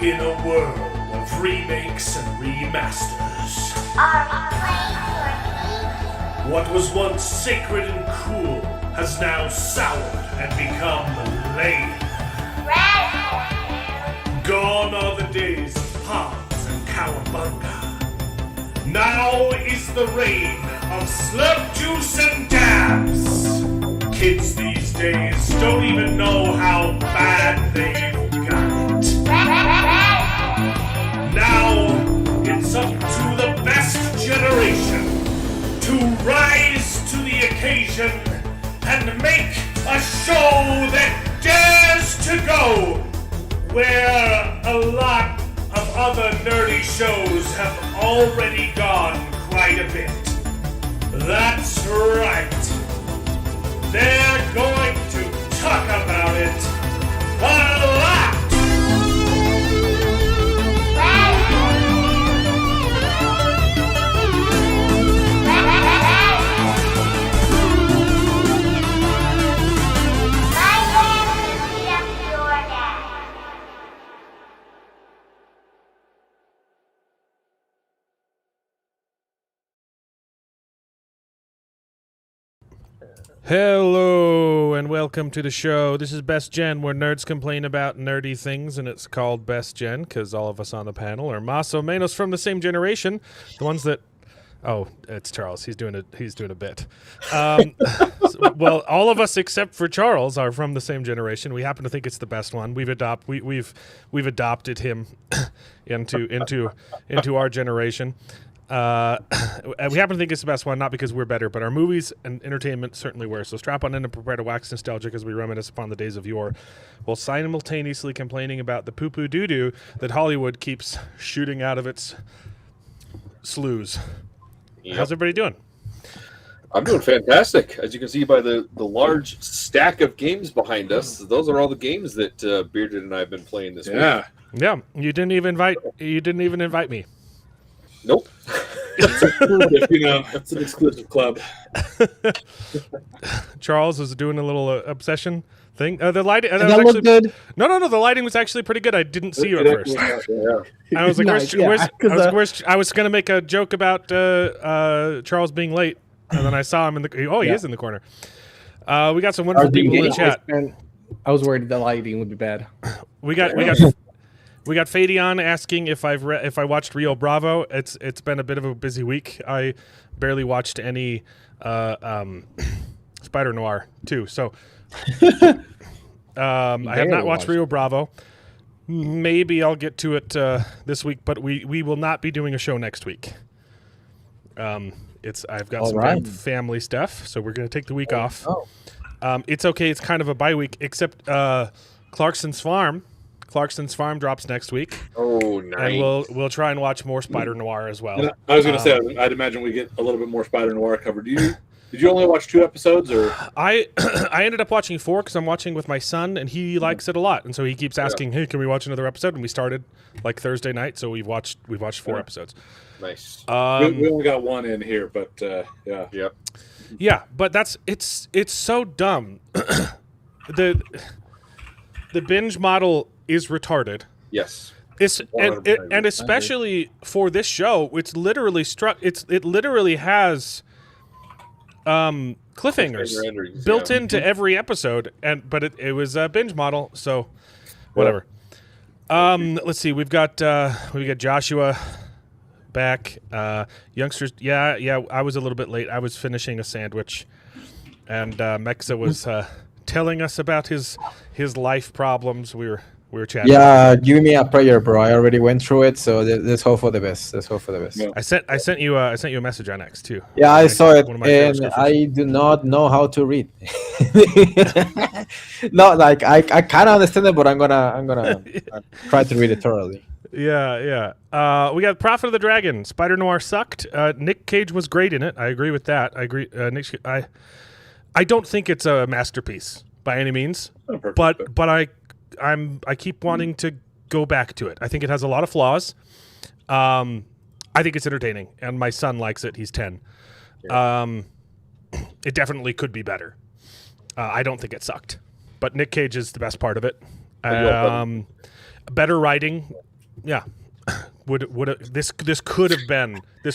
In a world of remakes and remasters, Are we playing for what was once sacred and cool has now soured and become lame. Red? Gone are the days of Hans and Cowabunga. Now is the reign of slurp juice and dabs. Kids these days don't even know how bad they've got it. Now it's up to the best generation to rise to the occasion and make a show that dares to go where a lot of other nerdy shows have already gone quite a bit. That's right. They're going to talk about it a lot. Hello and welcome to the show. This is Best Gen, where nerds complain about nerdy things, and it's called Best Gen because all of us on the panel are Maso Menos from the same generation, the ones that. Oh, it's Charles. He's doing a bit. Well, all of us except for Charles are from the same generation. We happen to think it's the best one. We've adopted him into our generation. We happen to think it's the best one, not because we're better, but our movies and entertainment certainly were. So strap on in and prepare to wax nostalgic as we reminisce upon the days of yore, while simultaneously complaining about the poo-poo doo-doo that Hollywood keeps shooting out of its sloughs. Yep. How's everybody doing? I'm doing fantastic. As you can see by the large stack of games behind us, those are all the games that Bearded and I have been playing this week. Yeah. You didn't even invite me. Nope. It's an exclusive club. Charles was doing a little obsession thing. The lighting. Did that look good? No. The lighting was actually pretty good. I didn't see you at first. I was like, Nice, I was going to make a joke about Charles being late, and then I saw him in the. Oh, he is in the corner. We got some wonderful people in the chat. I was worried the lighting would be bad. We got Fadion asking if I watched Rio Bravo. It's been a bit of a busy week. I barely watched any Spider-Noir too. So I have not watched Rio Bravo. Maybe I'll get to it this week, but we will not be doing a show next week. I've got some family stuff, so we're going to take the week off. It's okay. It's kind of a bye week, except Clarkson's Farm drops next week. Oh, nice. And we'll try and watch more Spider-Noir as well. And I was going to say, I'd imagine we get a little bit more Spider-Noir covered. Did you only watch 2 episodes, or? I ended up watching 4 because I'm watching with my son, and he likes it a lot, and so he keeps asking, "Hey, can we watch another episode?" And we started like Thursday night, so we've watched 4 episodes. Nice. We only got 1 in here, but yeah. Yep. Yeah, but it's so dumb. The binge model is retarded. Yes. And especially for this show, it's literally it literally has cliffhangers built into every episode, but it was a binge model, so whatever. Let's see, we've got Joshua back. Youngsters, yeah, I was a little bit late. I was finishing a sandwich, and Mexa was telling us about his life problems. We were chatting. Yeah, give me a prayer, bro. I already went through it, so let's hope for the best. Yeah. I sent you a message on X too. Yeah, I saw it, and I do not know how to read. No, like I kind of understand it, but I'm gonna try to read it thoroughly. Yeah. We got Prophet of the Dragon. Spider-Noir sucked. Nick Cage was great in it. I agree with that. I agree. I don't think it's a masterpiece by any means, but I keep wanting to go back to it. I think it has a lot of flaws. I think it's entertaining, and my son likes it. He's 10. It definitely could be better. I don't think it sucked, but Nick Cage is the best part of it. Better writing yeah, this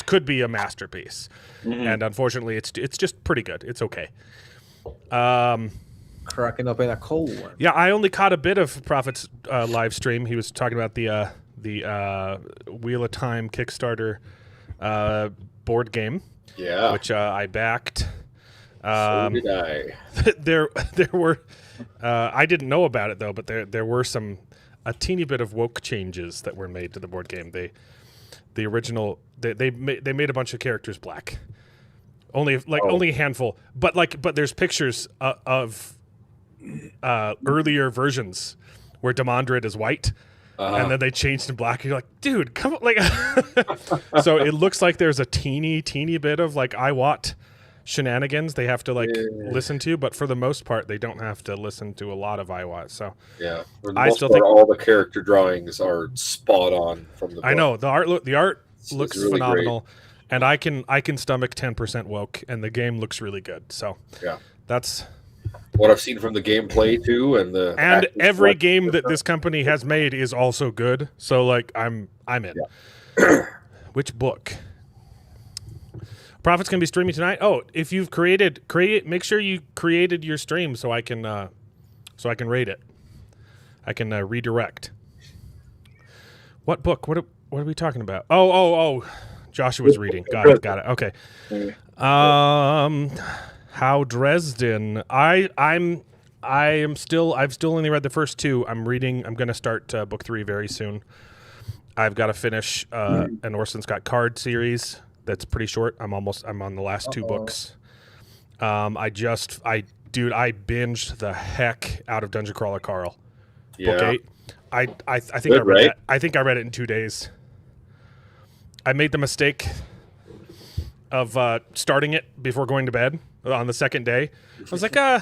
could be a masterpiece, and unfortunately, it's just pretty good. It's okay. Cracking open a cold one. Yeah, I only caught a bit of Prophet's live stream. He was talking about the Wheel of Time Kickstarter board game, which I backed. So did I. there were I didn't know about it though, but there were a teeny bit of woke changes that were made to the board game. The original they made a bunch of characters black. Only a handful, but there's pictures of earlier versions where Demandred is white, and then they changed to black. And you're like, dude, come on, like. So it looks like there's a teeny bit of like IWAT shenanigans they have to listen to, but for the most part, they don't have to listen to a lot of IWAT. So yeah, for the most part, all the character drawings are spot on from the book. I know the art looks really phenomenal. Great. And I can stomach 10% woke, and the game looks really good. So yeah, that's what I've seen from the gameplay too, and every game that this company has made is also good. So like I'm in. Yeah. Which book? Prophet's gonna be streaming tonight. Oh, if you've make sure you created your stream so I can rate it. I can redirect. What book? What are we talking about? Oh. Joshua's reading. Got it. Okay. How Dresden. I've still only read the first two. I'm going to start book 3 very soon. I've got to finish an Orson Scott Card series that's pretty short. I'm on the last 2 books. I binged the heck out of Dungeon Crawler Carl. Yeah. Book 8. I think I read that. I think I read it in 2 days. I made the mistake of starting it before going to bed on the second day. I was like, there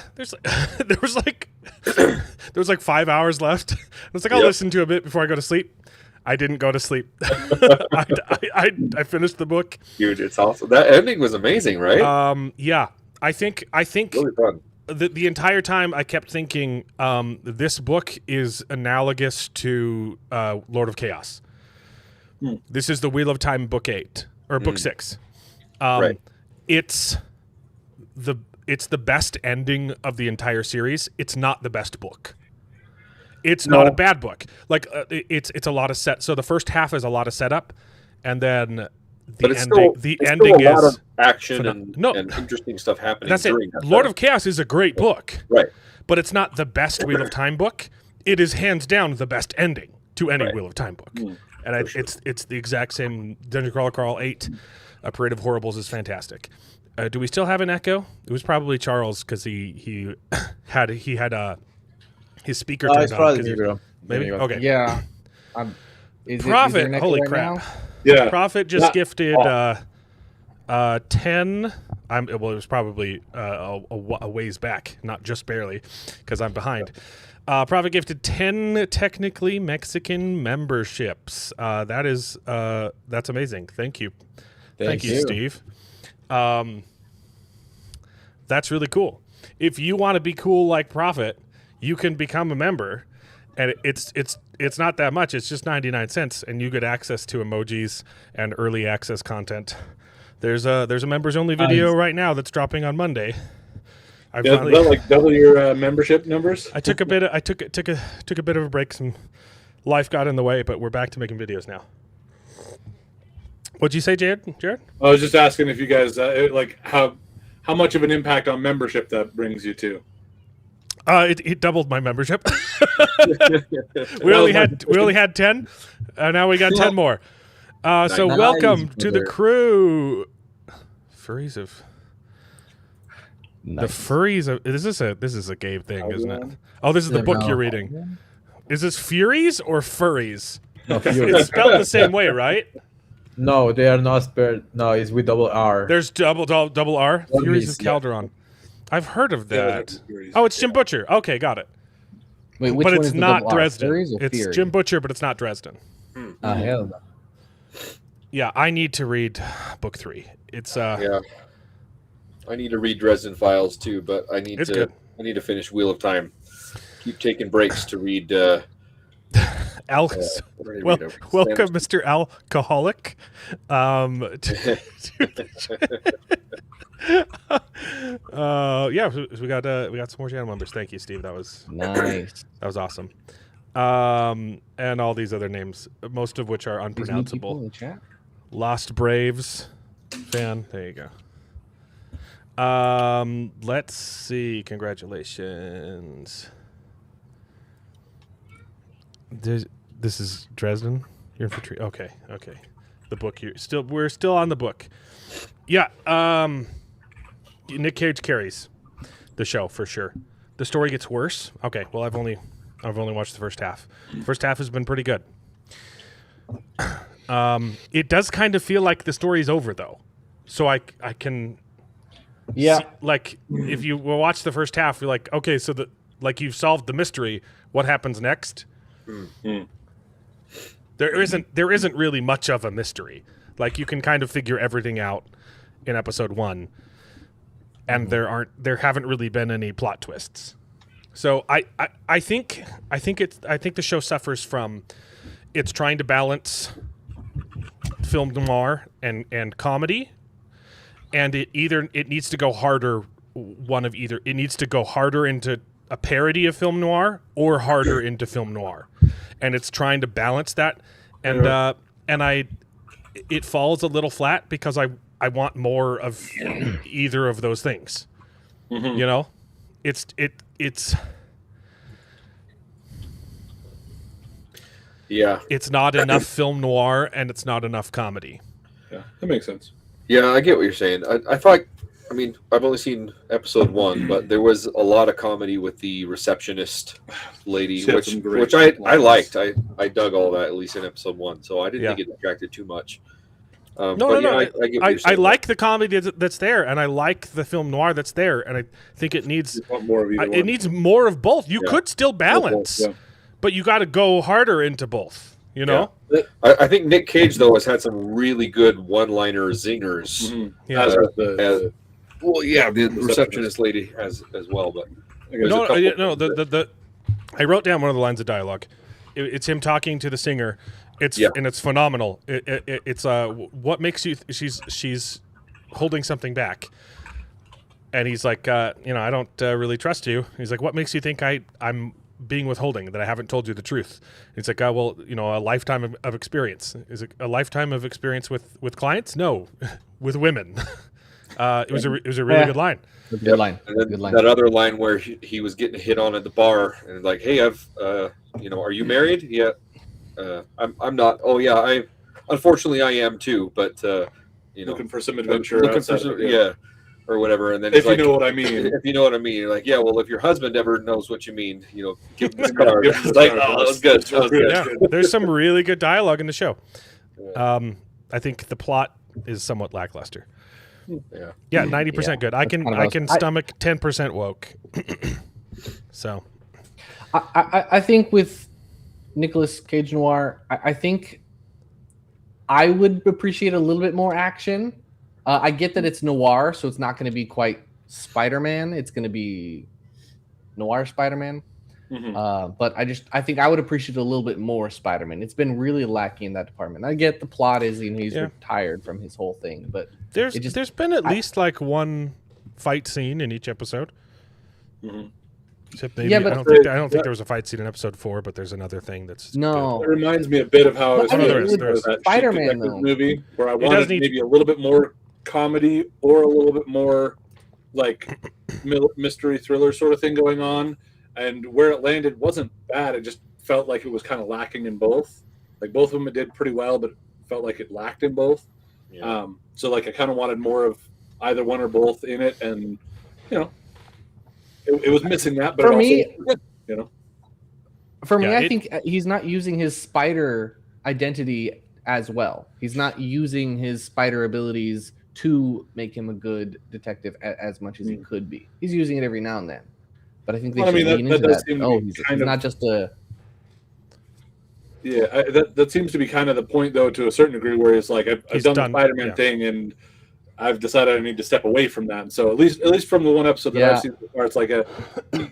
was like 5 hours left. I was like, I'll listen to a bit before I go to sleep. I didn't go to sleep. I finished the book. Dude, it's awesome. That ending was amazing, right? Yeah. I think really fun. The entire time I kept thinking this book is analogous to Lord of Chaos. This is the Wheel of Time book 8 or book 6. Right. It's the best ending of the entire series. It's not the best book. It's not a bad book. Like it's a lot of set. So the first half is a lot of setup, and then the ending a lot is of action and interesting stuff happening. That's it. Lord of Chaos is a great book, right? But it's not the best Wheel of Time book. It is hands down the best ending to any Wheel of Time book. And it's the exact same. Dungeon Crawler Carl 8, A Parade of Horribles is fantastic. Do we still have an echo? It was probably Charles because he had his speaker turned on. Maybe okay. Yeah. Prophet, holy crap! Now? Yeah. Prophet just gifted 10. It was probably a ways back, not just barely, because I'm behind. Prophet gifted 10 technically Mexican memberships. That's amazing. Thank you. Thank you, Steve. That's really cool. If you want to be cool like Prophet, you can become a member, and it's not that much. It's just 99 cents, and you get access to emojis and early access content. There's a members only video right now that's dropping on Monday. Is that like double your membership numbers? I took a bit of a break. Some life got in the way, but we're back to making videos now. What'd you say, Jared? I was just asking if you guys like how much of an impact on membership that brings you to. It doubled my membership. we only had 10. Now we got 10 more. So welcome to the crew. Furries of. Nice. The furries of this is a Gabe thing, isn't it? Oh, this is the book you're reading. Is this Furies or Furries? No, Furies. It's spelled the same way, right? No, they are not spelled. No, it's with double R. There's double R. Furies is Calderon. I've heard of that. Oh, it's Jim Butcher. Okay, got it. Wait, which but one it's is the not double R? Dresden. Furies or It's Fury? Jim Butcher, but it's not Dresden. Hell no. Yeah, I need to read book 3. It's yeah. I need to read Dresden Files too, but I need to finish Wheel of Time. Keep taking breaks to read Well, welcome, Mr. Alcoholic. Yeah, we got some more channel members. Thank you, Steve. That was Nice. That was awesome. And all these other names, most of which are These new people unpronounceable. in the chat. Lost Braves fan. There you go. Let's see. Congratulations. This is Dresden. You're infantry. Okay. The book. We're still on the book. Yeah. Nick Cage carries the show for sure. The story gets worse. Okay. Well, I've only watched the first half. First half has been pretty good. It does kind of feel like the story's over though. So I can. Yeah. See, like if you will watch the first half, you're like, okay, so you've solved the mystery. What happens next? Mm-hmm. There isn't really much of a mystery. Like you can kind of figure everything out in episode 1, and there haven't really been any plot twists. So I think the show suffers from it's trying to balance film noir and comedy. And it needs to go harder. It needs to go harder into a parody of film noir or harder into film noir, and it's trying to balance that. And it falls a little flat because I want more of either of those things. Mm-hmm. You know, it's Yeah. It's not enough film noir and it's not enough comedy. Yeah, that makes sense. Yeah, I get what you're saying. I thought, I mean, I've only seen episode 1, but there was a lot of comedy with the receptionist lady, She had some great which I lines. liked. I dug all that, at least in episode 1, so I didn't think it distracted too much. No. I get what you're I saying. like the comedy that's there, and I like the film noir that's there, and I think it needs You want more of either it one. needs more of both. You Yeah. could still balance, Yeah. but you got to go harder into both. You know, I think Nick Cage, though, has had some really good one-liner zingers. Mhm. Yeah. As with the Well, yeah, the receptionist lady as well, but I guess The I wrote down one of the lines of dialogue. It's him talking to the singer. And it's phenomenal. It's what makes you? She's holding something back, and he's like, I don't really trust you. He's like, what makes you think I'm being withholding, that I haven't told you the truth? And it's like, a lifetime of experience. Is it a lifetime of experience with clients? No, with women. It was a really good line. Good line. And then Good line. that other line where he was getting hit on at the bar, and like, hey, are you married? Yeah, I'm not. Oh yeah, unfortunately I am too. But looking for some adventure. looking for some, or whatever. And then If he's like, you know what I mean. if you know what I mean, you're like, yeah. Well, if your husband ever knows what you mean, give him this Yeah, card. give him this Like, card. oh, that was good. That was good. Yeah, there's some really good dialogue in the show. Yeah. I think the plot is somewhat lackluster. Yeah. Yeah, 90% good. I That's can kind of I us. can stomach 10% woke. So I think with Nicolas Cage Noir, I think I would appreciate a little bit more action. I get that it's noir, so it's not going to be quite Spider-Man. It's going to be noir Spider-Man. Mhm. But I think I would appreciate a little bit more Spider-Man. It's been really lacking in that department. I get the plot is he's retired from his whole thing, but there's been at least like one fight scene in each episode. Mhm. Except maybe, Yeah, but I don't think there was a fight scene in episode 4, but there's another thing that's no. It reminds me a bit of how Well, I mean, with that Spider-Man, Chic Detective though. movie, where I does wanted need- maybe a little bit more comedy or a little bit more like mystery thriller sort of thing going on, and where it landed wasn't bad. It just felt like it was kind of lacking in both. Like both of them did pretty well, but it felt like it lacked in both. Yeah. So like I kind of wanted more of either one or both in it, and it was missing that. But For it me- also was good, For me, Yeah, I think he's not using his spider identity as well. He's not using his spider abilities to make him a good detective as much as he could be. He's using it every now and then. But I think they Well, I should mean, lean that into does that. seem to Oh, be he's kind of- not just a... Yeah, that seems to be kind of the point, though, to a certain degree, where it's like I've He's done done- the Spider-Man yeah. thing, and I've decided I need to step away from that. And so at least from the one episode that I've seen so far, it's like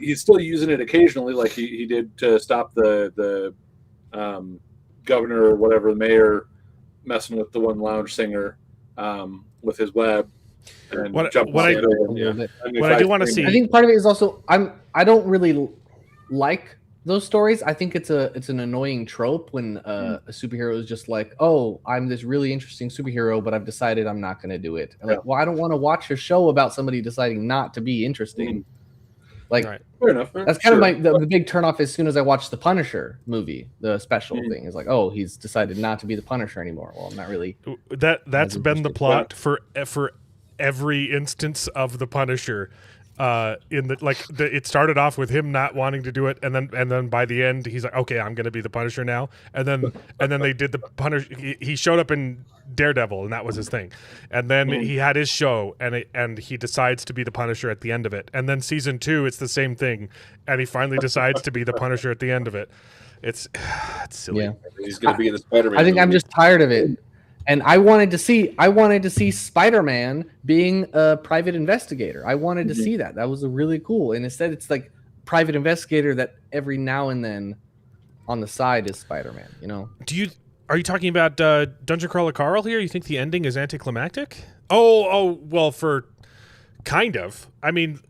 he's still using it occasionally, like he did to stop the governor or whatever, the mayor, messing with the one lounge singer with his web. And What jumping I- on the A little bit. What I do want to see, I think part of it is also I don't really like those stories. I think it's an annoying trope when a superhero is just like, oh, I'm this really interesting superhero, but I've decided I'm not going to do it. Like, well, I don't want to watch a show about somebody deciding not to be interesting. Like, right. Fair enough. that's kind of the big turnoff as soon as I watch the Punisher movie. The special thing is like, oh, he's decided not to be the Punisher anymore. Well, I'm not really. That's been the plot for every instance of the Punisher. It started off with him not wanting to do it, and then by the end he's like, okay, I'm gonna be the Punisher now, and then they did the Punisher. He showed up in Daredevil, and that was his thing, and then he had his show, and he decides to be the Punisher at the end of it, and then season 2 it's the same thing, and he finally decides to be the Punisher at the end of it. It's silly. Yeah. He's going to be in the Spider-Man. I think I'm movie. just tired of it. And I wanted to see Spider-Man being a private investigator. I wanted to see that. That was really cool. And instead it's like private investigator that every now and then on the side is Spider-Man, you know? Are you talking about Dungeon Crawler Carl here? You think the ending is anticlimactic? Oh, well, for kind of. I mean,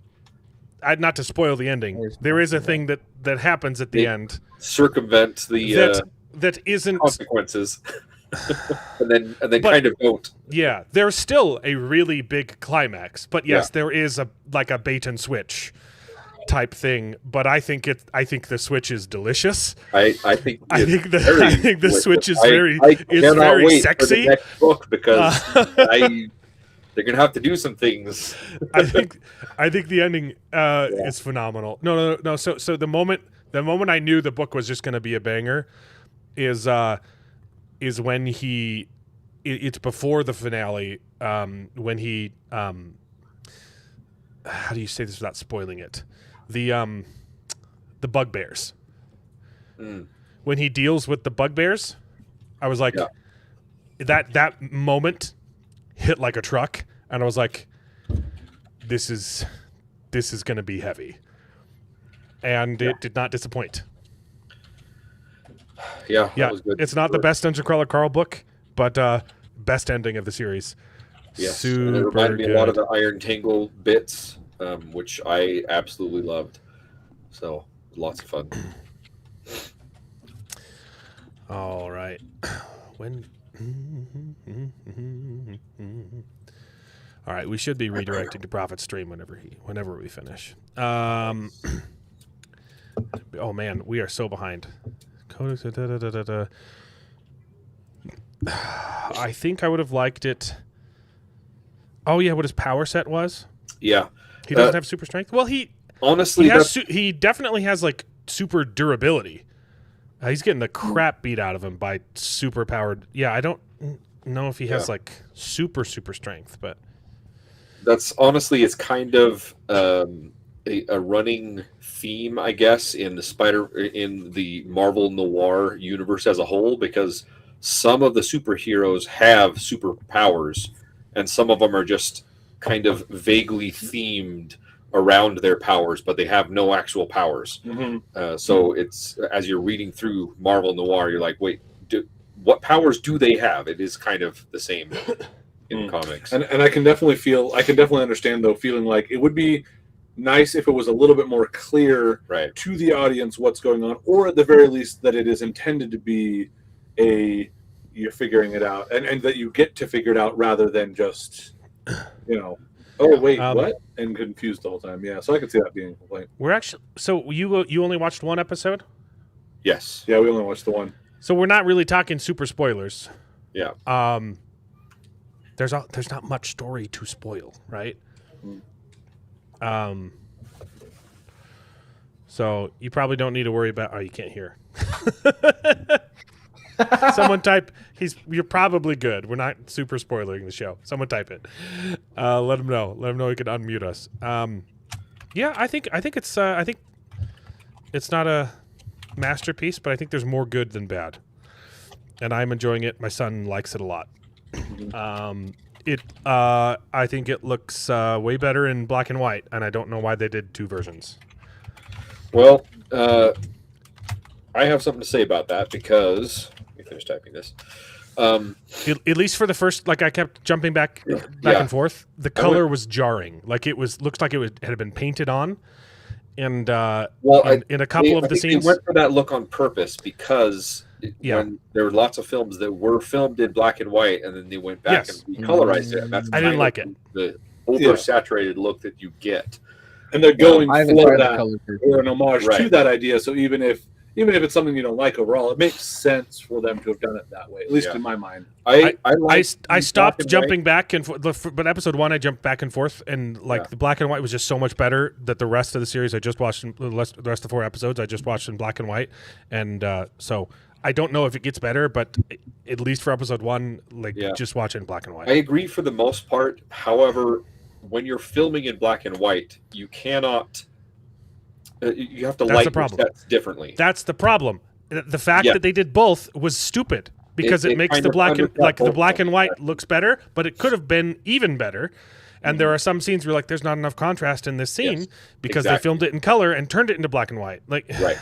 not to spoil the ending. There is a thing that happens at the end. Circumvent the that isn't consequences. and then kind of don't. Yeah, there's still a really big climax, but yes, there is a bait and switch type thing. But I think the switch is delicious. I think the switch is very sexy. For the next book because they're gonna have to do some things. I think the ending is phenomenal. No. So the moment I knew the book was just gonna be a banger is when it's before the finale, when he how do you say this without spoiling it? The bugbears. When he deals with the bugbears, I was like, that moment hit like a truck, and I was like, this is going to be heavy, and it did not disappoint. Yeah, that was good. It's not the best Dungeon Crawler Carl book, but best ending of the series. Yes, Super and it reminded me good. a lot of the Iron Tangle bits, which I absolutely loved. So lots of fun. All right. All right, we should be redirecting to Prophet Stream whenever we finish. Oh man, we are so behind. I think I would have liked it. Oh yeah, what his power set was? Yeah, he doesn't have super strength. Well, he definitely has like super durability. He's getting the crap beat out of him by super powered. Yeah, I don't know if he has like super strength, but that's honestly, it's kind of a running theme, I guess, in the Marvel Noir universe as a whole, because some of the superheroes have superpowers, and some of them are just kind of vaguely themed around their powers, but they have no actual powers. So it's, as you're reading through Marvel Noir, you're like, wait, what powers do they have? It is kind of the same in comics. And I can definitely understand, though, feeling like it would be nice if it was a little bit more clear to the audience what's going on, or at the very least that it is intended to be you're figuring it out, and that you get to figure it out rather than just, oh wait, what? And confused the whole time. Yeah, so I could see that being a complaint. we're actually, so you only watched one episode? Yes. Yeah, we only watched the one. So we're not really talking super spoilers. Yeah. There's not much story to spoil, right? So you probably don't need to worry about. Oh, you can't hear. Someone type. You're probably good. We're not super spoiling the show. Someone type it. Let him know. Let him know he can unmute us. Yeah, I think it's not a masterpiece, but I think there's more good than bad, and I'm enjoying it. My son likes it a lot. I think it looks way better in black and white, and I don't know why they did two versions. Well, I have something to say about that because let me finish typing this. At least for the first, like I kept jumping back Yeah. and forth. The color was jarring. Like it looked like it had been painted on, and in a couple of I the think scenes, they went for that look on purpose because when there were lots of films that were filmed in black and white, and then they went back Yes. and recolorized it. And that's I didn't kind like of it. The oversaturated look that you get. And they're going I haven't for tried the that color version. or an homage to Right. that idea. So even if it's something you don't like overall, it makes sense for them to have done it that way, at least Yeah. in my mind. I I stopped black and jumping back and forth. But episode 1, I jumped back and forth, and like the black and white was just so much better that the rest of the series I just watched, the rest of the 4 episodes I just watched in black and white, and so I don't know if it gets better, but at least for episode 1, just watch it in black and white. I agree for the most part. However, when you're filming in black and white, you cannot. You have to That's light the problem. your sets differently. That's the problem. The fact Yeah. that they did both was stupid because It it makes kind the of black and undercut the both black of and them. white looks better, but it could have been even better. And there are some scenes where like there's not enough contrast in this scene Yes, because exactly. they filmed it in color and turned it into black and white. Like Right.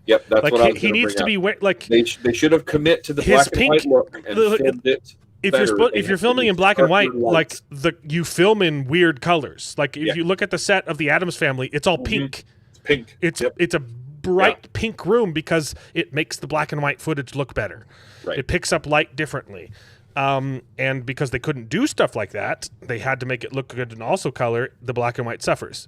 Yep, that's like what I was he gonna needs bring to up. be like They should have commit to the His black and pink- white look and the- filmed it. if better. They you're have filming to in black and white, sharper like lights. you film in weird colors. Like if Yeah. you look at the set of the Addams Family, it's all pink. It's pink. It's a bright pink room because it makes the black and white footage look better. Right. It picks up light differently. And because they couldn't do stuff like that, they had to make it look good and also color. The black and white suffers.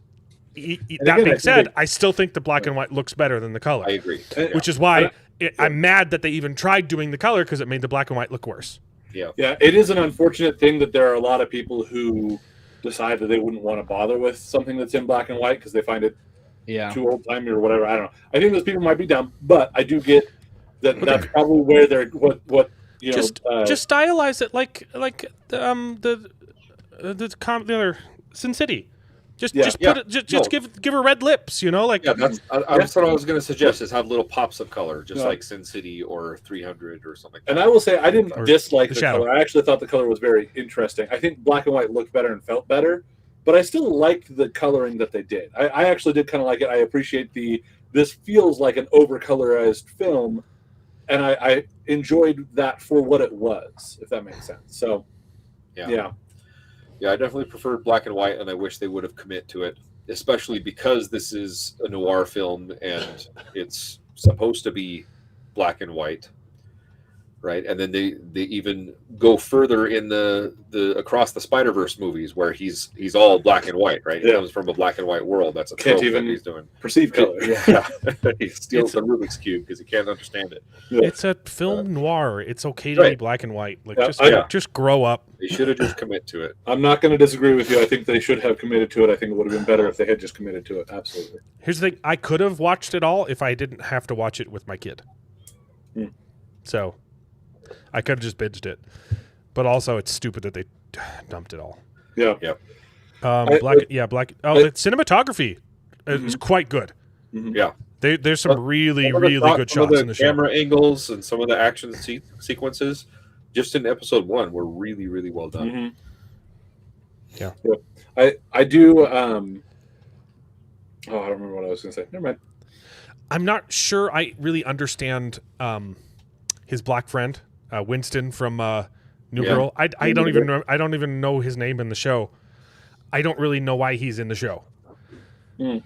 That again, I being think said, they- I still think the black and white looks better than the color, I agree. which is why I'm mad that they even tried doing the color because it made the black and white look worse. Yeah. Yeah, it is an unfortunate thing that there are a lot of people who decide that they wouldn't want to bother with something that's in black and white because they find it Yeah. too old timey or whatever. I don't know. I think those people might be dumb, but I do get that that's probably where they're what you know. Just stylize it like the other Sin City. Just Yeah. put it. Just No. give her red lips. You know, like Yeah, that's what I was going to suggest is have little pops of color, just like Sin City or 300 or something like that. And I will say I didn't Or dislike the the shadow. color. I actually thought the color was very interesting. I think black and white looked better and felt better, but I still liked the coloring that they did. I actually did kind of like it. I appreciate this feels like an over-colorized film, and I enjoyed that for what it was, if that makes sense. So, yeah. Yeah, I definitely preferred black and white, and I wish they would have commit to it, especially because this is a noir film and it's supposed to be black and white, right? And then they even go further in the Across the Spider-Verse movies where he's all black and white, right? He comes from a black and white world. That's a Can't trope that even he's doing. Perceived color. Yeah, he steals the Rubik's cube because he can't understand it. it's a film noir. It's okay to be Right. black and white. Like Yeah, just grow up. They should have just commit to it. I'm not going to disagree with you. I think they should have committed to it. I think it would have been better if they had just committed to it. Absolutely. Here's the thing: I could have watched it all if I didn't have to watch it with my kid. So, I could have just binged it. But also, it's stupid that they dumped it all. Yeah. Black. The cinematography is quite good. Yeah. There's some really, Some of the really thought- good some of shots in the show. camera angles and some of the action sequences, just in episode 1, were really, really well done. Yeah. I do. I don't remember what I was going to say. Never mind. I'm not sure I really understand his black friend, Winston from New Yeah. Girl. I don't even know his name in the show. I don't really know why he's in the show.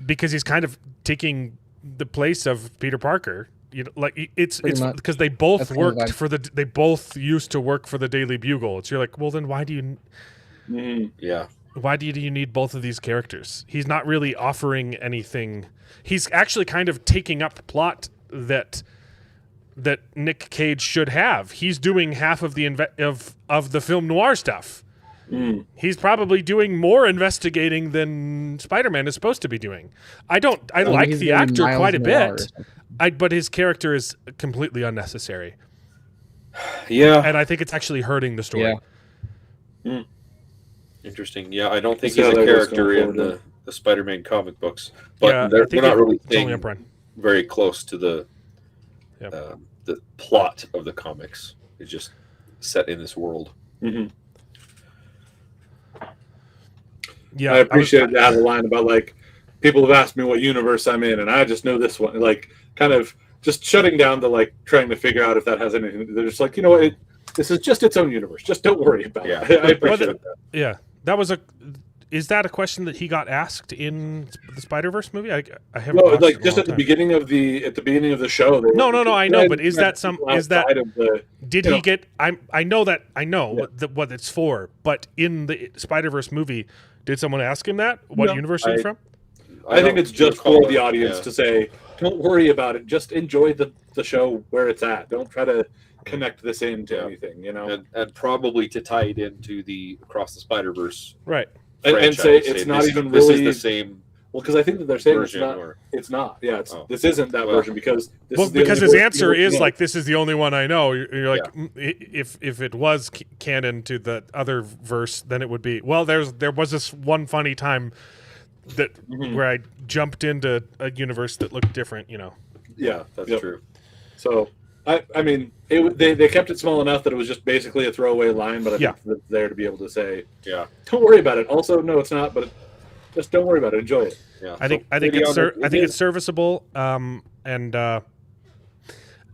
Because he's kind of taking the place of Peter Parker. You know, like it's much. because they both That's kind of worked like- they both used to work for the Daily Bugle. It's you're like, well then why do Yeah. you need both of these characters? He's not really offering anything. He's actually kind of taking up plot that Nick Cage should have. He's doing half of the of the film noir stuff. He's probably doing more investigating than Spider-Man is supposed to be doing. I like he's the doing actor Miles quite a Noir or bit. something. But his character is completely unnecessary. Yeah. And I think it's actually hurting the story. Yeah. Interesting. Yeah, I don't think See he's how a that goes character going in forward, the Spider-Man comic books, but Yeah, I they're think not really it's only staying up run. very close to the Yep. the plot of the comics. It's just set in this world. Yeah, I appreciate that line about like people have asked me what universe I'm in, and I just know this one. Like, kind of just shutting down the like trying to figure out if that has anything. They're just like, you know what, this is just its own universe. Just don't worry about Yeah. it. I appreciate that. Yeah, that was a. Is that a question that he got asked in the Spider-Verse movie? I haven't. No, watched like it in a just long at the time. beginning of the show. They No, were- I know, but is that some? Is that outside of the? did you he know. get? I know that I know Yeah. what it's for, but in the Spider-Verse movie, did someone ask him that? What No. universe are you from? I think don't it's just recall for the it. audience Yeah. to say, don't worry about it. Just enjoy the show where it's at. Don't try to connect this into Yeah. anything. You know, And probably to tie it into the Across the Spider-Verse Right. and say it's not even this really is the same well, because I think that they're saying it's version. not. Or It's not. Yeah, Oh. this isn't that Well- version because this Well, is the because only his version answer you is know. like, "This is the only one I know." You're like, if it was canon to the other verse, then it would be. Well, there was this one funny time that Mhm. where I jumped into a universe that looked different. You know. Yeah, that's yep. true. So I mean, they kept it small enough that it was just basically a throwaway line, but I Yeah. think it's there to be able to say, Yeah, don't worry about it. Also, no, it's not, but just don't worry about it. Enjoy it. yeah. I think So, it's serviceable, and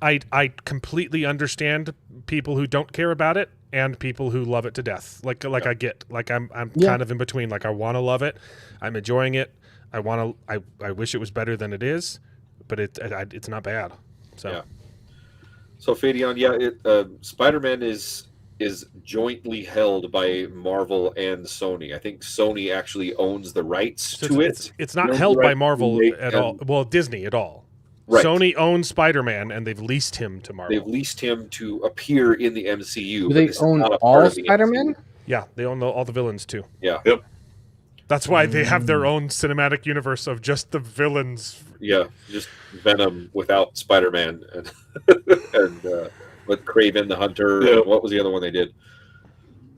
I completely understand people who don't care about it and people who love it to death. Like I get, like I'm Yeah. kind of in between. Like I want to love it, I'm enjoying it. I wish it was better than it is, but it's not bad. So. Yeah. So Fabian, Spider-Man is jointly held by Marvel and Sony. I think Sony actually owns the rights So to it's not No, held you're by right. Marvel They- at all. Well, Disney at all. Right. Sony owns Spider-Man, and they've leased him to Marvel. They've leased him to appear in the MCU. Do but they this is own not a part all of the Spider-Man? MCU. Yeah, they own all the villains too. Yeah, Yep. That's why they have their own cinematic universe of just the villains. yeah. Just Venom without Spider-Man and and with Kraven the Hunter. Yeah. What was the other one they did?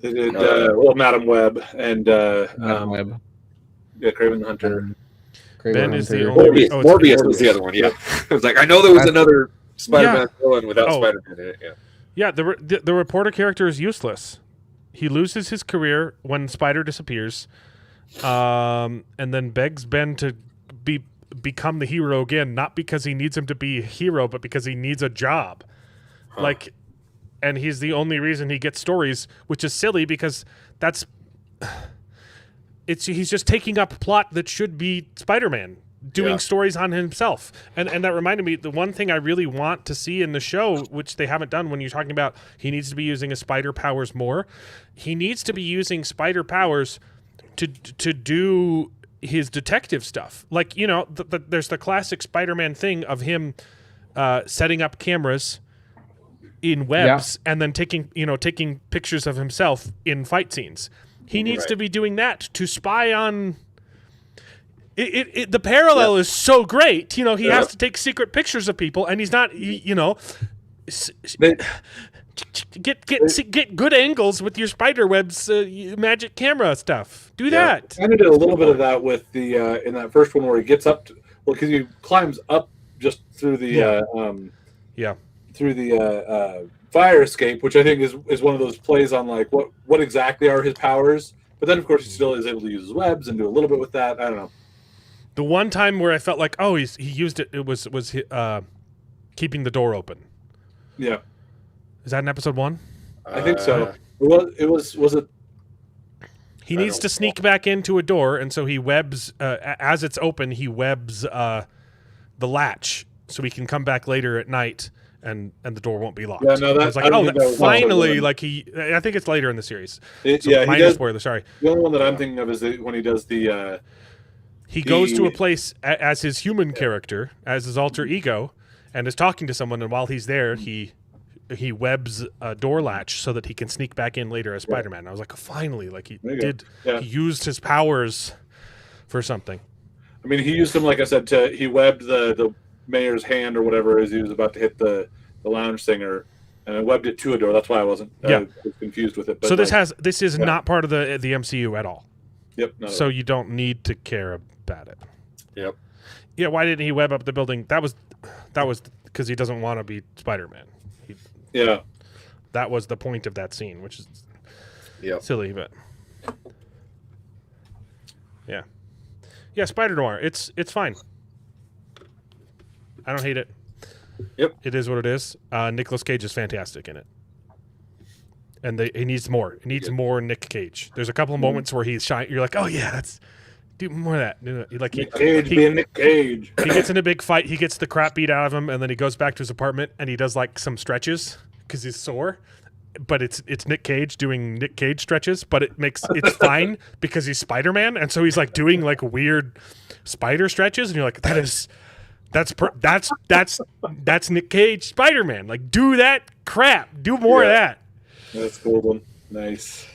They did, Uh, Madam Web and Madam Web. yeah, Craven the Hunter. Kraven Ben is the Hunter. only- Morbius. Oh, it's Morbius was the other one. Yeah, I was like, I know there was That's- another Spider-Man villain without Oh. Spider-Man in it. Yeah. Yeah, the reporter character is useless. He loses his career when Spider disappears, and then begs Ben to become the hero again, not because he needs him to be a hero, but because he needs a job. Like, and he's the only reason he gets stories, which is silly because that's he's just taking up plot that should be Spider-Man doing Yeah. stories on himself. And that reminded me, the one thing I really want to see in the show, which they haven't done when you're talking about he needs to be using his spider powers more, he needs to be using spider powers to do his detective stuff. Like, you know, there's the classic Spider-Man thing of him setting up cameras in webs and then taking pictures of himself in fight scenes. He needs to be doing that to spy on. The parallel is so great. You know, he has to take secret pictures of people, and he's not. Get good angles with your spider webs, magic camera stuff. Do that. I did a little bit of that with the in that first one where he gets up to, well, because he climbs up just through the through the fire escape, which I think is one of those plays on like what exactly are his powers. But then of course he still is able to use his webs and do a little bit with that. I don't know. The one time where I felt like, he used it. It was keeping the door open. Yeah, Is that in episode 1? I think so. Was it? He I needs don't to sneak back into a door, and so he webs as it's open. He webs the latch so he can come back later at night, and the door won't be locked. Yeah, no, I was like, I don't think that was finally! also Like I think it's later in the series. It, So yeah, he minor does. spoiler. Sorry. The only one that I'm thinking of is when he does the. He goes to a place as his human character, as his alter ego, and is talking to someone. And while he's there, he webs a door latch so that he can sneak back in later as Spider-Man. I was like, finally! Like he There you did. go. Yeah. He used his powers for something. I mean, he used them, like I said, he webbed the mayor's hand or whatever as he was about to hit the lounge singer, and I webbed it to a door. That's why I wasn't was confused with it. But So this like, this is not part of the MCU at all. yep. Not So you don't need to care about it. Yep. Yeah, why didn't he web up the building? That was because he doesn't want to be Spider-Man. yeah. That was the point of that scene, which is Yep. silly, but yeah, Spider-Noir. It's fine. I don't hate it. Yep. It is what it is. Nicolas Cage is fantastic in it. And he needs more. He needs more Nick Cage. There's a couple of moments where he's shy. You're like, oh yeah, that's do more of that. Like Nick Cage being Nick Cage. he gets in a big fight. He gets the crap beat out of him, and then he goes back to his apartment and he does like some stretches because he's sore. But it's Nick Cage doing Nick Cage stretches, but it's fine because he's Spider-Man, and so he's like doing like weird spider stretches, and you're like, that's Nick Cage Spider-Man. Like, do that crap. Do more of that. That's cool one. Nice.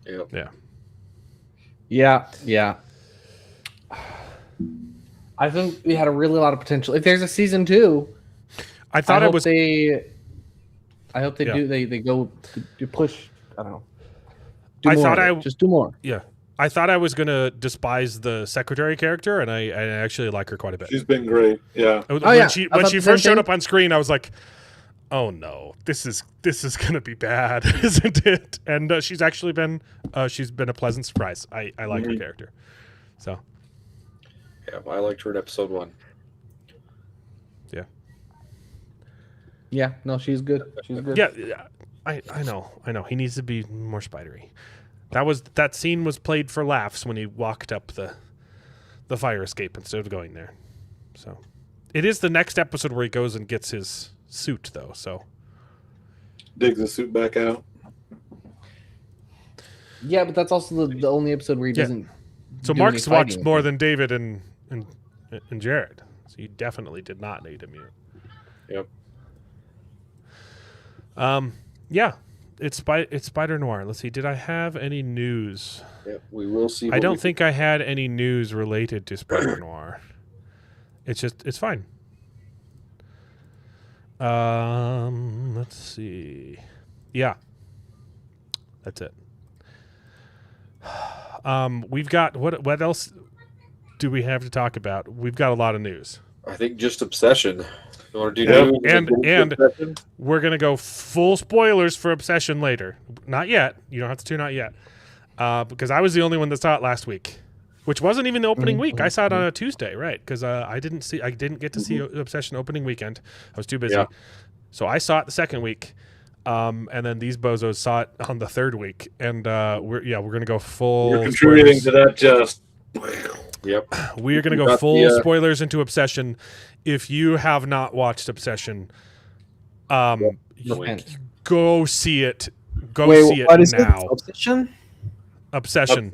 Yep. Yeah. I think we had a really lot of potential. If there's a season 2, I thought I hope they do. They go to push. I don't know. Just do more. Yeah. I thought I was gonna despise the secretary character, and I actually like her quite a bit. She's been great. Yeah. When she first showed up on screen, I was like, "Oh no, this is gonna be bad, isn't it?" And she's actually been a pleasant surprise. I like her character. So. Yeah, I liked her in episode 1. Yeah. Yeah. No, she's good. She's good. Yeah. I know. He needs to be more spidery. That scene was played for laughs when he walked up the fire escape instead of going there. So it is the next episode where he goes and gets his suit though. So digs the suit back out. Yeah, but that's also the only episode where he doesn't. So Mark's watched more than David and Jared. So you definitely did not need a mute. Yep. Yeah. It's Spider-Noir. Let's see. Did I have any news? Yep. We will see. I don't think I had any news related to Spider-Noir. It's fine. Let's see. Yeah. That's it. We've got what else do we have to talk about? We've got a lot of news. I think just Obsession. You want to do and we're gonna go full spoilers for Obsession later. Not yet. You don't have to tune out yet, because I was the only one that saw it last week, which wasn't even the opening week. I saw it on a Tuesday, right? Because I didn't get to see Obsession opening weekend. I was too busy, so I saw it the second week, and then these bozos saw it on the third week, and we're gonna go full. We're contributing spoilers. to that. Yep. We're gonna go full spoilers into Obsession. If you have not watched Obsession, go see it. See what it is now. It? Obsession.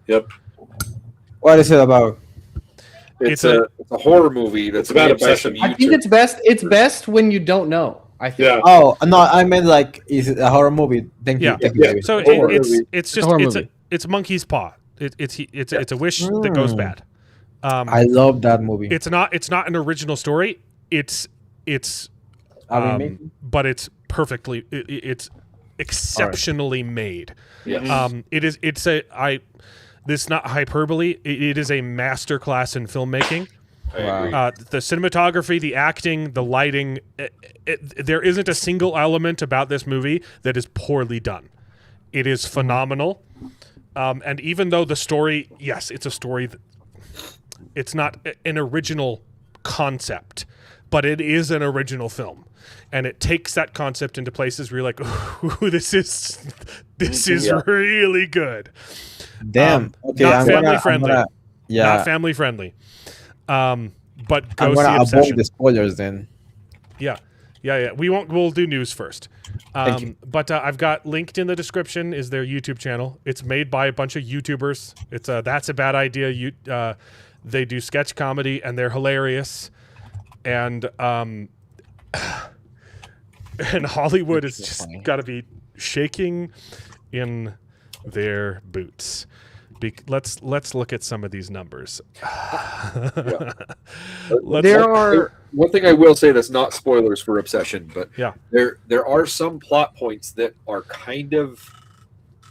Yep. What is it about? It's a horror movie that's about made by obsession. some I think it's best. It's best when you don't know. I think. Yeah. Oh no, I meant like is it a horror movie? Thank you. Yeah. Thank you, David. So Horror it's Monkey's Paw. It's a wish that goes bad. I love that movie. It's not an original story. It's but it's perfectly. It's exceptionally made. Yeah. This is not hyperbole. It is a masterclass in filmmaking. I agree. The cinematography, the acting, the lighting. There isn't a single element about this movie that is poorly done. It is phenomenal. And even though the story, yes, it's a story. It's not an original concept, but it is an original film, and it takes that concept into places where you're like, "Ooh, this is really good." Damn. Okay, not family friendly. Yeah. Not family friendly. But go I'm see gonna avoid Obsession. the spoilers then. Yeah. We'll do news first. Thank you. But I've got linked in the description is their YouTube channel. It's made by a bunch of YouTubers. It's That's a Bad Idea. They do sketch comedy and they're hilarious. And Hollywood has just got to be shaking in their boots. Let's look at some of these numbers. One thing I will say that's not spoilers for Obsession, but yeah, there are some plot points that are kind of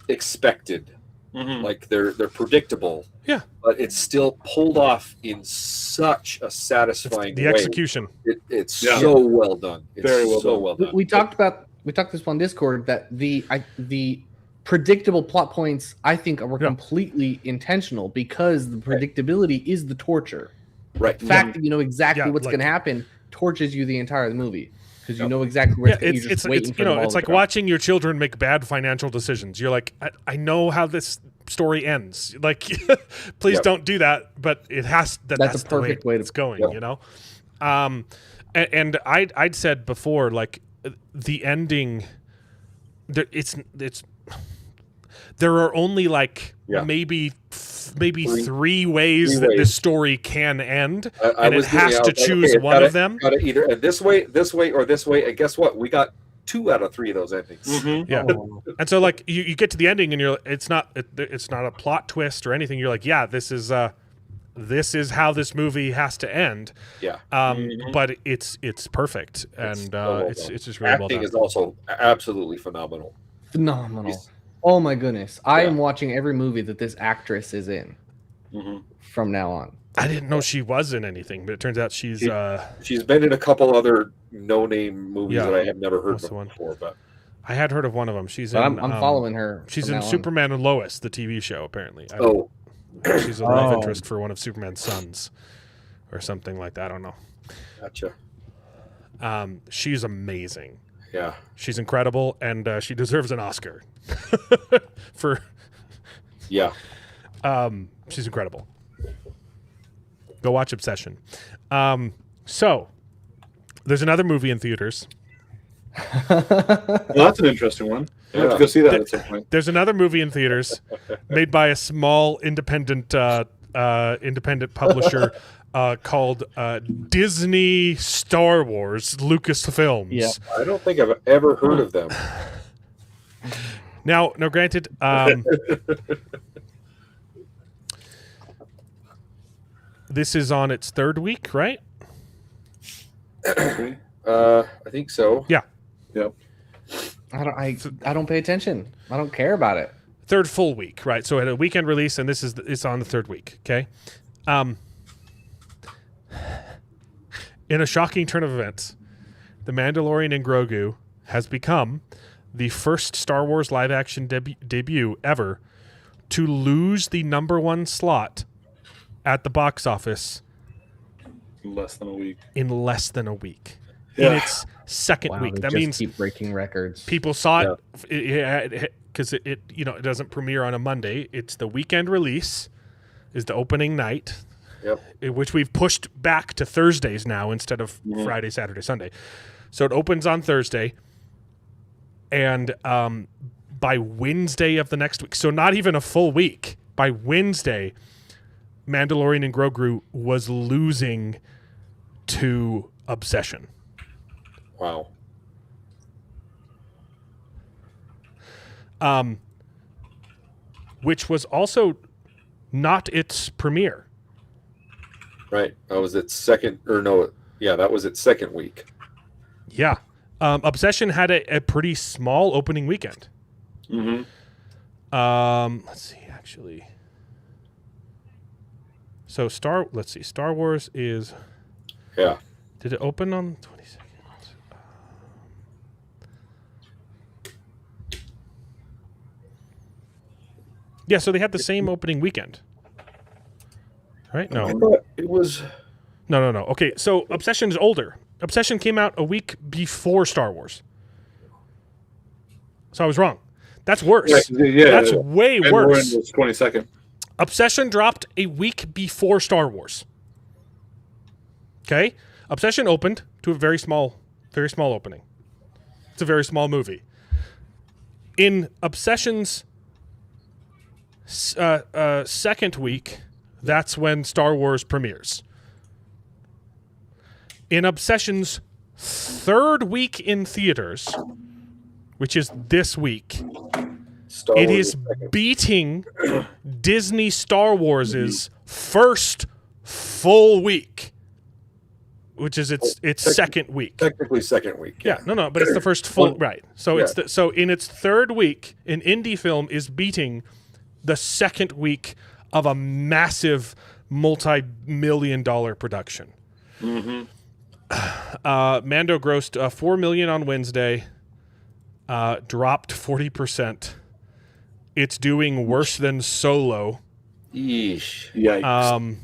expected, like they're predictable. Yeah, but it's still pulled off in such a satisfying way. The execution. It's so well done. It's very well done. We talked this on Discord that the predictable plot points I think were completely intentional because the predictability is the torture. Right. The fact that you know exactly Yeah, what's like- going to happen tortures you the entire movie because you know exactly where Yeah, it's you're just waiting for you the know, ball it's to like drop. watching your children make bad financial decisions. You're like, I know how this story ends. Like, please Yep. don't do that. But it has. That's a the way perfect way to- it's going. Yep. You know, and I'd said before, like the ending. There are only like Yeah. maybe three ways Three that ways. this story can end, I and it was thinking, has I to was like, choose okay, one of them. Got to either this way, or this way. And guess what? We got 2 out of 3 of those endings. Mm-hmm. Yeah. Oh. And so like you get to the ending and it's not a plot twist or anything. You're like, yeah, this is how this movie has to end. Yeah. But it's perfect and so well it's done. just really well Acting done. is also absolutely phenomenal. Phenomenal. He's- Oh my goodness. I Yeah. am watching every movie that this actress is in Mhm. from now on. I didn't know she was in anything, but it turns out she's She's been in a couple other no-name movies Yeah. that I have never heard That's the one. before, but I had heard of one of them. She's But in I'm following her. She's from in now on. Superman and Lois, the TV show. Apparently, I don't- oh, she's a love Oh. interest for one of Superman's sons, or something like that. I don't know. gotcha. She's amazing. Yeah, She's incredible, and she deserves an Oscar for. yeah. She's incredible. Go watch Obsession. So, there's another movie in theaters. Well, that's an interesting one. I have to go see that at some point. There's another movie in theaters made by a small independent publisher called Disney Star Wars Lucasfilms. Yeah. I don't think I've ever heard of them. Now, granted, this is on its 3rd week, right? Okay. I think so. Yeah, Yep. I don't pay attention. I don't care about it. 3rd full week, right? So it had a weekend release, and it's on the 3rd week. Okay. In a shocking turn of events, The Mandalorian and Grogu has become the first Star Wars live-action debut ever to lose the #1 slot at the box office Less than a week. in less than a week. In Yeah. its 2nd Wow, week. they That just means keep breaking records. people saw it because it doesn't premiere on a Monday. It's the weekend release, is the opening night, Yep. which we've pushed back to Thursdays now instead of Friday, Saturday, Sunday. So it opens on Thursday, and by Wednesday of the next week, so not even a full week, by Wednesday, Mandalorian and Grogu was losing to Obsession. Wow. Which was also not its premiere. Right. That was its second, or no, yeah, that was its 2nd week. Yeah. Obsession had a pretty small opening weekend. Mm-hmm. Let's see, actually. So let's see, Star Wars is, Yeah. did it open on the 22nd? Yeah, so they had the same opening weekend. Right? I No. thought it was. No. Okay, so Obsession is older. Obsession came out a week before Star Wars. So I was wrong. That's worse. Yeah. That's way worse. Mandalorian was 22nd. Obsession dropped a week before Star Wars. Okay? Obsession opened to a very small opening. It's a very small movie. In Obsession's 2nd week, that's when Star Wars premieres. In Obsession's 3rd week in theaters, which is this week, Star it Wars is beating Disney Star Wars' first full week, which is its 2nd week. technically 2nd week. Yeah, no, but it's the first full, Well, right? So yeah. so in its 3rd week, an indie film is beating the 2nd week of a massive multi-million-dollar production. Mm-hmm. Mando grossed $4 million on Wednesday, dropped 40%. It's doing worse than Solo. Yeesh. Yikes.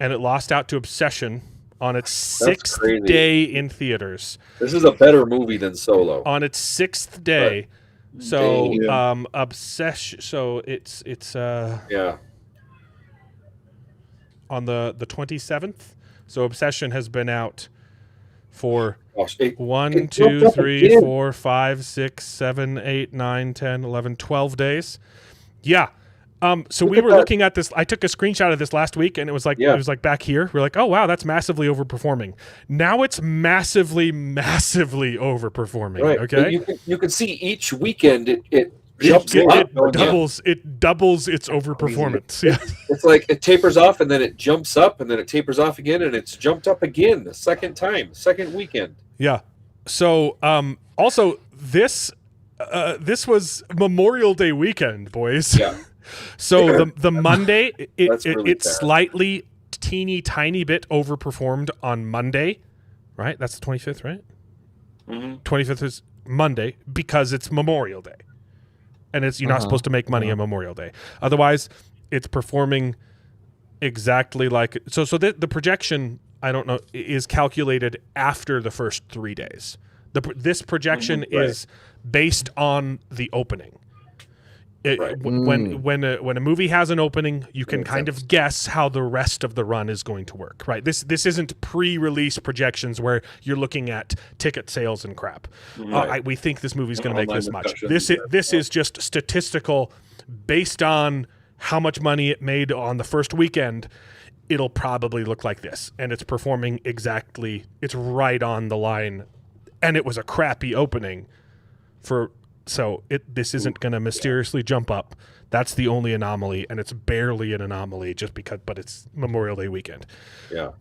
and it lost out to Obsession on its That's 6th crazy. day in theaters. This is a better movie than Solo. On its 6th day. So Damn. Obsession. So it's Yeah. on the 27th. So Obsession has been out for Gosh, 1, it 2, jumped up 3, again. 4, 5, 6, 7, 8, 9, 10, 11, 12 days. Yeah. So we at were that. looking at this. I took a screenshot of this last week, and it was like back here. We're like, oh wow, that's massively overperforming. Now it's massively overperforming. Right. Okay. You can see each weekend it jumps up. It doubles its overperformance. Yeah. It's like it tapers off and then it jumps up and then it tapers off again and it's jumped up again the second weekend. Yeah. So also this was Memorial Day weekend, boys. Yeah. So the Monday That's really it bad. slightly teeny tiny bit overperformed on Monday, right? That's the 25th, right? Mm-hmm. 25th is Monday because it's Memorial Day. And you're not supposed to make money on Memorial Day. Otherwise, it's performing exactly like so the projection, I don't know, is calculated after the first 3 days. This projection is based on the opening. When a movie has an opening, you can kind of guess how the rest of the run is going to work, right? This isn't pre-release projections where you're looking at ticket sales and crap. We think this movie's going to make this much. This is just statistical based on how much money it made on the first weekend. It'll probably look like this, and it's performing exactly. It's right on the line, and it was a crappy opening for. So this isn't going to mysteriously jump up. That's the only anomaly, and it's barely an anomaly but it's Memorial Day weekend. Yeah.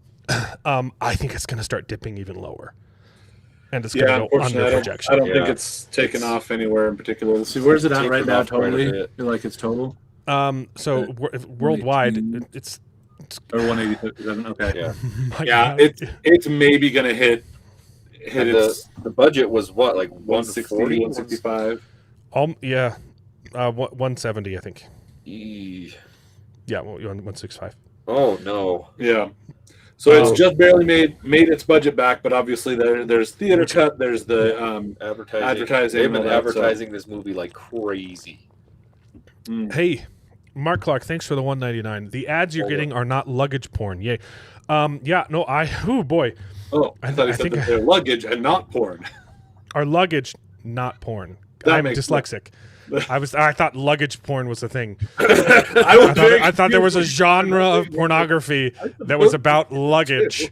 I think it's going to start dipping even lower, and it's going to go unfortunately, under I projection. don't think it's taken off anywhere in particular. Let's see, where's it at right Tapered now? off quite a Totally, bit. like it's total Worldwide, it's or 187. Okay, Yeah. my yeah, God. it's maybe gonna hit And its the budget was what, like 160, 140? 165. 170, I think. Yeah, 165. Oh no. Yeah. So it's just barely made its budget back, but obviously there's theater cut, there's the advertising. They've been and all that, so- advertising this movie like crazy. Hey, Mark Clark, thanks for the $1.99. The ads you're getting are not luggage porn. Yay. Oh boy. Oh, I thought he said that they're luggage and not porn. Our luggage, not porn. That I'm makes dyslexic. I thought luggage porn was a thing. I I thought there was a genre of pornography that was about luggage.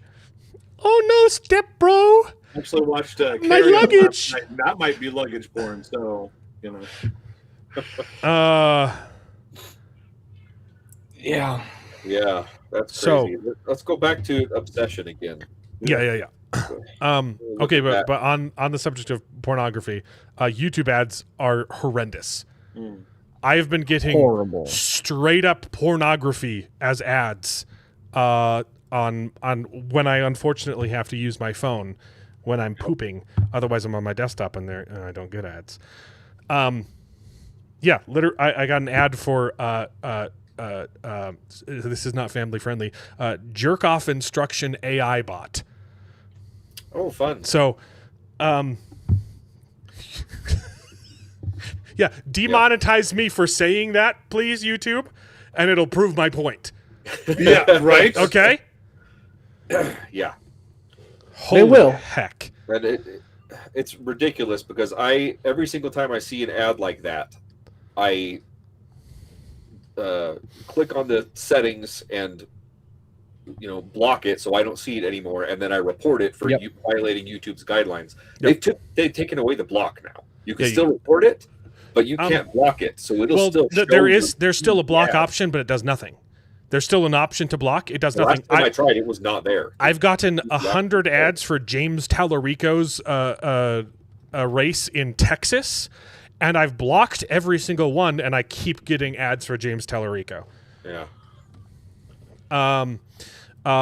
Oh no, step bro. actually watched My Carry On luggage. last night. That might be luggage porn, so you know. Yeah. Yeah, that's So- crazy. Let's go back to Obsession again. Yeah. Okay, but on the subject of pornography, YouTube ads are horrendous. I have been getting Horrible. straight up pornography as ads on when I unfortunately have to use my phone when I'm pooping. Otherwise, I'm on my desktop and I don't get ads. Yeah, I got an ad for this is not family friendly. Jerk off instruction AI bot. Oh, fun. So, yeah, demonetize me for saying that, please, YouTube, and it'll prove my point. Yeah, right. Okay? Yeah. Holy will. heck. And it's ridiculous because every single time I see an ad like that, I click on the settings and block it so I don't see it anymore, and then I report it for violating YouTube's guidelines. Yep. They've taken away the block now. You can Yeah, still report it, but you can't block it, so it'll still. There's still a block option, but it does nothing. There's still an option to block. It does nothing. Last time I tried, it was not there. I've gotten 100 ads for James Tallarico's race in Texas, and I've blocked every single one, and I keep getting ads for James Tallarico. Yeah.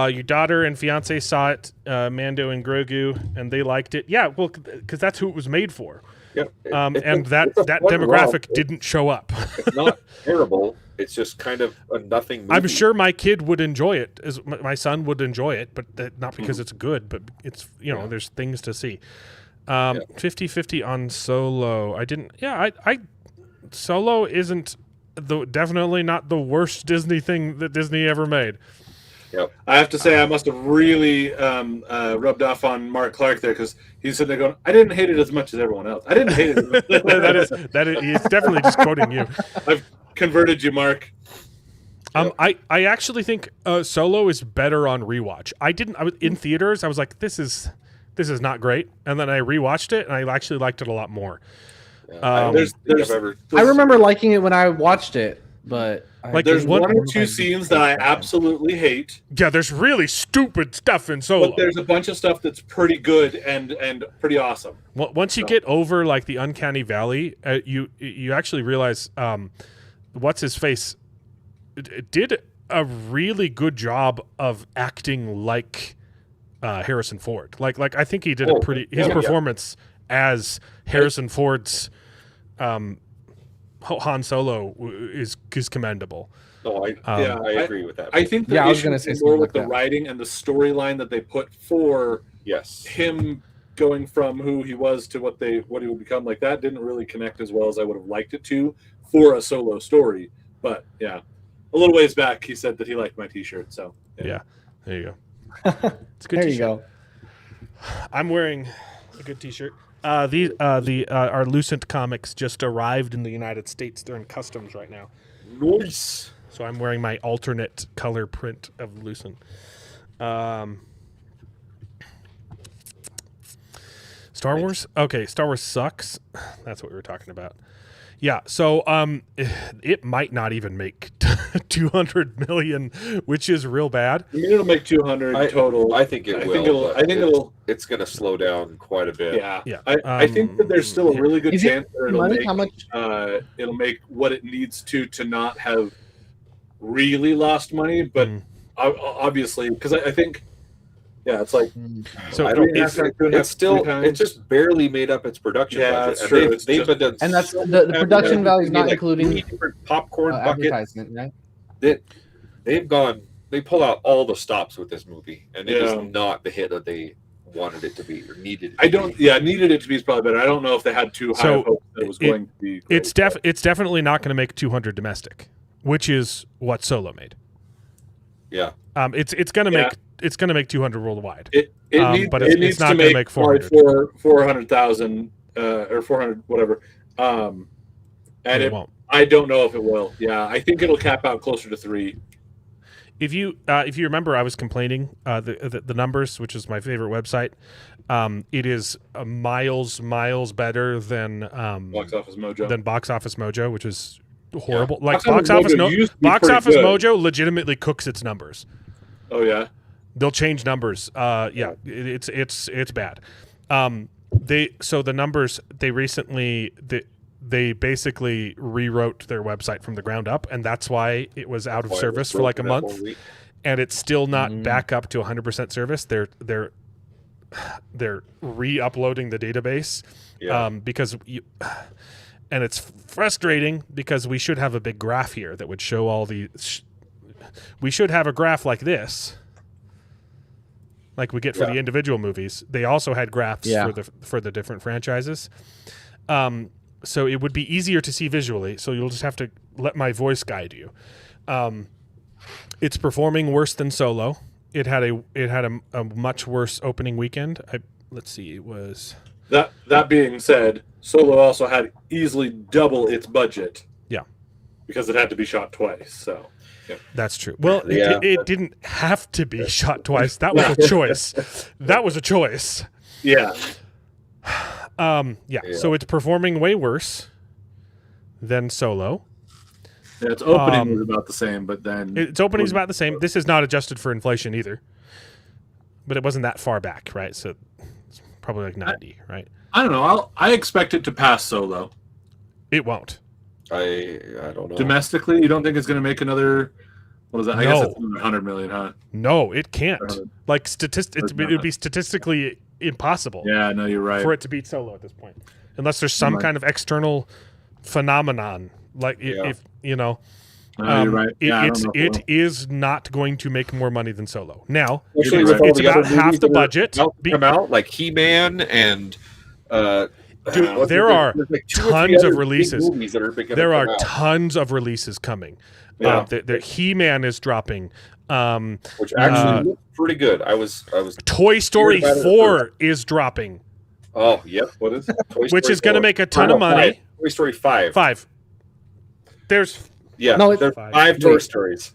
Your daughter and fiance saw it, Mando and Grogu, and they liked it. Yeah, well, because that's who it was made for. Yep. And that it's a fun demographic romp. didn't show up. It's not terrible. It's just kind of a nothing movie. I'm sure my kid would enjoy it. As my son would enjoy it, but not because it's good, but it's there's things to see. 50-50 on Solo. I Solo isn't definitely not the worst Disney thing that Disney ever made. Yep. I have to say, I must have really rubbed off on Mark Clark there, because he's sitting there going, "I didn't hate it as much as everyone else. I didn't hate it." that is he's definitely just quoting you. I've converted you, Mark. I actually think Solo is better on rewatch. I was in theaters. I was like, this is not great, and then I rewatched it, and I actually liked it a lot more. I don't think I've ever. I remember liking it when I watched it, but There's one or two scenes that I absolutely hate. Yeah, there's really stupid stuff in Solo. But there's a bunch of stuff that's pretty good and pretty awesome. Once you get over like the uncanny valley, you actually realize what's his face did a really good job of acting like Harrison Ford. Like I think he did his performance as Harrison Ford's Han Solo is commendable. No, I agree with that. I think the I was issue going to say is more something with like the that. writing and the storyline that they put for him going from who he was to what he would become. Like, that didn't really connect as well as I would have liked it to for a Solo story. But yeah, a little ways back, he said that he liked my T-shirt. So yeah there you go. It's a good there T-shirt. you go. I'm wearing a good T-shirt. Our Lucent comics just arrived in the United States. They're in customs right now. Nice. So I'm wearing my alternate color print of Lucent. Star Wars? Okay, Star Wars sucks. That's what we were talking about. Yeah, so it might not even make 200 million, which is real bad. I mean, it'll make 200 total. I think it will. I think it'll. It's going to slow down quite a bit. Yeah. I think that there's still a really good chance that it'll money? make. How much? It'll make what it needs to not have really lost money, but obviously, because I think. Yeah, it's like So I don't. It's still. It just barely made up its production budget. That's true. They've been done. And that's the production value is not including 3 different popcorn buckets. advertisement, right? They pull out all the stops with this movie, and it is not the hit that they wanted it to be or needed. Needed it to be is probably better. I don't know if they had too high of hopes that it was going to be. It's definitely not going to make 200 domestic, which is what Solo made. Yeah. It's going to make. It's going to make 200 worldwide. It needs not to going to make 400. 400,000 or 400 whatever. And it won't. I don't know if it will. Yeah, I think it'll cap out closer to 3. If you remember, I was complaining the numbers, which is my favorite website. It is miles better than Box Office Mojo. Box Office Mojo, which is horrible. Yeah. Like Box Office Mojo legitimately cooks its numbers. Oh yeah. They'll change numbers. It's bad. The numbers they recently they basically rewrote their website from the ground up, and that's why it was out of service for like a month, and it's still not back up to 100% service. They're re-uploading the database because and it's frustrating because we should have a big graph here that would show all the. We should have a graph like this. Like we get for the individual movies. They also had graphs for the different franchises. So it would be easier to see visually. So you'll just have to let my voice guide you. It's performing worse than Solo. It had a much worse opening weekend. Let's see. It was that being said, Solo also had easily double its budget. Yeah, because it had to be shot twice. So. Yeah. That's true. Well, it didn't have to be shot twice. That was a choice. That was a choice. Yeah. So it's performing way worse than Solo. Yeah, its opening was about the same, but then its opening is about the same. This is not adjusted for inflation either, but it wasn't that far back, right? So it's probably like 90, right? I don't know. I expect it to pass Solo. It won't. I don't know. Domestically, you don't think it's going to make another? What is that? I guess it's 100 million, huh? No, it can't. Like it would be statistically impossible. Yeah, no, you're right. For it to beat Solo at this point, unless there's some kind of external phenomenon, like if You're right. I don't know if It is not going to make more money than Solo. Now, Especially it's, with all it's the other about half movies the that are budget. about to come out, like He-Man and Dude, there are there's like 2 or 3 tons of other big releases. movies that are gonna There come are out. tons of releases coming. Yeah. The He-Man is dropping. Which actually looks pretty good. I was Toy Story about it at 4 is dropping, oh yep. What is it? Toy which Story is going to 4. make a ton of No, money. 5. Toy Story 5. 5. There's Yeah, No, it's there's 5. 5 Toy Stories.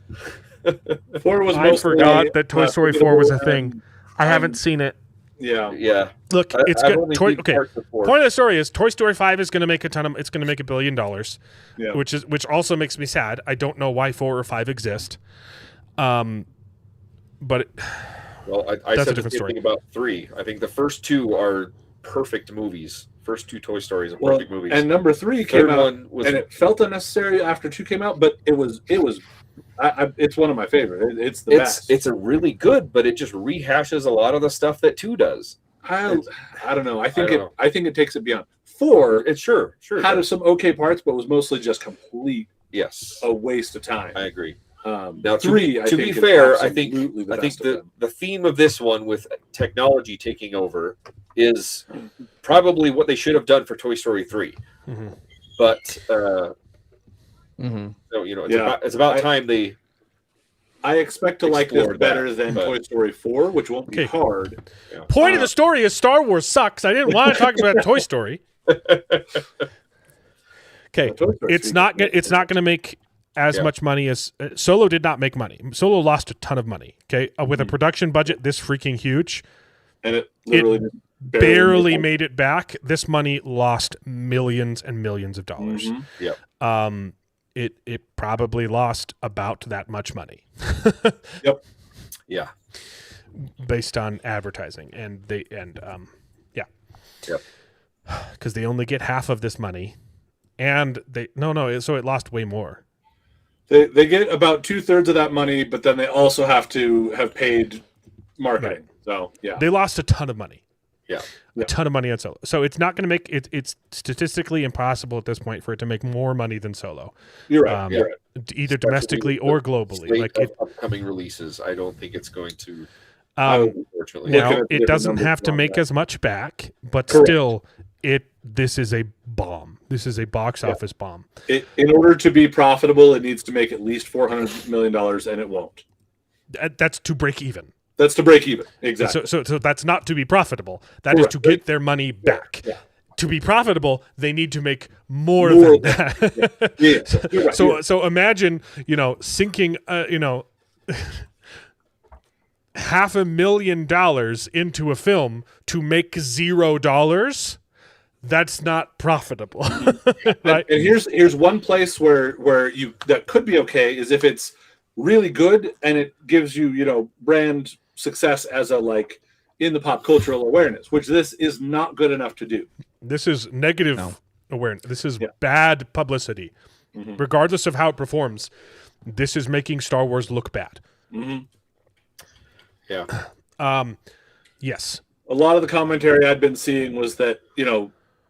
4 was I mostly forgot that Toy Story 4 was a forgettable thing. I haven't seen it. Yeah. Yeah. Look, it's I've good. only seen Okay. parts of 4. Point of the story is Toy Story 5 is going to make a ton of. It's going to make $1 billion, Yeah. which also makes me sad. I don't know why 4 or 5 exist. But Well, I That's a said the different same story. thing about 3. I think the first 2 are perfect movies. First 2 Toy Stories are Well, perfect movies. and number 3 Third came out, one was and it felt unnecessary after 2 came out, but it was. It's one of my favorite. It's the best. it's a really good, but it just rehashes a lot of the stuff that 2 does. I don't know. I think I don't know. I think it takes it beyond. 4 It's sure. had some okay parts, but was mostly just complete Yes, a waste of time. I agree. Now, to 3, be- I to think, be is fair, I think- absolutely the I think best of them. the theme of this one with technology taking over is probably what they should have done for Toy Story 3. Mhm. But Mhm. so, it's Yeah. it's about I- time they. I expect to like this explored better that, than but- Toy Story 4, which won't be Okay. hard. point of the story is Star Wars sucks. I didn't want to talk about Toy Story. Okay, Toy Story it's 3 not going to make as Yeah. much money as Solo did not make money. Solo lost a ton of money. Okay, with a production budget this freaking huge, And it literally barely made it back. This money lost millions and millions of dollars. Mhm. Yep. It probably lost about that much money. Yeah. Based on advertising and yeah. Yep. Because they only get half of this money, and so it lost way more. They get about 2/3 of that money, but then they also have to have paid marketing. Right. So yeah, They lost a ton of money. Yeah. A ton of money on Solo. So it's not going to make it. It's statistically impossible at this point for it to make more money than Solo, you're right. You're right. either Especially domestically with or the globally. slate Like of it, upcoming releases, I don't think it's going to. Looking Unfortunately, now at the it different doesn't numbers have to on make that. as much back, but Correct. still, this is a bomb. This is a box office bomb. In order to be profitable, it needs to make at least $400 million, and it won't. That's to break even. That's to break even. Exactly. So that's not to be profitable. That is to get their money back. Yeah. To be profitable, they need to make more More than that. Yeah. You're right. So imagine, sinking, $500,000 into a film to make $0. That's not profitable, right? And here's one place where you that could be okay is if it's really good and it gives you brand success as a in the pop cultural awareness, which this is not good enough to do. This is negative awareness. This is Yeah. bad publicity. Mm-hmm. Regardless of how it performs, this is making Star Wars look bad. Mm-hmm. yeah. Yes. A lot of the commentary I'd been seeing was that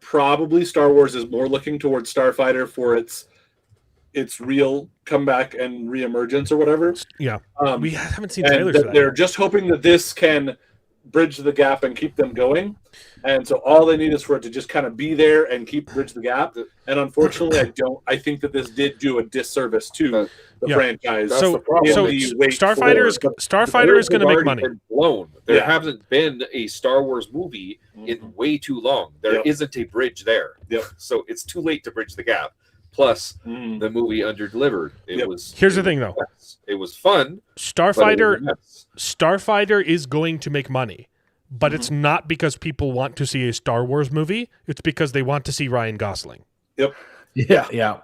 probably Star Wars is more looking towards Starfighter for its real comeback and reemergence or whatever. Yeah. Um, We haven't seen and trailers for that that. they're just hoping that this can bridge the gap and keep them going. And so all they need is for it to just kind of be there and keep bridge the gap. And unfortunately, I think that this did do a disservice to the Yeah. franchise. That's So, the problem. so In the wait Starfighter is for- Starfighter is going to They've make already money. been blown. There Yeah. hasn't been a Star Wars movie in way too long. There Yep. not a bridge there. Yep. So it's too late to bridge the gap. Plus, Mm. the movie underdelivered. It Yep. was. Here's the it thing, was though. a mess. It was fun. but it was Starfighter a mess. Starfighter is going to make money, but it's not because people want to see a Star Wars movie. It's because they want to see Ryan Gosling. Yep. Yeah.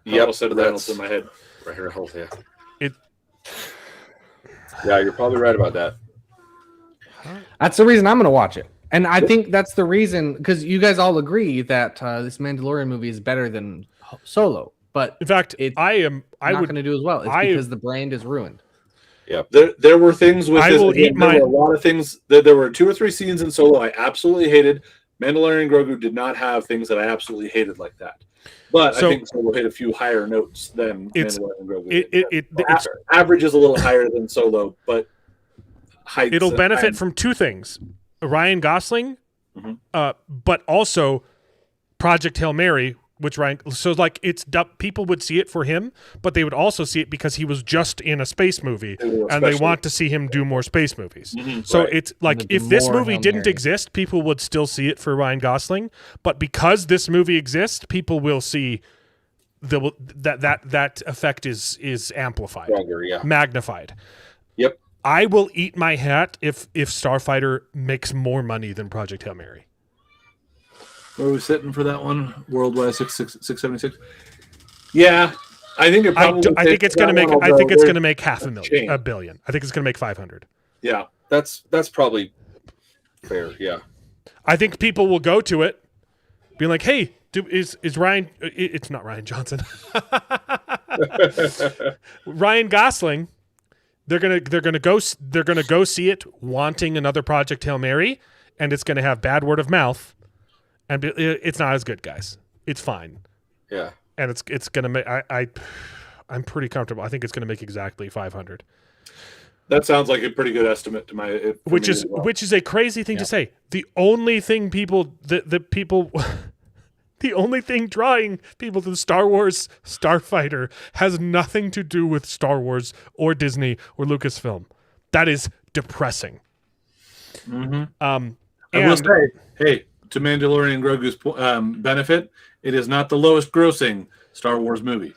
I almost said Reynolds that's- in my head. Right here, hold, yeah. It- Yeah, you're probably right about that. That's the reason I'm going to watch it. And I think that's the reason, because you guys all agree that this Mandalorian movie is better than Solo. But In fact, It's I not would going to do as well. It's I- because the brand is ruined. There were things with I this. will Again, eat there my- were a lot of things. There were 2 or 3 scenes in Solo I absolutely hated. Mandalorian Grogu did not have things that I absolutely hated like that. But So- I think Solo hit a few higher notes than It's- Mandalorian Grogu. It's Average is a little higher than Solo, but heights. it'll benefit from two things: Ryan Gosling, Mhm. but also Project Hail Mary, which Ryan. So like people would see it for him, but they would also see it because he was just in a space movie, and they Especially- want to see him do more space movies. Mhm, So right. it's like And there'd if be this more movie Hail didn't Marys. exist, people would still see it for Ryan Gosling. But because this movie exists, people will see that effect is amplified, Stronger, yeah. magnified. Yep. I will eat my hat if Starfighter makes more money than Project Hail Mary. Where are we sitting for that one? Worldwide 676. Yeah, I think it I probably. think it's going to make. I think it's going to make half a million, Chain. a billion. I think it's going to make 500. Yeah, That's probably fair. Yeah. I think people will go to it, being like, "Hey, is Ryan? It's not Ryan Johnson. Ryan Gosling. They're gonna go see it, wanting another Project Hail Mary, and it's going to have bad word of mouth, and it's not as good, guys. It's fine, Yeah. and it's going to make. I'm pretty comfortable. I think it's going to make exactly 500. that sounds like a pretty good estimate to my. For Which me is as well. which is a crazy thing to say. The only thing the only thing drawing people to the Star Wars Starfighter has nothing to do with Star Wars or Disney or Lucasfilm. That is depressing. Mhm. I I will say, hey, to Mandalorian Grogu's benefit, it is not the lowest grossing Star Wars movie.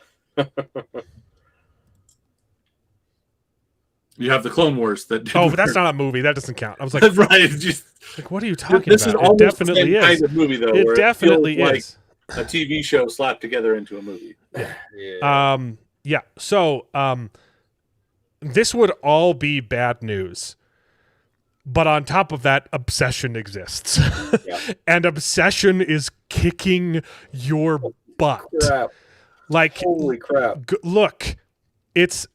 You have the Clone Wars that. Did but that's not a movie. That doesn't count. I was like, right. It's just, what are you talking this about? is almost It definitely the same is. kind of movie, though. It where definitely feels is. like a TV show slapped together into a movie. Yeah. Yeah. So, this would all be bad news. But on top of that, Obsession exists. Yeah. And Obsession is kicking your butt. Crap. Like, Holy crap. look, it's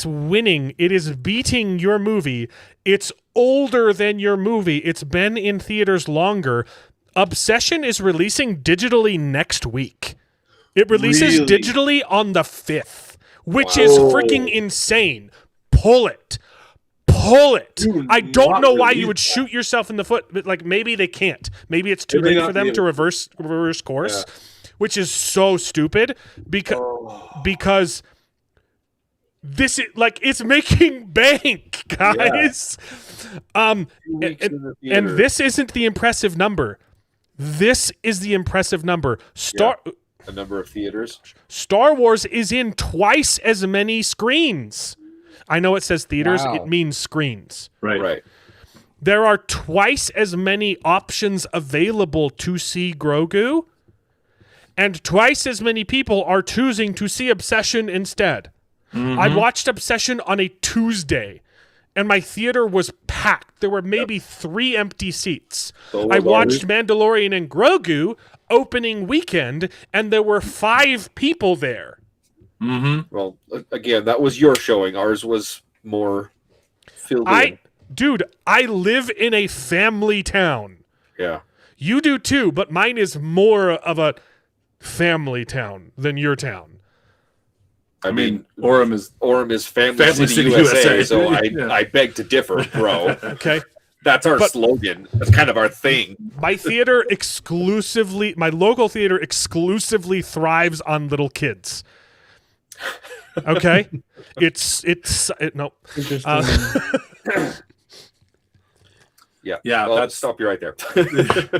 winning. It is beating your movie. It's older than your movie. It's been in theaters longer. Obsession is releasing digitally next week. It releases Really? digitally on the 5th, which is freaking insane. Pull it. Do I don't not know why release you would that. shoot yourself in the foot, but like maybe they can't. Maybe it's too It may late not for be them to able- reverse course, which is so stupid because this is like it's making bank, guys. And this isn't the impressive number. This is the impressive number. A number of theaters. Star Wars is in twice as many screens. I know it says theaters, Wow. it means screens. Right. There are twice as many options available to see Grogu, and twice as many people are choosing to see Obsession instead. I watched Obsession on a Tuesday, and my theater was packed. There were maybe 3 empty seats. So I was watched ours. Mandalorian and Grogu opening weekend, and there were 5 people there. Mm-hmm. Well, again, that was your showing. Ours was more filled in. Dude, I live in a family town. Yeah. You do too, but mine is more of a family town than your town. I mean, Orem is Family City, USA, so Yeah. I beg to differ, bro. Okay? That's our But- slogan. That's kind of our thing. My local theater exclusively thrives on little kids. Okay? No. Interesting. Yeah. Yeah, Well, that's- stop you right there.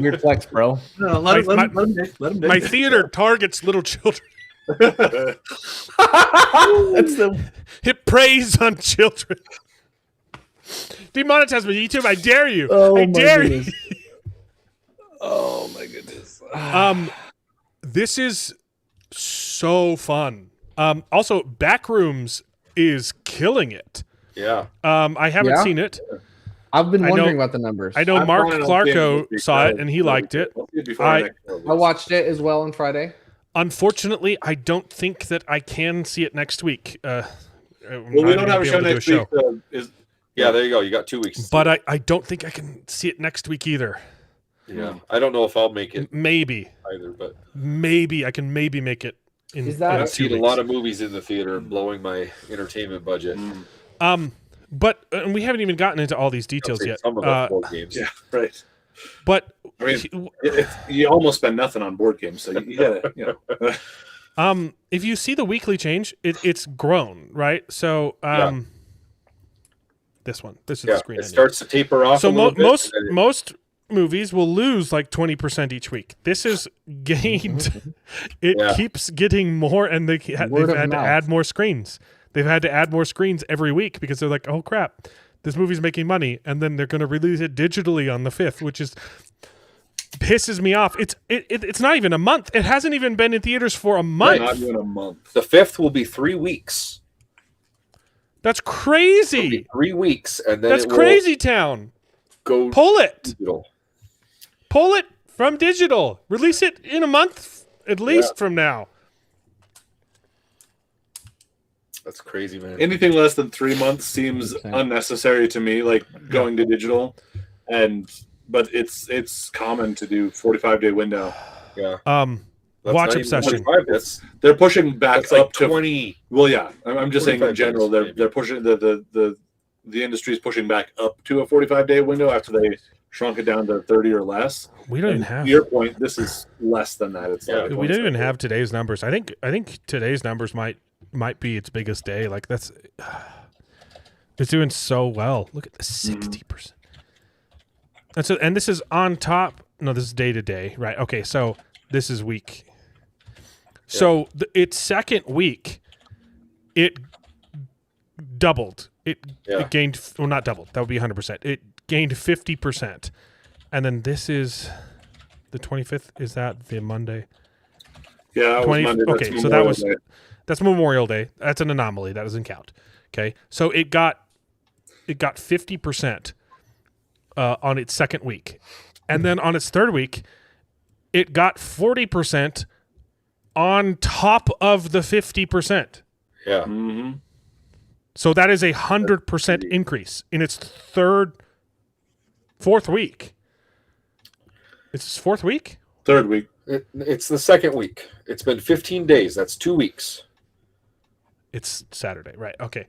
Weird flex, bro. No, My- let him My theater targets little children. That's the It preys on children. Demonetize me, YouTube. I dare you. Oh I my dare goodness. you. Oh my goodness. This is so fun. Also, Backrooms is killing it. Yeah. I haven't Yeah? seen it. I've been I know- wondering about the numbers. I know I'm Mark planning on Clarko seeing it this saw week, it and he liked it. I'll see it before I- next show. I watched it as well on Friday. Unfortunately, I don't think that I can see it next week. Well, we don't have a show next week. So Yeah, there you go. You got 2 weeks. to see But it. I don't think I can see it next week either. Yeah, I don't know if I'll make it Maybe either, but I can maybe make it in, Is that- in I've 2 seen a weeks. lot of movies in the theater, blowing my entertainment budget. But and we haven't even gotten into all these I'll details say yet. some of the board games. Yeah, right. But I mean, you almost spend nothing on board games, so you gotta, you know. if you see the weekly change, it's grown, right? So this is the Yeah, screen. it I need. starts to taper off. So a little bit, most movies will lose like 20% each week. This is gained. It Yeah. keeps getting more, and they've Word of had to mouth. add more screens. They've had to add more screens every week because they're like, oh crap, this movie's making money, and then they're going to release it digitally on the 5th, which is pisses me off. It's not even a month. It hasn't even been in theaters for a month. Not even a month. the 5th will be 3 weeks. That's It'll be crazy. 3 weeks, and then That's it will crazy town. go Pull it. digital. Pull it from digital. Release it in a month at least from now. That's crazy, man. Anything less than 3 months seems unnecessary to me, like going to digital, but it's common to do 45-day window. Yeah. Watch That's not even Obsession. 25, That's They're pushing back that's like up to 20. Well, yeah, I'm just saying in 45 general, days, they're maybe. they're pushing the industry's pushing back up to a 45-day window after they shrunk it down to 30 or less. We don't even And have. to your point, this is less than that. It's Yeah, like We don't even have today's numbers. I think today's numbers might be its biggest day. Like that's it's doing so well. Look at the 60%. And this is on top. No, this is day to day, right? Okay, so this is week. So its second week, it doubled. It gained. Well, not doubled. That would be 100%. It gained 50%, and then this is the 25th. Is that the Monday? Yeah, it was 20 Monday, that's okay, so that Memorial was Day. that's Memorial Day. That's an anomaly. That doesn't count. Okay, so it got 50% on its second week, and then on its third week, it got 40% on top of the 50%. Yeah. Mm-hmm. So that is 100% increase in its fourth week. It's its fourth week? Third week. It's the second week. It's been 15 days. That's 2 weeks. It's Saturday, right? Okay.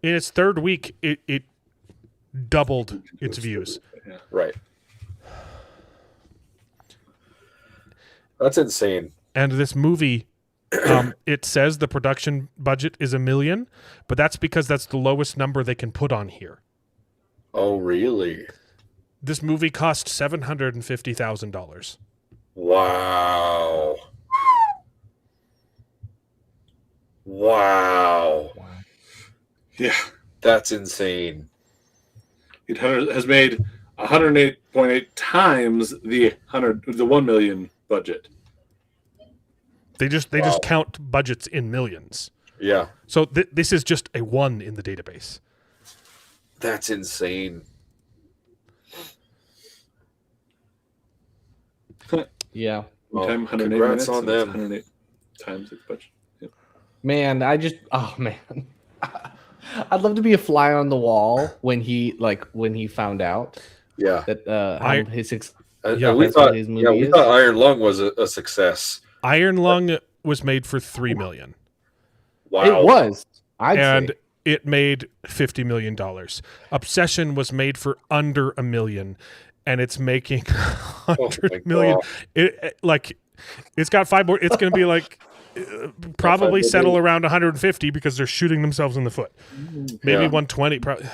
In its third week, it doubled its views. Right. That's insane. And this movie, it says the production budget is $1 million, but that's because that's the lowest number they can put on here. Oh, really? This movie cost $750,000. Wow. Wow. Yeah. That's insane. It has made 108.8 times the 1 million budget. They just count budgets in millions. Yeah. So this is just a 1 in the database. That's insane. Yeah. Well, Time 108 congrats minutes. on and it's them. 108 times its budget. Yep. Man, I'd love to be a fly on the wall when he found out Yeah. that his Yeah, we that's thought what his movie we is. thought Iron Lung was a success. Iron Lung was made for $3 million. Wow. It was. I'd And say. it made $50 million. Obsession was made for under $1 million, and it's making $100 million. God. It's got 5 more. It's going to be like probably $5 settle million. around 150 because they're shooting themselves in the foot. Maybe Yeah. 120. Probably.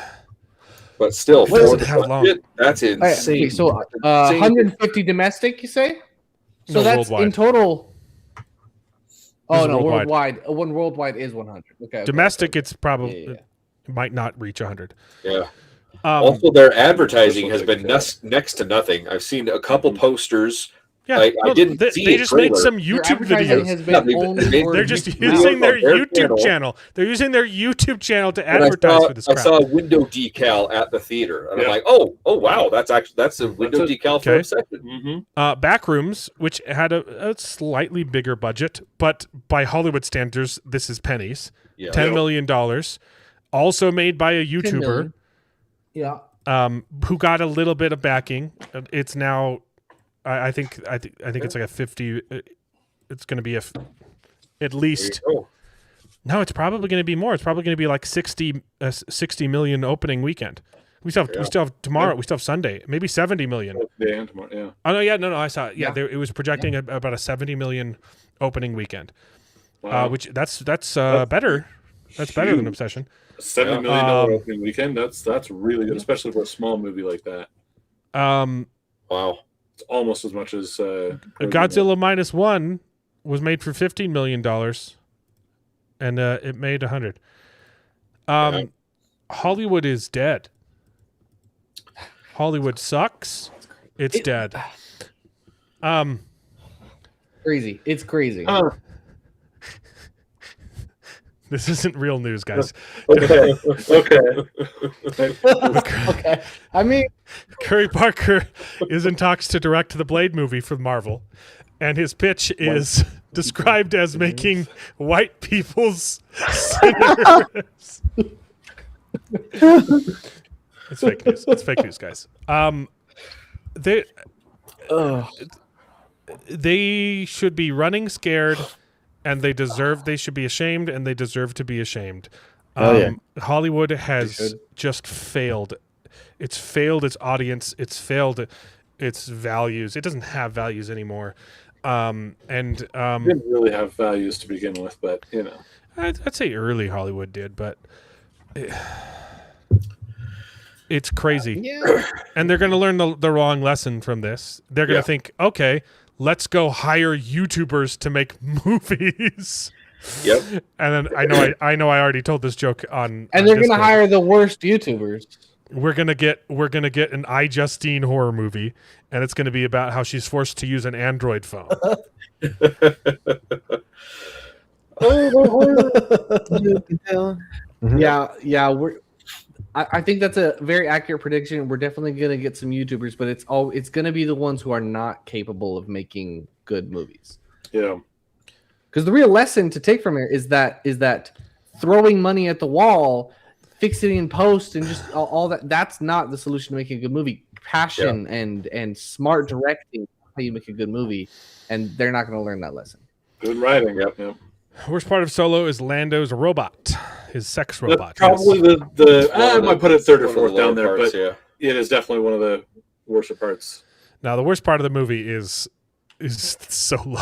But still, What does for it have the long? budget, that's insane. Okay, so That's insane. 150 domestic, you say? So No, that's worldwide. in total. Oh is no, worldwide. worldwide. One worldwide is 100. Okay. Domestic, it's probably Yeah. it might not reach 100. Yeah. Um, Also, their advertising has This been looks next to nothing. I've seen a couple posters. yeah, I didn't they, see they a just made trailer. some Your YouTube advertising videos. has Yeah, been only they- for They're just YouTube. using their on their YouTube channel. channel. They're using their YouTube channel to And advertise for this I crap. saw a window decal at the theater, and Yeah. I'm like, oh wow, that's a window That's it. decal for Okay. Obsession. Mm-hmm. Backrooms, which had a slightly bigger budget, but by Hollywood standards, this is pennies. Yeah. $10 million. also made by a 10 YouTuber. million. Yeah. Who got a little bit of backing. It's now, I think it's like a 50. It's going to be at least. No, it's probably going to be more. It's probably going to be like 60 million opening weekend. We still have tomorrow. We still have Sunday. Maybe 70 million. Day and tomorrow, yeah. Oh no, no. I saw it. Yeah, it was projecting about a 70 million opening weekend. Wow. Which that's better. That's better than Obsession. $7 million opening weekend. That's really good, especially for a small movie like that. Wow. It's almost as much as Godzilla Minus One was made for $15 million, and it made 100. Hollywood is dead. Hollywood sucks. It's dead. Crazy. It's crazy. This isn't real news, guys. Okay. Okay. I mean, Curry Parker is in talks to direct the Blade movie for Marvel, and his pitch is described as making white people's sinners. It's fake news. It's fake news, guys. They should be running scared, and they should be ashamed, and they deserve to be ashamed. Hollywood has just failed. It's failed its audience. It's failed its values. It doesn't have values anymore. It didn't really have values to begin with, but you know, I'd say early Hollywood did, but it's crazy. yeah. And they're going to learn the wrong lesson from this. They're going to think, okay, let's go hire YouTubers to make movies. Yep. And then I know I already told this joke on. And they're going to hire the worst YouTubers. We're gonna get an iJustine horror movie, and it's gonna be about how she's forced to use an Android phone. Yeah. I think that's a very accurate prediction. We're definitely gonna get some YouTubers, but it's gonna be the ones who are not capable of making good movies. Yeah. Because the real lesson to take from it is that throwing money at the wall, fixing in post, and just all that's not the solution to making a good movie. Passion and smart directing is how you make a good movie, and they're not going to learn that lesson. Good writing. Yep. Worst part of Solo is Lando's robot, his sex robot. That's probably I might put it third or fourth down there, parts, but it is definitely one of the worst parts. Now the worst part of the movie is Solo.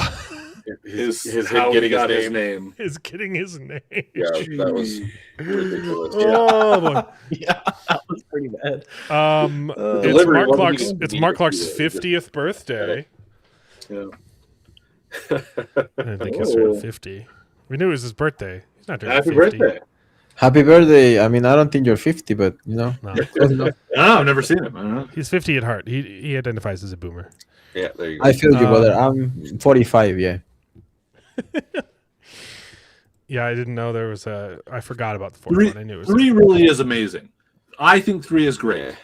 His how getting he got his name. Is getting his name. Yeah, that was ridiculous. Oh boy. Yeah, that was pretty bad. It's Mark Clark's 50th birthday. Yeah. I didn't think he was turning 50. We knew it was his birthday. He's not turning Happy 50. birthday. Happy birthday. I mean, I don't think you're 50, but you know. No. I've never seen him. I don't know. He's 50 at heart. He identifies as a boomer. Yeah, there you go. I feel you, brother. I'm 45, yeah. Yeah, I didn't know there was I forgot about the fourth one. I knew it was 3 really is amazing. I think 3 is great. Yeah.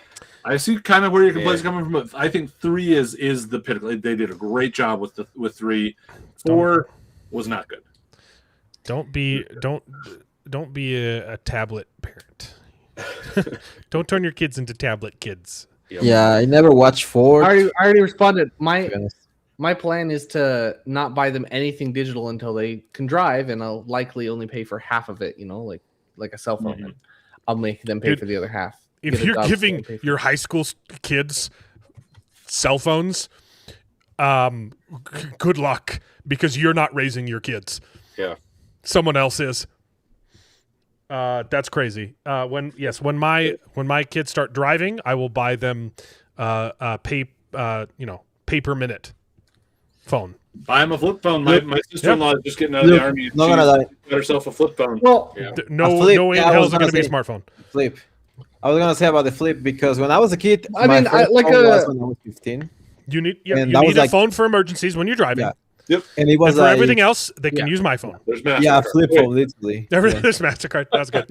I see kind of where your complaints coming from, but I think 3 is the pinnacle. They did a great job with 3. 4 was not good. Don't be a tablet parent. Don't turn your kids into tablet kids. Yep. Yeah, I never watched 4. I already responded. to be honest. My plan is to not buy them anything digital until they can drive, and I'll likely only pay for half of it. You know, like a cell phone. And I'll make them pay Dude, for the other half. If Get a you're dog giving phone, your high school kids cell phones, good luck, because you're not raising your kids. Yeah. Someone else is. That's crazy. When my kids start driving, I will buy them pay per minute phone. Buy him a flip phone. My sister-in-law is just getting out of the army. Not gonna lie. She got herself a flip phone. Well, Yeah. No flip, way in yeah, I hell was is it going to gonna be a say. smartphone. Flip. I was gonna say about the flip because when I was a kid, I my mean, first like phone a- was when I was 15, You need And that was a like- phone for emergencies when you're driving. Yeah. Yep. and it And was for like, everything else, they can use my phone. There's MasterCard. yeah, flip phone literally. There's MasterCard. That's good.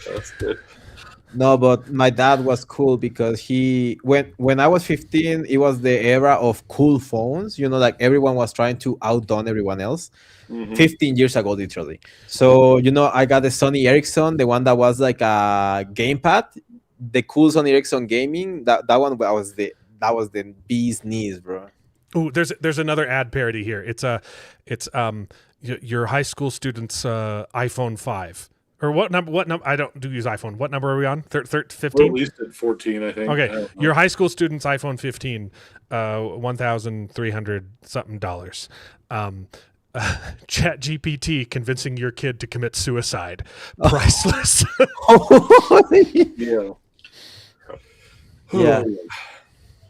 That's good. No, but my dad was cool because he when I was 15, it was the era of cool phones. You know, like everyone was trying to outdone everyone else. Mhm. 15 years ago, literally. So you know, I got the Sony Ericsson, the one that was like a gamepad, the cool Sony Ericsson gaming. That one that was the bee's knees, bro. Ooh, there's another ad parody here. It's your high school student's iPhone 5. Or what number? What number? I don't do use iPhone. What number are we on? We're 15. at least at 14, I think. I Okay, don't know. your high school student's iPhone 15, $1,300 something dollars. Chat GPT convincing your kid to commit suicide. Priceless. Yeah. Yeah.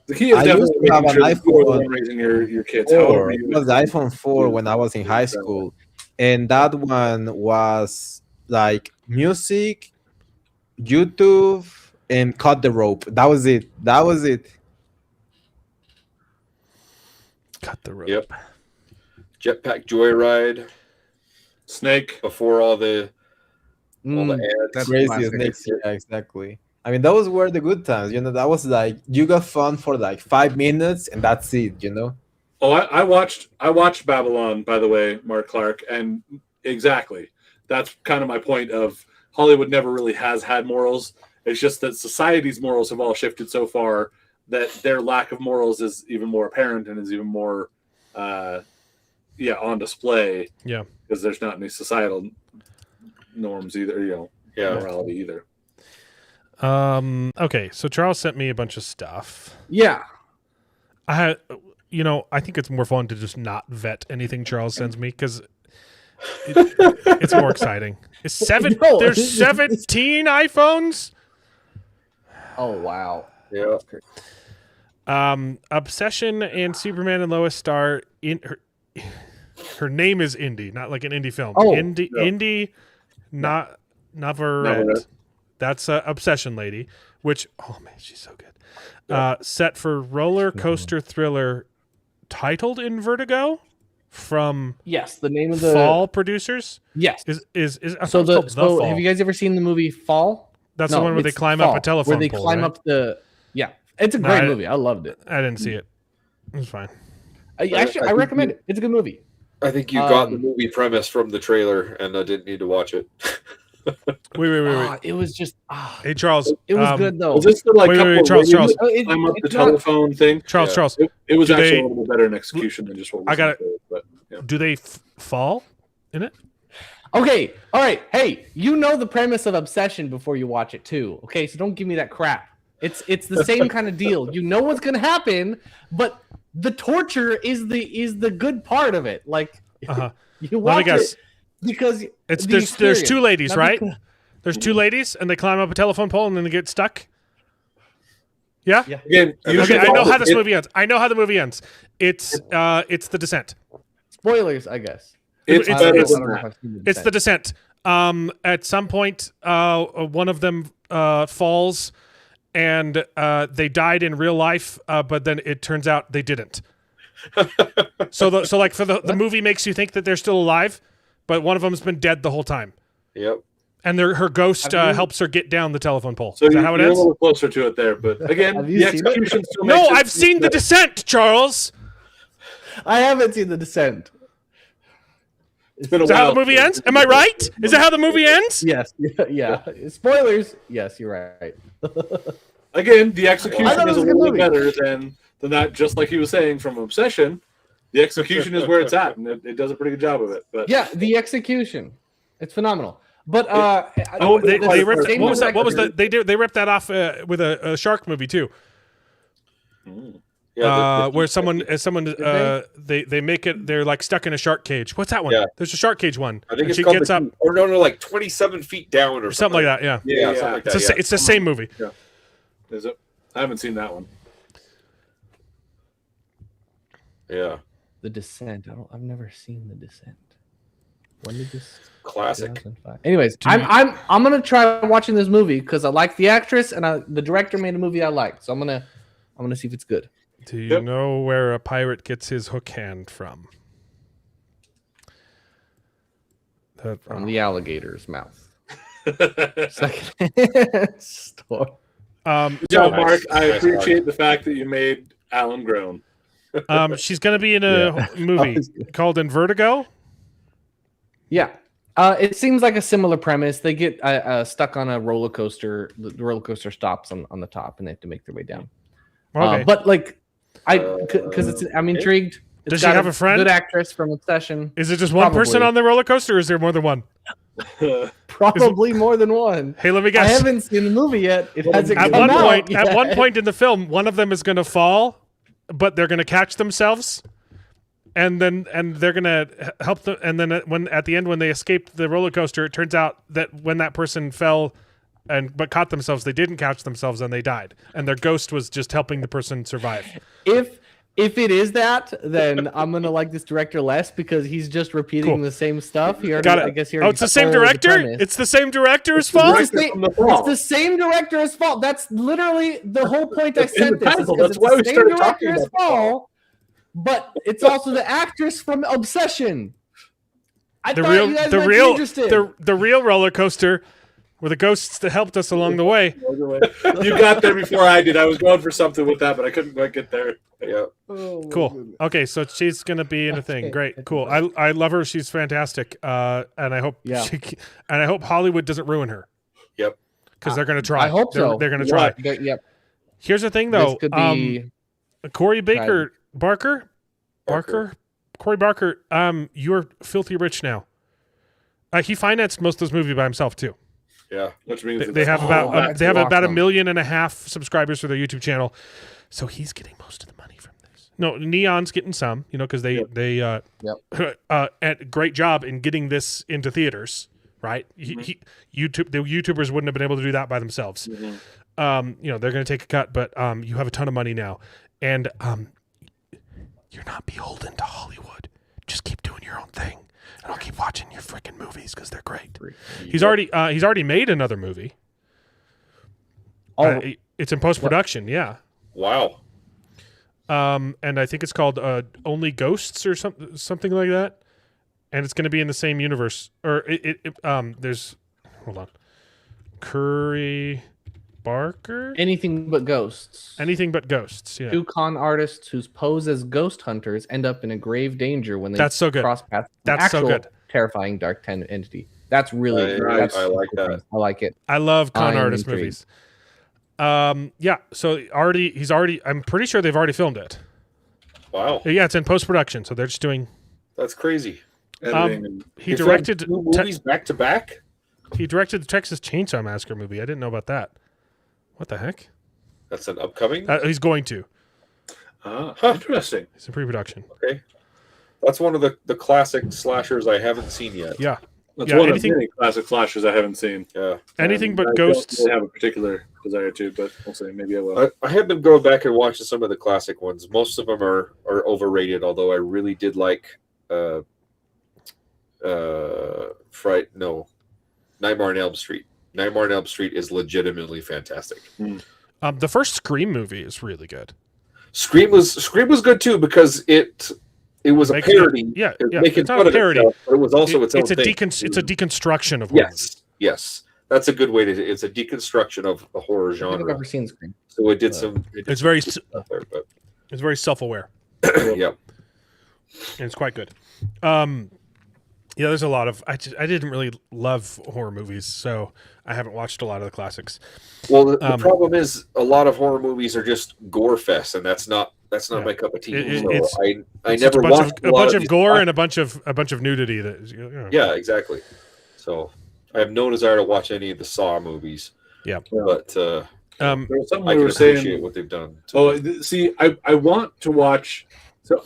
The key is I definitely used to have making an sure that you're the iPhone one raising your kids. 4. However, It was the iPhone 4 when I was in high school, and that one was like music, YouTube, and cut the rope. That was it. That was it. Cut the rope. Yep. Jetpack Joyride Snake. before all the Mm, ads. that's Crazy classic. snakes. Yeah, exactly. I mean, those were the good times. You know, that was like you got fun for like 5 minutes, and that's it. You know. Oh, I watched Babylon, by the way, Mark Clark, and exactly. That's kind of my point of Hollywood never really has had morals. It's just that society's morals have all shifted so far that their lack of morals is even more apparent and is even more on display. Yeah. Because there's not any societal norms either, morality either. Okay, so Charles sent me a bunch of stuff. Yeah. I think it's more fun to just not vet anything Charles sends me because it's more exciting. No, There's 17 iPhones. Oh wow. Yeah. Obsession and Superman and Lois star in her name is Indy, not like an indie film. Oh, Indy, not Navarrete. That's Obsession Lady, which man, she's so good. Set for roller coaster thriller titled in Vertigo from Yes, the name of the Fall producers. Yes. Is So called so Fall. have you guys ever seen the movie Fall? That's the one where they it's climb Fall, up a telephone where they pole, climb right? up the it's a No, great I- movie. I loved it. I didn't see it. It's fine. I recommend it. It's a good movie. I think you got the movie premise from the trailer, and I didn't need to watch it. Wait. It was just Hey, Charles. it was good though. Was this the like wait, couple of Charles, ladies Charles. climb up the It's not- telephone thing? Charles, Yeah. Charles. It was Do actually they- a little bit better in execution than just what was I got in the trailer, but yeah. Do they fall in it? Okay, all right. Hey, you know the premise of Obsession before you watch it too. Okay, so don't give me that crap. It's the same kind of deal. You know what's gonna happen, but the torture is the good part of it. Like Uh-huh. you Let me watch guess. it because There's two ladies, Not right? because- There's two ladies, and they climb up a telephone pole, and then they get stuck. Yeah. Yeah. Again, you Okay, should I know follow how this it. movie ends. I know how the movie ends. It's The Descent. Spoilers, I guess. It's It's- better it's- than I don't know that. if I've seen The It's The Descent. Descent. At some point, one of them falls, and they died in real life, but then it turns out they didn't. So the movie makes you think that they're still alive, but one of them's been dead the whole time, Yep. and her ghost Have you- helps her get down the telephone pole. So Is that how it you're a ends? little closer to it there, but again, Have you the seen it? execution still No, makes it I've seen The better. Descent, Charles. I haven't seen The Descent. It's been a Is that how while the movie since- ends? Am I right? Is that how the movie ends? Yes, yeah. Spoilers. Yes, you're right. Again, the I execution thought it is a was a good little movie. better than that. Just like he was saying from Obsession, the execution is where it's at, and it does a pretty good job of it. But Yeah, the execution. It's phenomenal. But Oh, They ripped. same What was that? director- What was that? They ripped that off with a shark movie too. Yeah. Where someone they make it, they're like stuck in a shark cage. What's that one? Yeah. There's a shark cage one. I think And it's she called gets up, or no, like 27 feet down or something like that. Yeah, Yeah, something like that. it's yeah. it's the same movie. is it? I haven't seen that one. Yeah. The Descent. I've never seen The Descent. When did this? Classic. 2005. Anyways, I'm gonna try watching this movie because I like the actress and the director made a movie I liked. So I'm gonna see if it's good. Do you Yep. know where a pirate gets his hook hand from? From the alligator's mouth. Second story. Good So, job, Mark. I Nice, appreciate the fact that you made Alan groan. she's going to be in a movie called In Vertigo. Yeah. It seems like a similar premise. They get stuck on a roller coaster. The roller coaster stops on the top, and they have to make their way down. Okay. But like, because I'm intrigued. It's Does she got have a friend? Good actress from Obsession. Is it just one person Probably. on the roller coaster, or is there more than one? Probably more than one. Hey, let me I guess. haven't seen the movie yet. It hasn't At come one out point, yet. at one point in the film, one of them is going to fall, but they're going to catch themselves, and they're going to help them. And then when at the end, when they escaped the roller coaster, it turns out that when that person fell but caught themselves, they didn't catch themselves and they died, and their ghost was just helping the person survive. If it is that, then I'm gonna like this director less because he's just repeating Cool. the same stuff. He already, Got it. I guess he Oh, already it's the same stole director. premise. It's the same director's fault. It's the same director's fault. That's literally the whole point I In said the this. title, Because that's it's why the we same started talking director's about fault, but it's also the actress from Obsession. I The thought real, you guys the might be real, interested. the real roller coaster, were the ghosts that helped us along the way. You got there before I did. I was going for something with that, but I couldn't quite get there. Yeah. Oh, my Cool. goodness. Okay, so she's gonna be in a thing. Okay. Great. Cool. I love her. She's fantastic. And I hope Yeah. and I hope Hollywood doesn't ruin her. Yep. Because they're gonna try. I hope so. They're gonna try. Yep. Here's the thing, This though. could be. Corey Barker. You're filthy rich now. He financed most of this movie by himself too. Yeah. Which means They have about that's they have about 1.5 awesome. million subscribers for their YouTube channel, so he's getting most of the money from this. No, Neon's getting some, because they and great job in getting this into theaters, right? The YouTubers wouldn't have been able to do that by themselves. They're going to take a cut, but you have a ton of money now, and you're not beholden to Hollywood. Just keep doing your own thing. And I'll keep watching your freaking movies because they're great. He's already made another movie. Oh, It's in post production. Yeah. Wow. And I think it's called Only Ghosts or something like that. And it's going to be in the same universe. Or there's hold on, Curry Barker. anything but ghosts. Anything but ghosts. Yeah. Two con artists whose pose as ghost hunters end up in a grave danger when they That's so good. cross paths. with an That's so actual good. Terrifying dark entity. That's really I like that. I like it. I love con I'm artist intrigued. movies. Yeah. So he's already. I'm pretty sure they've already filmed it. Wow. Yeah, it's in post production, so they're just doing. That's crazy. He directed two movies back to back. He directed the Texas Chainsaw Massacre movie. I didn't know about that. What the heck? That's an upcoming. He's going to. Interesting. It's in pre-production. Okay. That's one of the classic slashers I haven't seen yet. Yeah. That's Yeah, one anything- of many classic slashers I haven't seen. Yeah. Anything And but I ghosts. don't really have a particular desire to, but we'll see. Maybe I will. I have been going back and watching some of the classic ones. Most of them are overrated, although I really did like Nightmare on Elm Street. Nightmare on Elm Street is legitimately fantastic. The first Scream movie is really good. Scream was good too because it was a Makes- parody. yeah, It was yeah, making it's not fun a of parody. itself, but it was also its own It's a thing. it's a deconstruction of horror. Yes. That's a good way to. It's a deconstruction of the horror I don't think I've genre. ever seen Scream. So it did some. It's very stuff there, but it's very self-aware, yeah. and it's quite good. Yeah, there's a lot of I didn't really love horror movies, so I haven't watched a lot of the classics. Well, the problem is a lot of horror movies are just gore fest, and that's not Yeah. my cup of tea. It's- so I It's never a bunch watched of, a lot bunch of these gore classic- and a bunch of nudity. That Yeah, exactly. So I have no desire to watch any of the Saw movies. Yeah. But There was something I we can were appreciate saying. what they've done. See, I want to watch. So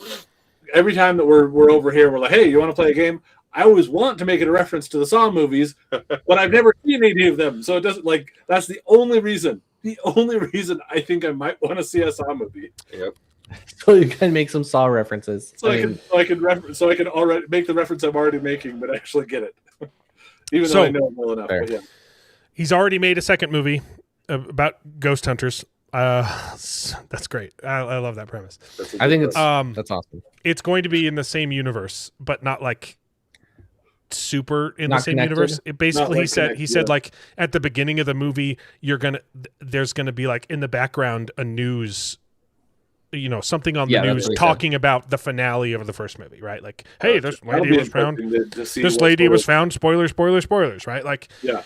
every time that we're over here, we're like, "Hey, you want to play a game?" I always want to make it a reference to the Saw movies, but I've never seen any of them, so it doesn't like. That's the only reason. The only reason I think I might want to see a Saw movie, Yep. So you can make some Saw references. so I can already make the reference I'm already making, but actually get it, even though I know it well enough. Fair. But yeah. He's already made a second movie about ghost hunters. That's great. I love that premise. I think it's Um, that's awesome. It's going to be in the same universe, but not like super in Not the same connected? universe. It basically, like he said connected, yeah. like at the beginning of the movie, there's gonna be like in the background a news, something on the Yeah, that's news what he said. talking about the finale of the first movie, right? Like, hey, this That'll lady be was found. interesting to see This what lady sort was of- found. Spoilers, right? Like, Yeah.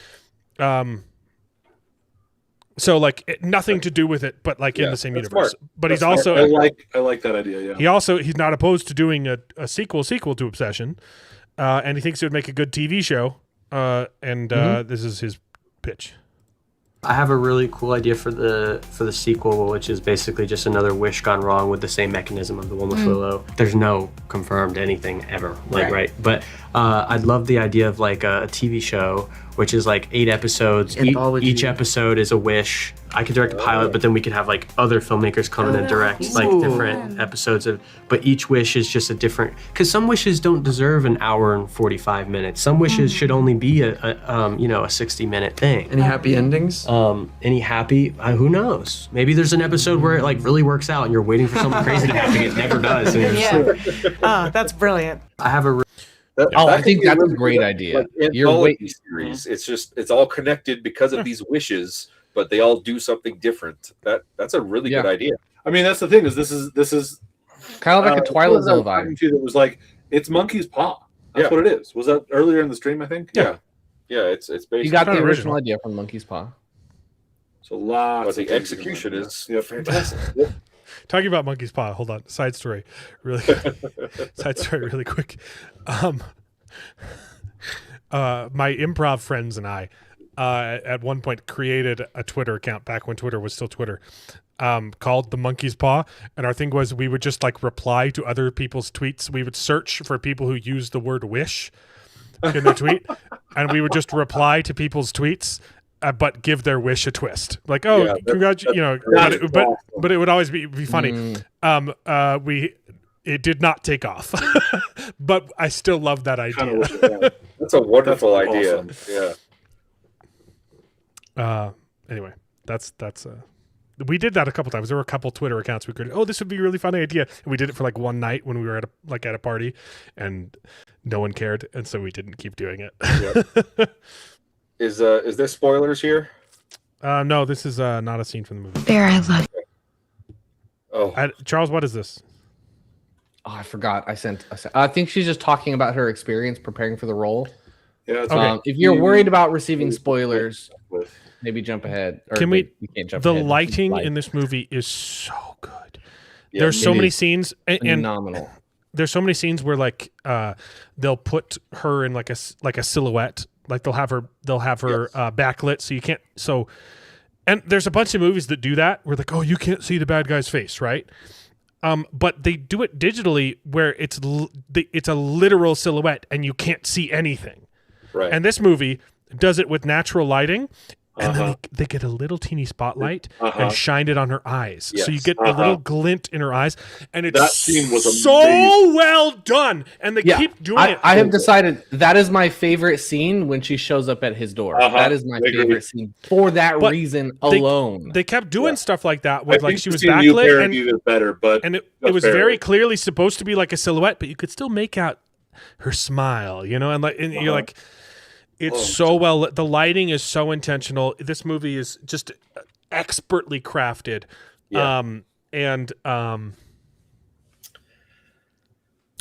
So like nothing to do with it, but like in Yeah, the same that's universe. smart. But That's he's also I like that idea. Yeah. he's not opposed to doing a sequel to Obsession, and he thinks it would make a good TV show. This is his pitch. I have a really cool idea for the sequel, which is basically just another Wish gone wrong with the same mechanism of the one with Willow. There's no confirmed anything ever, right? But I'd love the idea of like a TV show, which is like 8 episodes. Anthology. Each episode is a wish. I could direct a pilot, but then we could have like other filmmakers come in and direct like different episodes of. But each wish is just a different. Because some wishes don't deserve an hour and 45 minutes. Some wishes should only be a 60-minute thing. Any happy endings? Any happy? Who knows? Maybe there's an episode where it like really works out, and you're waiting for something crazy to happen. It never does. And you're just like, Oh, that's brilliant. I have a. I think that's a great idea. You're Anthology series. It's all connected because of these wishes, but they all do something different. That's a really good idea. I mean, that's the thing is this is kind of like a Twilight Zone what I was vibe. talking to that was like it's Monkey's Paw. That's what it is. Was that earlier in the stream? I think. Yeah. It's basically You got the not original original. idea from Monkey's Paw. So lots. But of the things execution in there. is Yeah. fantastic. Talking about Monkey's Paw. Hold on. Side story, really quick. My improv friends and I, at one point, created a Twitter account back when Twitter was still Twitter, called the Monkey's Paw, and our thing was we would just like reply to other people's tweets. We would search for people who used the word "wish" in their tweet, and we would just reply to people's tweets. But give their wish a twist, like, oh, congratulations, but it would always be funny. It did not take off, but I still love that idea. Kinda wish it had. That's a wonderful That's idea. awesome. Yeah. Anyway, that's we did that a couple times. There were a couple Twitter accounts we could. Oh, this would be a really funny idea, and we did it for like one night when we were at a party, and no one cared, and so we didn't keep doing it. Yep. Is there spoilers here? No, this is not a scene from the movie. Bear, I love you. Oh, Charles, what is this? Oh, I forgot. I think she's just talking about her experience preparing for the role. Yeah. It's Okay. If you're worried about receiving spoilers, maybe jump ahead. Or Can we? You can't jump The ahead. lighting in this movie is so good. Yeah, There's so it many is scenes, and phenomenal. there's so many scenes where like they'll put her in like a silhouette, like they'll have her backlit, so you can't. So, and there's a bunch of movies that do that where like, oh, you can't see the bad guy's face, right? But they do it digitally where it's a literal silhouette and you can't see anything. right. And this movie does it with natural lighting. And then they get a little teeny spotlight and shine it on her eyes. So you Yes. get a little glint in her eyes. And it's That scene was so amazing. well done. And they keep doing it. I have decided that is my favorite scene when she shows up at his door. That is my I agree. favorite scene for that But reason alone. They kept doing Yeah. stuff like that I with like think she the was scene you backlit parodied is better, but and it that's was fair. very clearly supposed to be like a silhouette, but you could still make out her smile, and you're like, it's so well. The lighting is so intentional. This movie is just expertly crafted, Yeah.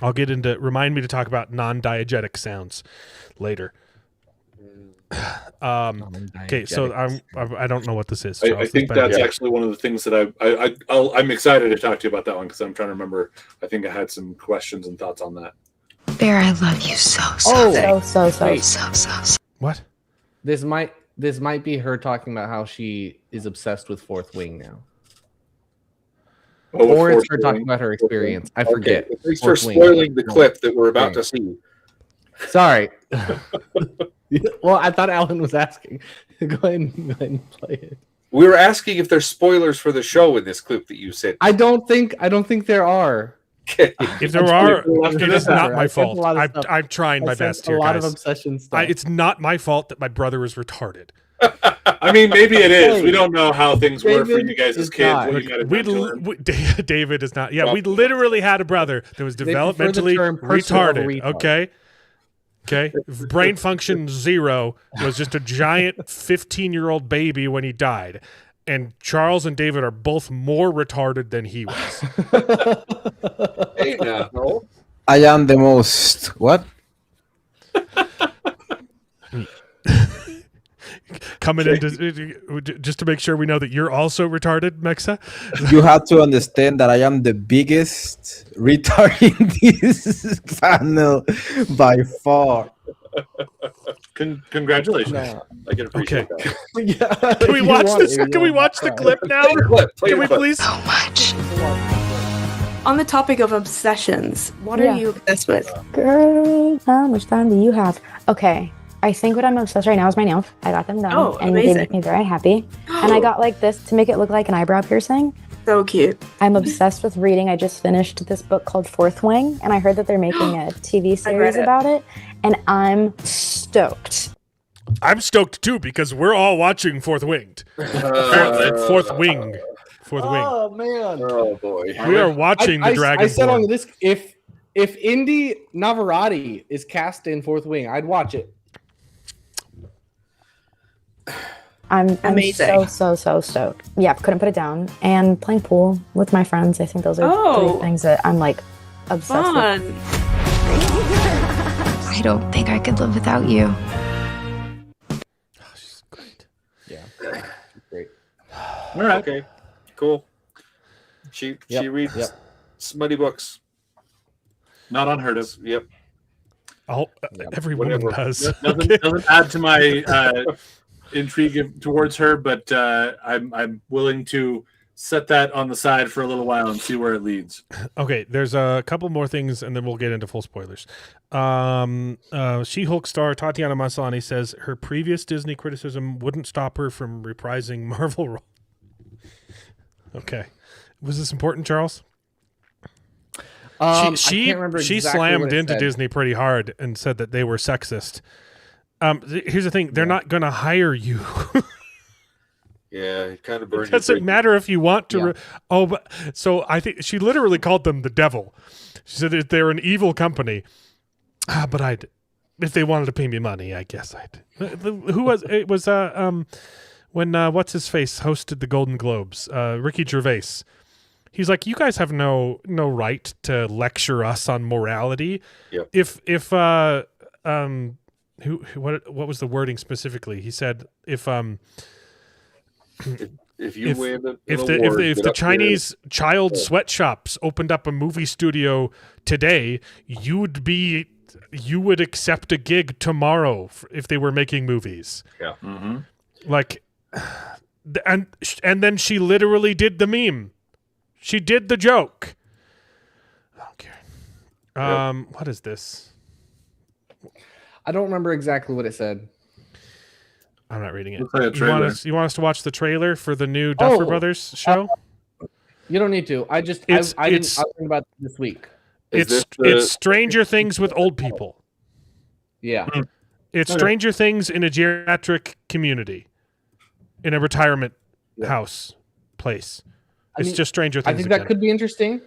I'll get into. Remind me to talk about non-diegetic sounds later. Okay, so I don't know what this is. I Charles. think This better that's be- actually one of the things that I'm excited to talk to you about that one because I'm trying to remember. I think I had some questions and thoughts on that. Bear, I love you so what. This might be her talking about how she is obsessed with Fourth Wing now. Oh, Or it's her Fourth talking Wing. about her experience. I forget. Okay. Thanks for Fourth Wing. spoiling the clip that we're about to see. Sorry. Well, I thought Alan was asking. Go ahead and play it. We were asking if there's spoilers for the show in this clip that you said. I don't think there are. If there are, left it it is in not there. my I sent a fault. lot of stuff. I'm trying my I sent best here, a lot guys. of obsession stuff. It's not my fault that my brother is retarded. I mean, maybe it is. Hey, We don't know how things were for David you guys as is kids. not. What you might have done to learn. David is not. Yeah, we literally had a brother that was They prefer the developmentally term personal retarded. retard. Okay, Okay, brain function 0 was just a giant 15-year-old baby when he died, and Charles and David are both more retarded than he was. Hey now, no. I am the most what? Coming into just to make sure we know that you're also retarded, Mexa. You have to understand that I am the biggest retard in this panel by far. Congratulations. No. I can appreciate Okay. that. Yeah, Can we if you watch want this? it, Can we you watch the want clip now? Play the clip. Play Can the we clip. please? So much. On the topic of obsessions, what are you obsessed with? Girl, how much time do you have? Okay, I think what I'm obsessed right now is my nails. I got them done, Oh, and amazing. they make me very happy. And I got like this to make it look like an eyebrow piercing. So cute. I'm obsessed with reading. I just finished this book called Fourth Wing, and I heard that they're making a TV series it. about it, and I'm stoked. I'm stoked too because we're all watching Fourth Winged. Fourth Wing. Oh man. Oh boy. We are watching the Dragon. I said on this, if Indy Navarrete is cast in Fourth Wing, I'd watch it. I'm Amazing. so stoked. Yeah, couldn't put it down. And playing pool with my friends. I think those are three things that I'm like obsessed with. Fun. I don't think I could live without you. She's great. Yeah, great. All right. Okay. Cool. She reads smutty books. Not unheard of. Yep. Every woman Whatever. does. Doesn't add to my intrigue towards her, but I'm willing to set that on the side for a little while and see where it leads. Okay, there's a couple more things, and then we'll get into full spoilers. She-Hulk star Tatiana Maslany says her previous Disney criticism wouldn't stop her from reprising Marvel role. Okay. Was this important, Charles? I can't remember she exactly slammed what it into said. Disney pretty hard and said that they were sexist. Here's the thing. They're not going to hire you. Yeah, it kind of burns. It doesn't matter if you want to. Yeah. But so I think she literally called them the devil. She said that they're an evil company. But if they wanted to pay me money, I guess I'd. Who was it? Was when what's his face hosted the Golden Globes? Ricky Gervais. He's like, you guys have no right to lecture us on morality. Yep. If what was the wording specifically? He said if you win an if award, the get up Chinese child sweatshops opened up a movie studio today, you would accept a gig tomorrow if they were making movies. Yeah. Mm-hmm. Like, and then she literally did the meme. She did the joke. I don't care. What is this? I don't remember exactly what it said. I'm not reading it. Looks like a You want trailer. us to watch the trailer for the new Duffer Brothers show? You don't need to. I just It's- I didn't. it's- I was thinking about this week. It's Stranger Things with old people. Yeah. It's Okay. Stranger Things in a geriatric community, in a retirement house place. It's just Stranger Things. I think again. that could be interesting.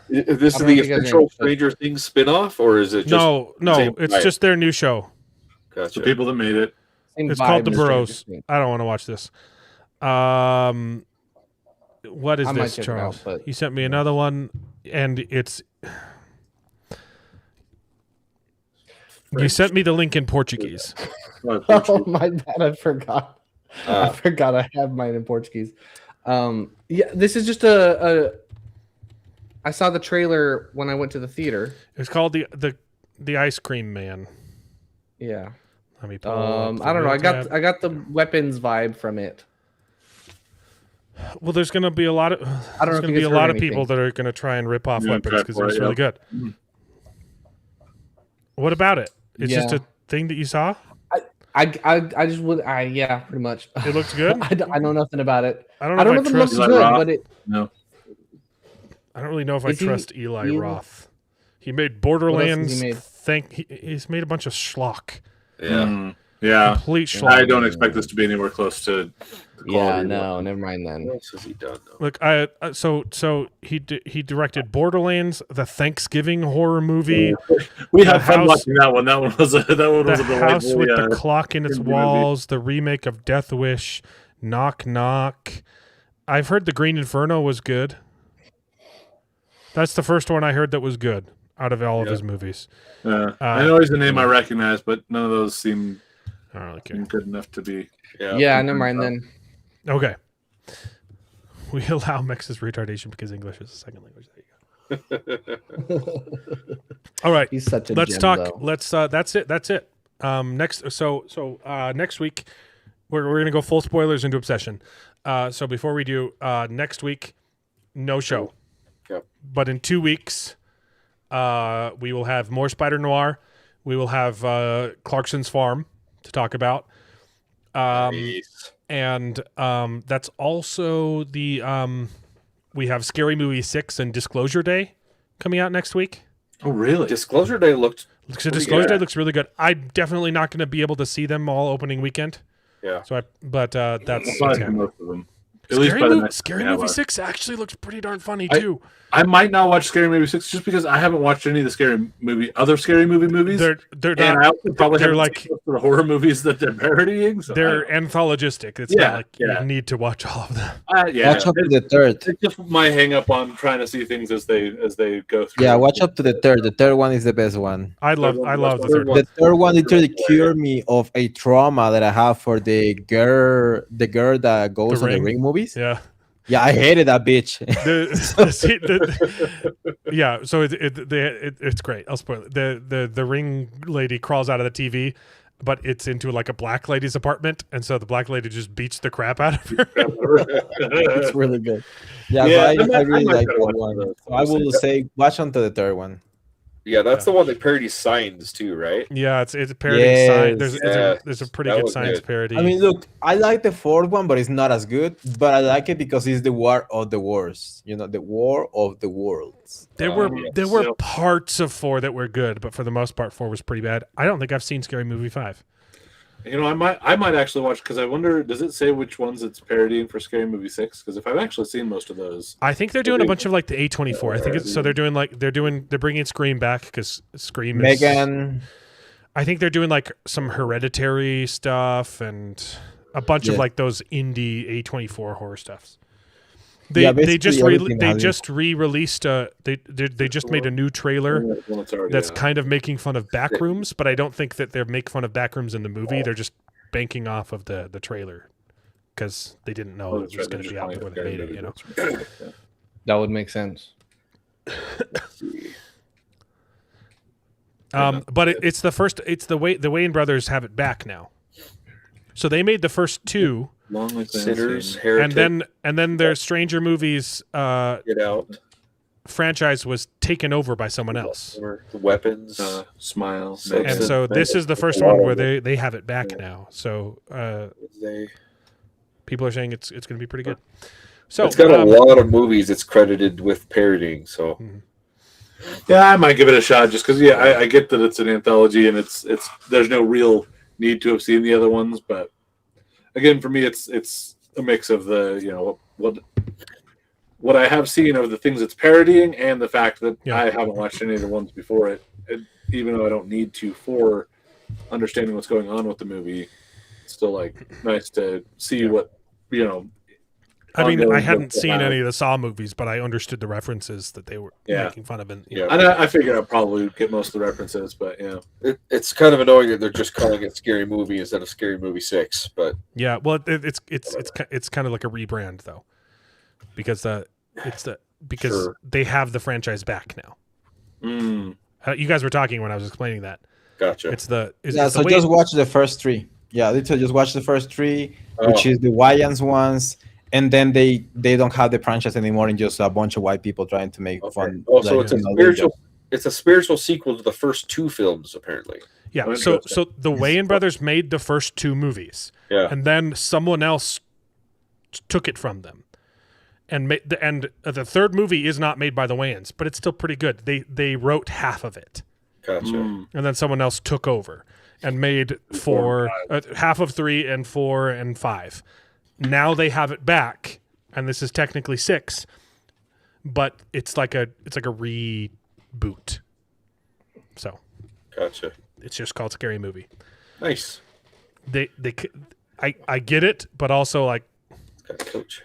Is this I don't the think I official understood. Stranger Things spin-off, or is it just No, same it's vibe? just their new show. Gotcha. The people that made it. Same It's vibe called The as Stranger Burrows. Things. I don't want to watch this. What is I might this, check it out, Charles? but- He sent me another one, and it's. You sent me the link in Portuguese. Oh my bad! I forgot. I Uh, forgot I have mine in Portuguese. Yeah, this is just a. I saw the trailer when I went to the theater. It's called the Ice Cream Man. Yeah. Let me pull up the I don't know. real tab. I got the weapons vibe from it. Well, there's going to be a lot of. I don't know There's if going to you be guys a heard lot of anything. people that are going to try and rip off Yeah, weapons because for it's it, really yeah. good. What about it? It's just Yeah. a thing that you saw. I just would. Yeah, pretty much. It looked good. I know nothing about it. I don't I know don't know if if I it looks trust. good, Roth? but it. No. I don't really know if I Is he- trust Eli he- Roth. He made else has Borderlands. he made? He's made a bunch of schlock. yeah. Yeah. Complete schlock. I don't expect this to be anywhere close to Yeah, no, never mind then. What else has he done? Though? Look, so he directed Borderlands, the Thanksgiving horror movie. We The had fun House- watching that one. That one was a The delightful, House with the Clock in its movie. Walls, the remake of Death Wish, Knock Knock. I've heard The Green Inferno was good. That's the first one I heard that was good out of all of his movies. I know he's a name I recognize, but none of those seem I don't really care. good enough to be. Yeah, never mind then. Okay. We allow Mex's retardation because English is a second language. There you go. All right. He's such a Let's gem, talk. though. Let's that's it. Next week we're gonna go full spoilers into Obsession. So before we do, next week, no show. Yep. But in 2 weeks, we will have more Spider-Noir. We will have Clarkson's Farm to talk about. Nice. And that's also the we have Scary Movie 6 and Disclosure Day coming out next week. Oh, really? Disclosure Day looked. So Disclosure Day looks really good. I'm definitely not going to be able to see them all opening weekend. Yeah. So that's Most of them. At least by the next Scary one we Movie have. 6 actually looks pretty darn funny too. I might not watch Scary Movie 6 just because I haven't watched any of the other Scary Movie movies. They're and not. I also probably they're haven't like seen most of the horror movies that they're parodying. So they're anthologistic. It's not like you need to watch all of them. Watch up to the third. It's just my hang up on trying to see things as they go through. Yeah, watch up to the third. The third one is the best one. I love the third one. The third one literally cured me of a trauma that I have for the girl that goes on the Ring movies. Yeah. Yeah, I hated that bitch. Yeah, so it's great. I'll spoil it. The Ring lady crawls out of the TV, but it's into like a black lady's apartment, and so the black lady just beats the crap out of her. It's really good. Yeah, I really like that one. So I will say watch on to the third one. Yeah, that's the one that parodies Signs too, right? Yeah, it's parodying science. Yes. There's a pretty That good was science good. parody. I mean, look, I like the fourth one, but it's not as good. But I like it because it's the War of the Wars. You know, the War of the Worlds. There were parts of 4 that were good, but for the most part, 4 was pretty bad. I don't think I've seen Scary Movie 5. You know, I might actually watch because I wonder, does it say which ones it's parodying for Scary Movie 6? Because if I've actually seen most of those, I think they're doing a bunch of like the A24. I think it's so they're bringing Scream back because Scream is Megan. I think they're doing like some Hereditary stuff and a bunch of like those indie A24 horror stuffs. They just re-released they just made a new trailer that's kind of making fun of Backrooms, but I don't think that they make fun of Backrooms in the movie. They're just banking off of the trailer because they didn't know it was going to be out before they made it. You know, that would make sense. But it's the first. It's the Wayne brothers have it back now. So they made the first 2. Sinners, And Heretic, then their Stranger Movies Get Out, franchise was taken over by someone else. The Weapons, Smile. And so this is the first one where they have it back now. So people are saying it's going to be pretty good. So it's got a lot of movies it's credited with parodying. So yeah, I might give it a shot just because I get that it's an anthology and it's there's no real need to have seen the other ones, but again, for me, it's a mix of the what I have seen of the things it's parodying and the fact that I haven't watched any of the ones before it, even though I don't need to for understanding what's going on with the movie. It's still like nice to see what I mean, I hadn't seen any of the Saw movies, but I understood the references that they were making fun of. And I figured I'd probably get most of the references, but it's kind of annoying that they're just calling it Scary Movie instead of Scary Movie 6. But yeah, well, it's kind of like a rebrand though, because they have the franchise back now. You guys were talking when I was explaining that. Gotcha. So just watch the first 3. Yeah, literally just watch the first 3, which is the Wayans ones. And then they don't have the franchise anymore, and just a bunch of white people trying to make fun. Oh, so it's a spiritual sequel to the first 2 films, apparently. Yeah. So the Wayans brothers made the first 2 movies. Yeah. And then someone else took it from them, and the third movie is not made by the Wayans, but it's still pretty good. They wrote half of it. Gotcha. And then someone else took over and made half of 3 and 4 and 5. now they have it back, and this is technically 6, but it's like a reboot. So, Gotcha. it's just called Scary Movie. Nice. I get it, but also like, Got a coach.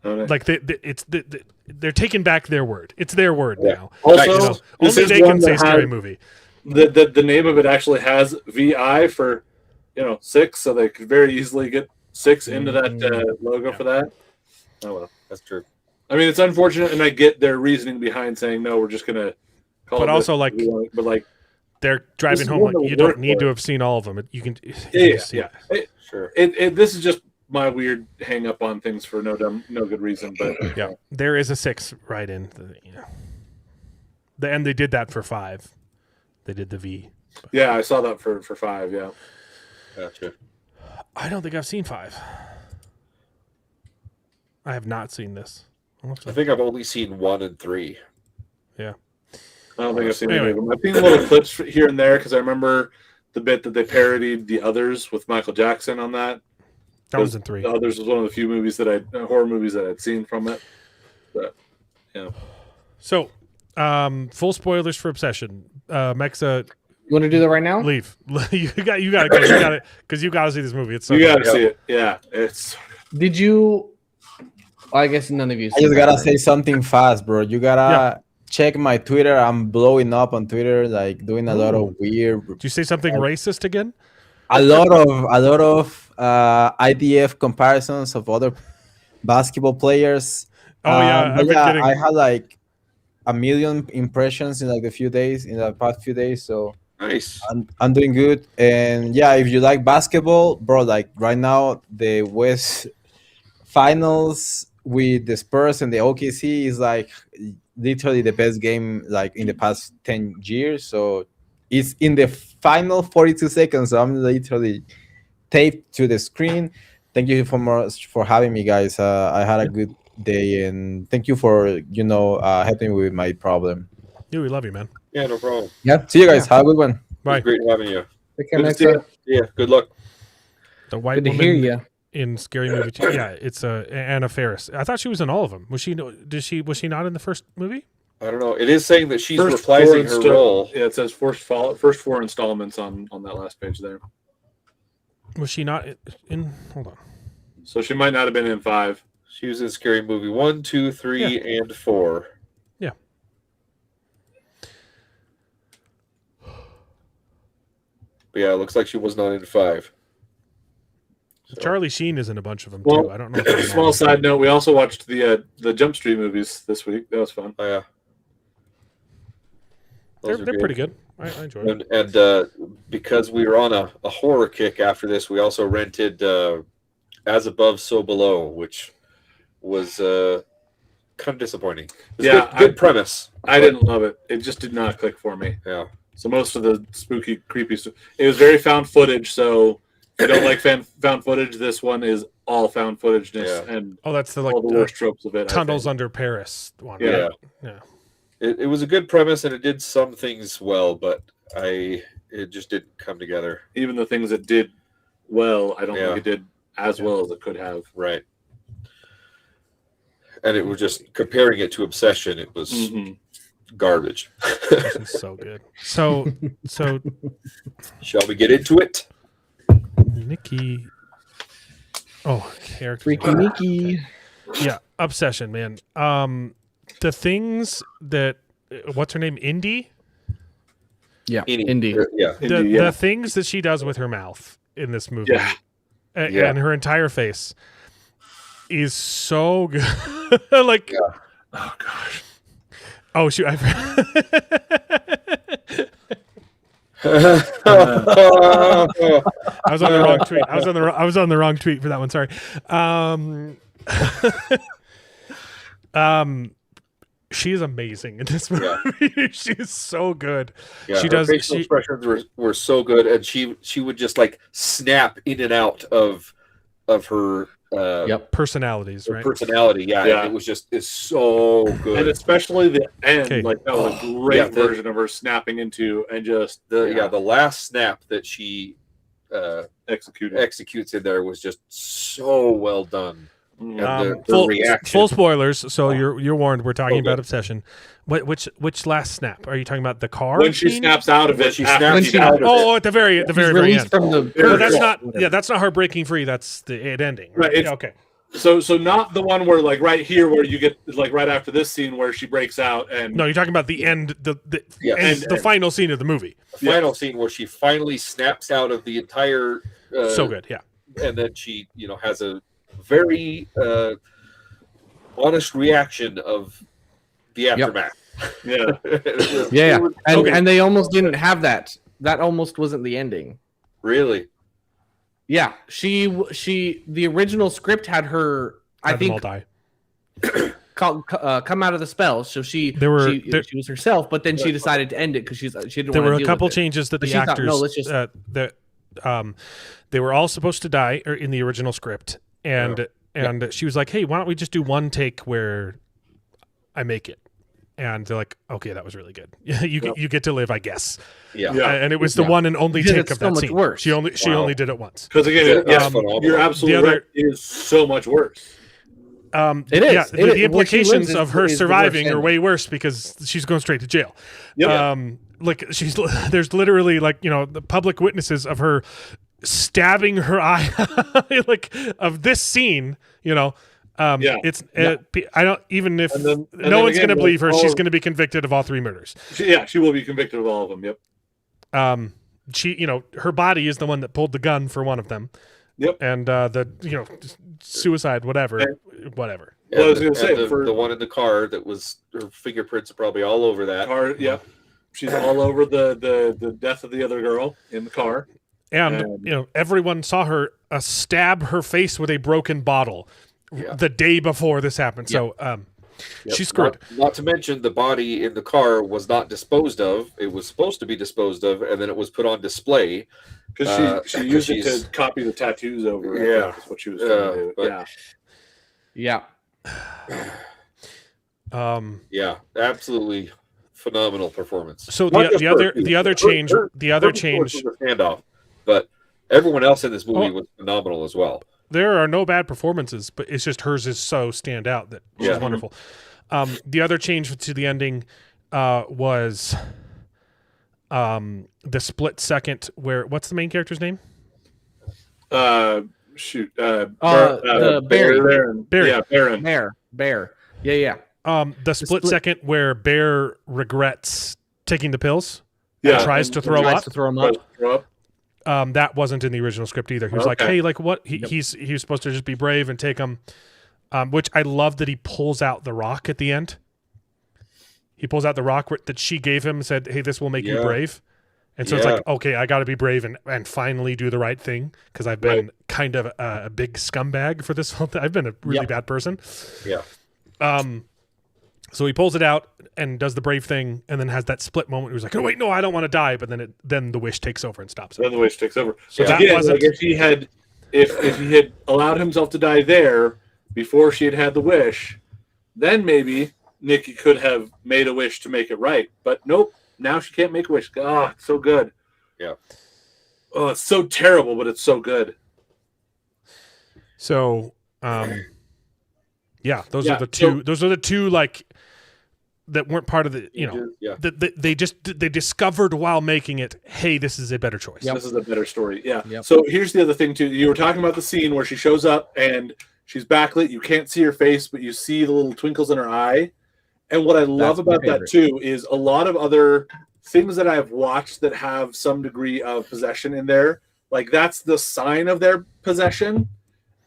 like they're taking back their word. It's their word now. Also, this only is they one can that say has- Scary Movie. The name of it actually has VI for 6, so they could very easily get 6 into that logo for that. Oh well, that's true. I mean, it's unfortunate, and I get their reasoning behind saying no. We're just gonna call. But it also, this, like, but like, they're driving this is home one like that you don't worked need for to it. have seen all of them. You can yeah. Sure. This is just my weird hang up on things for no good reason. But yeah, there is a 6 right in. And they did that for 5. They did the V. Yeah, I saw that for 5. Yeah. Gotcha. I don't think I've seen 5. I have not seen this. I think I've only seen 1 and 3. Yeah. I don't think I've seen any of them. I've seen little clips here and there because I remember the bit that they parodied The Others with Michael Jackson on that. That was in 3. The Others was one of the few movies horror movies that I'd seen from it. But yeah. So, full spoilers for Obsession. Mexa, you want to do that right now? Leave. you got to go. Because you got to see this movie. It's so you got good. to see it. Yeah, it's. Did you? I guess none of you. I just gotta say something fast, bro. You gotta check my Twitter. I'm blowing up on Twitter, like doing a lot of weird. Did you say something racist again? A lot of IDF comparisons of other basketball players. Oh yeah, but yeah, I had like 1 million impressions in like in the past few days. So nice. I'm doing good. And yeah, if you like basketball, bro, like right now the West Finals with the Spurs and the OKC is like literally the best game like in the past 10 years. So it's in the final 42 seconds. So I'm literally taped to the screen. Thank you for having me, guys. I had a good day, and thank you for helping me with my problem. Yeah, we love you, man. Yeah, no problem. Yeah, see you guys. Have a good one. Bye. It's great having you. Take care, Good to see you. Yeah, good luck. The white Good to woman hear you. in Scary Movie 2. Yeah, it's Anna Faris. I thought she was in all of them. Was she not in the first movie? I don't know. It is saying that she's First reprising four her role. Yeah, it says first 4 installments on that last page there. Was she not in? Hold on. So she might not have been in 5. She was in Scary Movie 1, 2, 3, and 4. Yeah. But yeah, it looks like she was not in 5. So. Charlie Sheen is in a bunch of them Well, too. I don't know. If small side note: we also watched the Jump Street movies this week. That was fun. Oh yeah, they're pretty good. I enjoyed it. And because we were on a horror kick after this, we also rented As Above, So Below, which was kind of disappointing. It was good premise. I didn't love it. It just did not click for me. Yeah. So most of the spooky, creepy stuff. It was very found footage. So if you don't like found footage, this one is all found footageness and that's the all the worst tropes of it. Tunnels Under Paris one. Yeah. Right? Yeah. It was a good premise and it did some things well, but it just didn't come together. Even the things that did well, I don't think it did as well as it could have. Right. And it was just comparing it to Obsession. It was garbage. Obsession's so good. So shall we get into it? Nikki. Oh, character. Freaky Nikki. Yeah, Obsession, man. The things that what's her name? Indy? Yeah, Indy. Yeah. The things that she does with her mouth in this movie. Yeah. And her entire face is so good. Like oh gosh. Oh shoot, I was on the wrong tweet. I was on the wrong tweet for that one. Sorry. She is amazing in this movie. Yeah. She's so good. Yeah, her facial expressions were so good, and she would just like snap in and out of her personalities, right? Personality, yeah. It's so good, and especially the end, like that was a great version of her snapping into and just the last snap that she executes in there was just so well done. And the full reaction. spoilers, so you're warned. We're talking Okay. about Obsession. Which last snap are you talking about? The car When she scene? snaps out of it. She snaps out of it. Oh, at the very released end. from the. Well, that's not. Yeah, that's not her breaking free. That's it ending. Right. Right, Yeah, okay. So not the one where like right here where you get like right after this scene where she breaks out and No, you're talking about the end. The Yes. the final scene of the movie. The final scene where she finally snaps out of the entire. So good. Yeah. And then she, has a very honest reaction of the aftermath. yeah. And they almost didn't have that. That almost wasn't the ending. Really? Yeah, she the original script had her. I Had them all think die. come out of the spell. So she was herself, but then she decided to end it because she didn't. There wanna were a deal couple with it. changes that But the she thought, actors no, let's just they were all supposed to die in the original script, and she was like, "Hey, why don't we just do one take where I make it?" And they're like, "Okay, that was really good. You get to live, I guess." Yeah. And it was the one and only Because take it's of so that much scene. worse. She only did it once. Because again, you're absolutely the right. other- It is so much worse. It is. Yeah, It the is. Where she implications lives of her is the surviving worst are ending. way worse because she's going straight to jail. Yep. Like there's literally the public witnesses of her stabbing her eye, like of this scene. It's I don't even if And then no one's again, going to believe her, all she's of- going to be convicted of all 3 murders. She will be convicted of all of them. Yep. She her body is the one that pulled the gun for one of them. Yep. And the suicide, whatever. Well, I was going to say the one in the car that was her fingerprints are probably all over that. car. Yep. She's all over the death of the other girl in the car. And everyone saw her stab her face with a broken bottle the day before this happened. So she's screwed. Not to mention the body in the car was not disposed of. It was supposed to be disposed of, and then it was put on display. Because she used it to copy the tattoos over. Yeah. That's what she was trying to do. Yeah. Yeah, absolutely phenomenal performance. So Not just the her. other change Her change. was a standoff, but everyone else in this movie was phenomenal as well. There are no bad performances, but it's just hers is so stand out that she's wonderful. The other change to the ending was the split second where what's the main character's name? Shoot. The Baron. Barry. Yeah, Baron. Bear. Yeah. The split second where Bear regrets taking the pills. Yeah. And tries to throw up. To throw him up. That wasn't in the original script either. He was like, "Hey, like what?" He was supposed to just be brave and take him. Which I love that he pulls out the rock at the end. He pulls out the rock that she gave him and said, "Hey, this will make you brave." And so it's like, okay, I got to be brave and finally do the right thing because I've been kind of a big scumbag for this whole thing. I've been a really bad person. Yeah. So he pulls it out and does the brave thing, and then has that split moment where he's like, "Oh wait, no, I don't want to die." But then the wish takes over and stops it. Then the wish takes over. So that Again, wasn't. like if he had allowed himself to die there before she had the wish, then maybe Nikki could have made a wish to make it right. But nope, now she can't make a wish. Oh, it's so good. Yeah. Oh, it's so terrible, but it's so good. So, yeah, those are the two. Those are the two like that weren't part of the. They discovered while making it. Hey, this is a better choice. This is a better story. Yeah. Yep. So here's the other thing too. You were talking about the scene where she shows up and she's backlit. You can't see her face, but you see the little twinkles in her eye. And what I love about that too is a lot of other things that I've watched that have some degree of possession in there. Like that's the sign of their possession.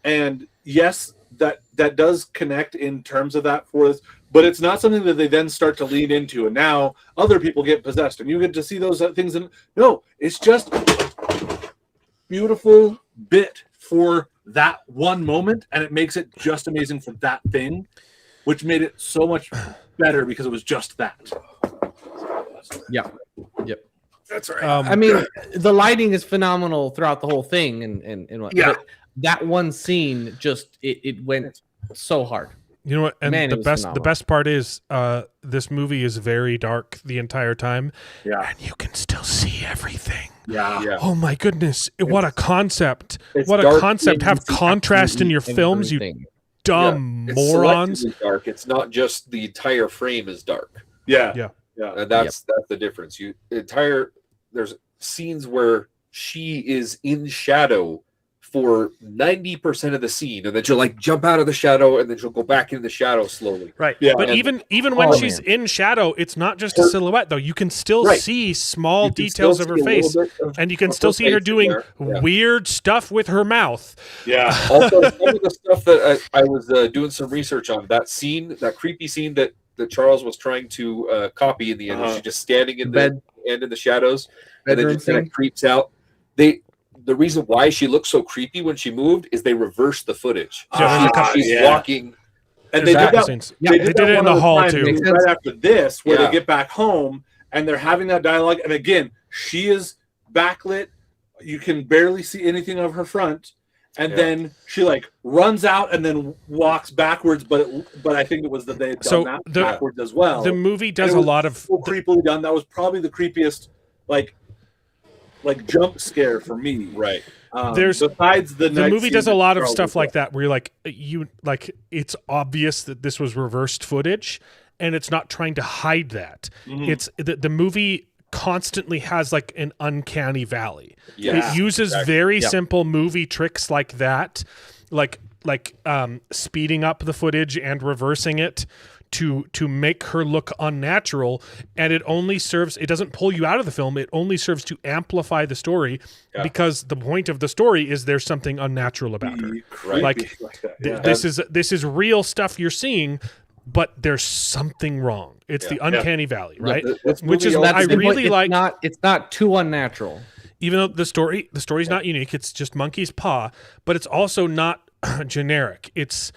And yes, that does connect in terms of that for us, but it's not something that they then start to lean into. And now other people get possessed and you get to see those things. And no, it's just a beautiful bit for that one moment. And it makes it just amazing for that thing, which made it so much better because it was just that. Yeah. Yep. That's right. I mean, the lighting is phenomenal throughout the whole thing, and what. Yeah. But that one scene just it went so hard. You know what? And Man, the it was best phenomenal. part is this movie is very dark the entire time. Yeah. And you can still see everything. Yeah. Oh my goodness! What a concept! it's What a dark concept! and Have you see contrast in your films, you Everything. dumb It's morons. selectively dark. It's not just the entire frame is dark. Yeah. Yeah. Yeah. And that's the difference. There's scenes where she is in shadow for 90% of the scene, and then she'll like jump out of the shadow, and then she'll go back into the shadow slowly. Right. Yeah. But And- even when Oh, she's man. in shadow, it's not just a silhouette though. You can still Right. see small You can details still of her see a little face, bit of- and you can of still her see her face in doing there. Yeah. weird stuff with her mouth. Yeah. Also, some of the stuff that I was doing some research on, that creepy scene that Charles was trying to copy in the end, where she's just standing in the end in the shadows, and then Bedroom just kind scene. of creeps out. The reason why she looked so creepy when she moved is they reversed the footage. So Yeah, there's a couple- she's walking. And There's they a did couple that. scenes. They They did, did that it in one the other hall time, too. right after this, where Yeah. they get back home and they're having that dialogue. And again, she is backlit. You can barely see anything of her front. And then she like runs out and then walks backwards. But I think it was that they had done So that the- backwards as well. The movie does And it a was lot of so creepily done. That was probably the creepiest like jump scare for me. Right. Besides the movie does a lot of stuff like that where you're like it's obvious that this was reversed footage, and it's not trying to hide that. Mhm. It's the movie constantly has like an uncanny valley. Yeah, It uses exactly. very simple movie tricks like that, like speeding up the footage and reversing it to make her look unnatural, and it doesn't pull you out of the film. It only serves to amplify the story, because the point of the story is there's something unnatural about her. Like that, this is real stuff you're seeing, but there's something wrong. It's the uncanny valley, right? Which is That's I the point. really like. It's not too unnatural. Even though the story's not unique, it's just monkey's paw, but it's also not generic. It's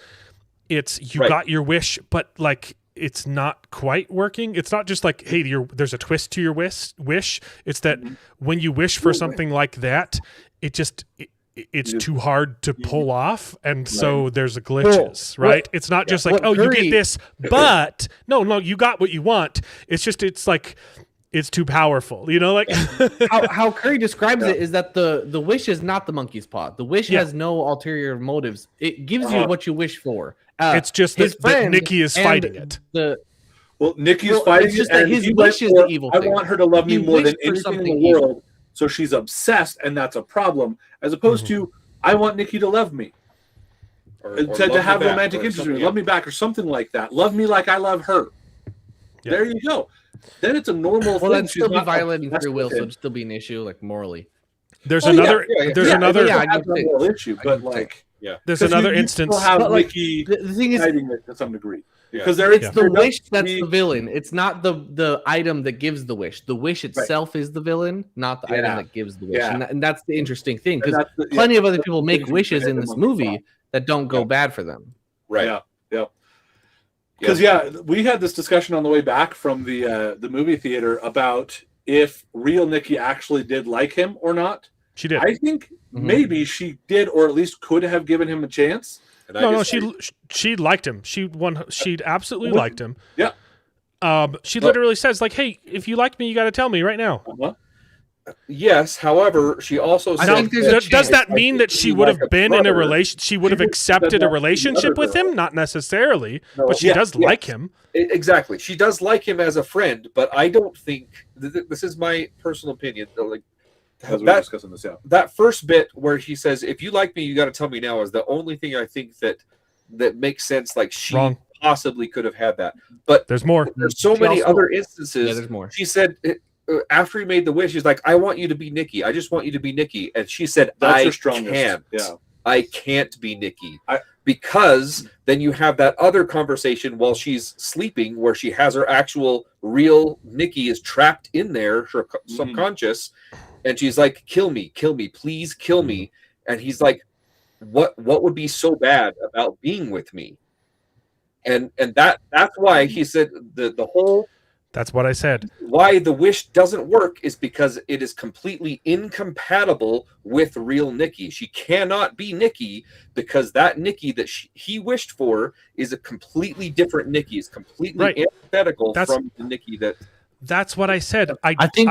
you got your wish, but like it's not quite working. It's not just like, hey, there's a twist to your wish. It's that when you wish for something like that, it's too hard to pull off, and so there's glitches, right? It's not just like, you get this, but no, you got what you want. It's like it's too powerful, like how Curry describes it is that the wish is not the monkey's paw. The wish has no ulterior motives. It gives you what you wish for. It's just that Nikki is fighting it. Nikki's fighting it's just it, that and his he wish went is the for, evil I thing. want her to love me He more than wished for anything in something the evil. world. So she's obsessed, and that's a problem. As opposed to, I want Nikki to love me, Or to love me have back, romantic or interest in me, something, love me back, or something like that. Love me like I love her. Yeah. There you go. Then it's a normal Well, thing. that'd She's still be not violating obsessed free will, with so him. it'd still be an issue, like morally. There's Oh, another. yeah. There's Yeah, another. yeah, I that's a get it. moral issue, but get it. like, There's 'cause another you instance. still have But, like, Nikki the thing is, hiding it to some degree. Yeah. Because there it's is the there wish does that's be- the villain. It's not the item that gives the wish. The wish itself is the villain, not the item Yeah. that gives the wish. Yeah. And that's the interesting thing, and because that's the- plenty of other that's people the make thing wishes you in hit this them on the movie spot. that don't go bad for them. Right. Yeah. Because we had this discussion on the way back from the movie theater about if real Nikki actually did like him or not. She did. I think maybe she did, or at least could have given him a chance. And I No, just- she liked him. She absolutely liked him. Yeah. She literally says like, "Hey, if you like me, you got to tell me right now." Yes, however, she also I said don't. that- Does that mean that she would have been in a brother. relation? She would have She accepted said a that to the relationship other with girl. him? Not necessarily, No, but she yes, does yes. like him. Exactly. She does like him as a friend, but I don't think this is my personal opinion. Like As we were that, discussing this, yeah. that first bit where he says, "If you like me, you got to tell me now," is the only thing I think that makes sense. Like she Wrong. possibly could have had that, but There's more. there's so She many also- other Yeah, instances. there's more. She said after he made the wish, he's like, "I want you to be Nikki. I just want you to be Nikki," and she said, That's "I your strongest. can't. Yeah. I can't be Nikki." Because then you have that other conversation while she's sleeping where she has her actual real Nikki is trapped in there, her subconscious, and she's like, kill me, please kill me. And he's like, what would be so bad about being with me? And that's why he said the whole That's what I said. why the wish doesn't work is because it is completely incompatible with real Nikki. She cannot be Nikki because that Nikki that he wished for is a completely different Nikki. It's completely Right. antithetical That's- from the Nikki that. That's what I said. I think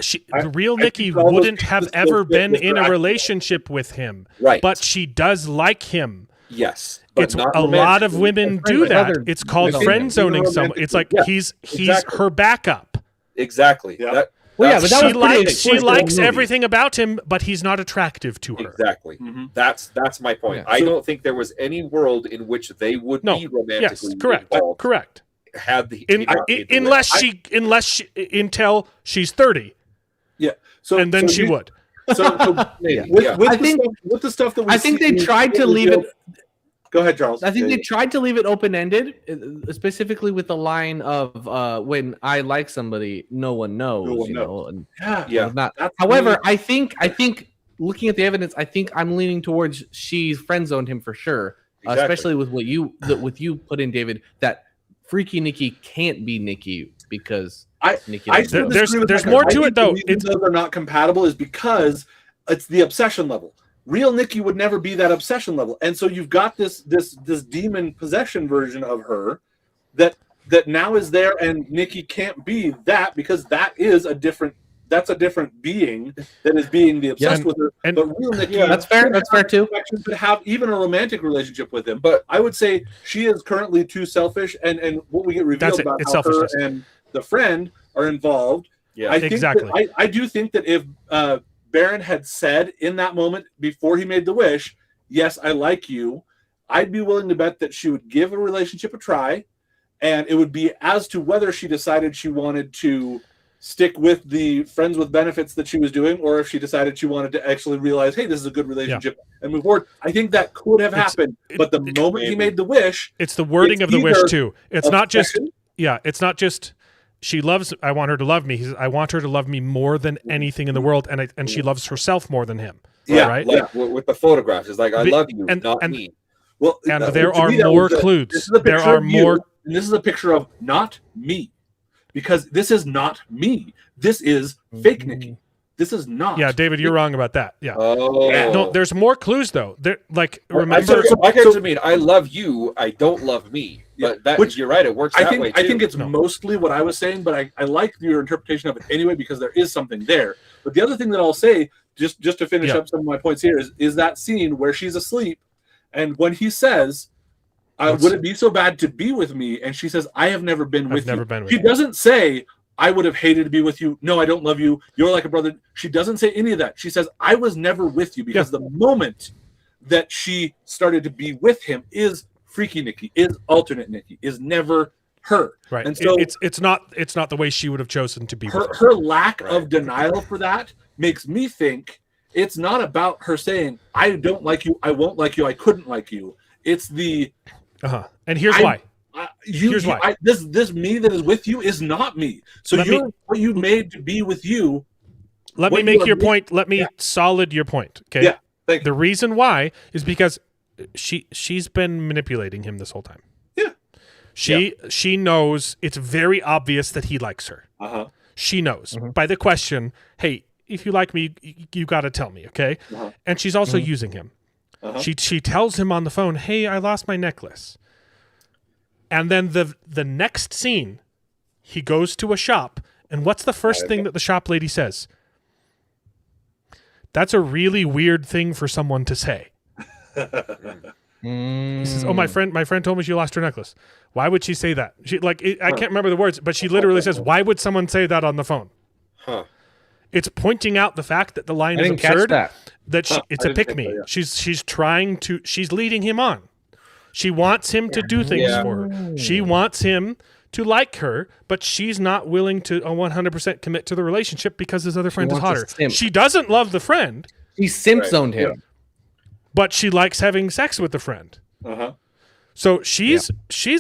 the real I Nikki think all those wouldn't have pieces ever fit been with in her a acting. relationship with him. Right. But she does like him. Yes. But It's not a lot of romantically. women As do friends, that. other- It's called I think friend zoning even someone. It's like romantically, he's exactly. her backup. Exactly. Yeah. Well, yeah, but that She was pretty likes explicit in the movie. everything about him, but he's not attractive to her. Exactly. Mhm. That's my point. Yeah. I So- don't think there was any world in which they would No. be romantically Yes, correct. involved Correct. had the Unless she until she's 30, Yeah. So and then so she you- would. maybe. With, Yeah. with I the think- stuff, with the stuff that we I think see they in- tried to leave it. Go ahead, Charles. I think Yeah, they tried to leave it open ended, specifically with the line of "When I like somebody, no one knows." No one you knows. know, and yeah. Yeah. not. That's However, really- I think looking at the evidence, I think I'm leaning towards she friend zoned him for sure, Exactly. especially with what you put in, David. That freaky Nikki can't be Nikki because Nikki. I doesn't still know. There's- disagree with there's that. more I to think it, though. The reason It's- those are not compatible is because it's the obsession level. Real Nikki would never be that obsession level, and so you've got this demon possession version of her that now is there, and Nikki can't be that because that's a different being that is being the obsessed and- with her. and- but real Nikki, That's fair. That's fair too. could have even a romantic relationship with him. But I would say she is currently too selfish, and what we get revealed That's it. about It's how her selfishness. and the friend are involved. Yeah. I think Exactly. that, I do think that if Baron had said in that moment before he made the wish, "Yes, I like you," I'd be willing to bet that she would give a relationship a try, and it would be as to whether she decided she wanted to stick with the friends with benefits that she was doing, or if she decided she wanted to actually realize, "Hey, this is a good relationship," and move forward. I think that could have happened, but the moment he made the wish, It's the wording It's of the wish either too. It's not just obsession- it's not just she loves. I want her to love me. He says, I want her to love me more than anything in the world, and she loves herself more than him. Yeah, right. Like with the photographs, it's like I Be- love you, and- not and- me. Well, And that- there to are me, that more was clues. This is a There picture are of you, more- and this is a picture of not me, because this is not me. This is fake Nikki. This is not. Yeah, David, you're wrong about that. Yeah. Oh, No, there's more clues though. There, like I remember. get what you mean. I love you. I don't love me. But that, Which- you're right. It works that way too. I think it's No. mostly what I was saying, but I like your interpretation of it anyway because there is something there. But the other thing that I'll say, just to finish Yeah. up some of my points here, is that scene where she's asleep, and when he says, "Would it be so bad to be with me?" and she says, "I have never been with never you." been with She you. doesn't say, "I would have hated to be with you." No, I don't love you. You're like a brother. She doesn't say any of that. She says, "I was never with you," because the moment that she started to be with him is freaky Nikki, is alternate Nikki, is never her. Right. And so it's not the way she would have chosen to be with him. her lack Right. of denial for that makes me think it's not about her saying, "I don't like you, I won't like you, I couldn't like you." It's the And here's I- why. here's why this me that is with you is not me. So Let me- you're what you made to be with you. Let what me you make are your making- point. Let me Yeah. solid your point. Okay. Yeah, thank you. The reason why is because she's been manipulating him this whole time. Yeah. She knows it's very obvious that he likes her. Uh-huh. She knows by the question, "Hey, if you like me, you got to tell me, okay?" Uh-huh. And she's also using him. Uh-huh. She tells him on the phone, "Hey, I lost my necklace." And then the next scene, he goes to a shop, and what's the first thing that the shop lady says? That's a really weird thing for someone to say. He says, "Oh, my friend told me she lost her necklace." Why would she say that? I can't remember the words, but she literally says, "Why would someone say that on the phone?" Huh. It's pointing out the fact that the line I is didn't catch absurd. that. It's I a didn't pick think me. so, yeah. She's leading him on. She wants him to do things Yeah. for her. She wants him to like her, but she's not willing to 100% commit to the relationship because his other friend is wants a hotter. simp. She doesn't love the friend, She simp zoned him. but she likes having sex with the friend. Uh-huh. So she's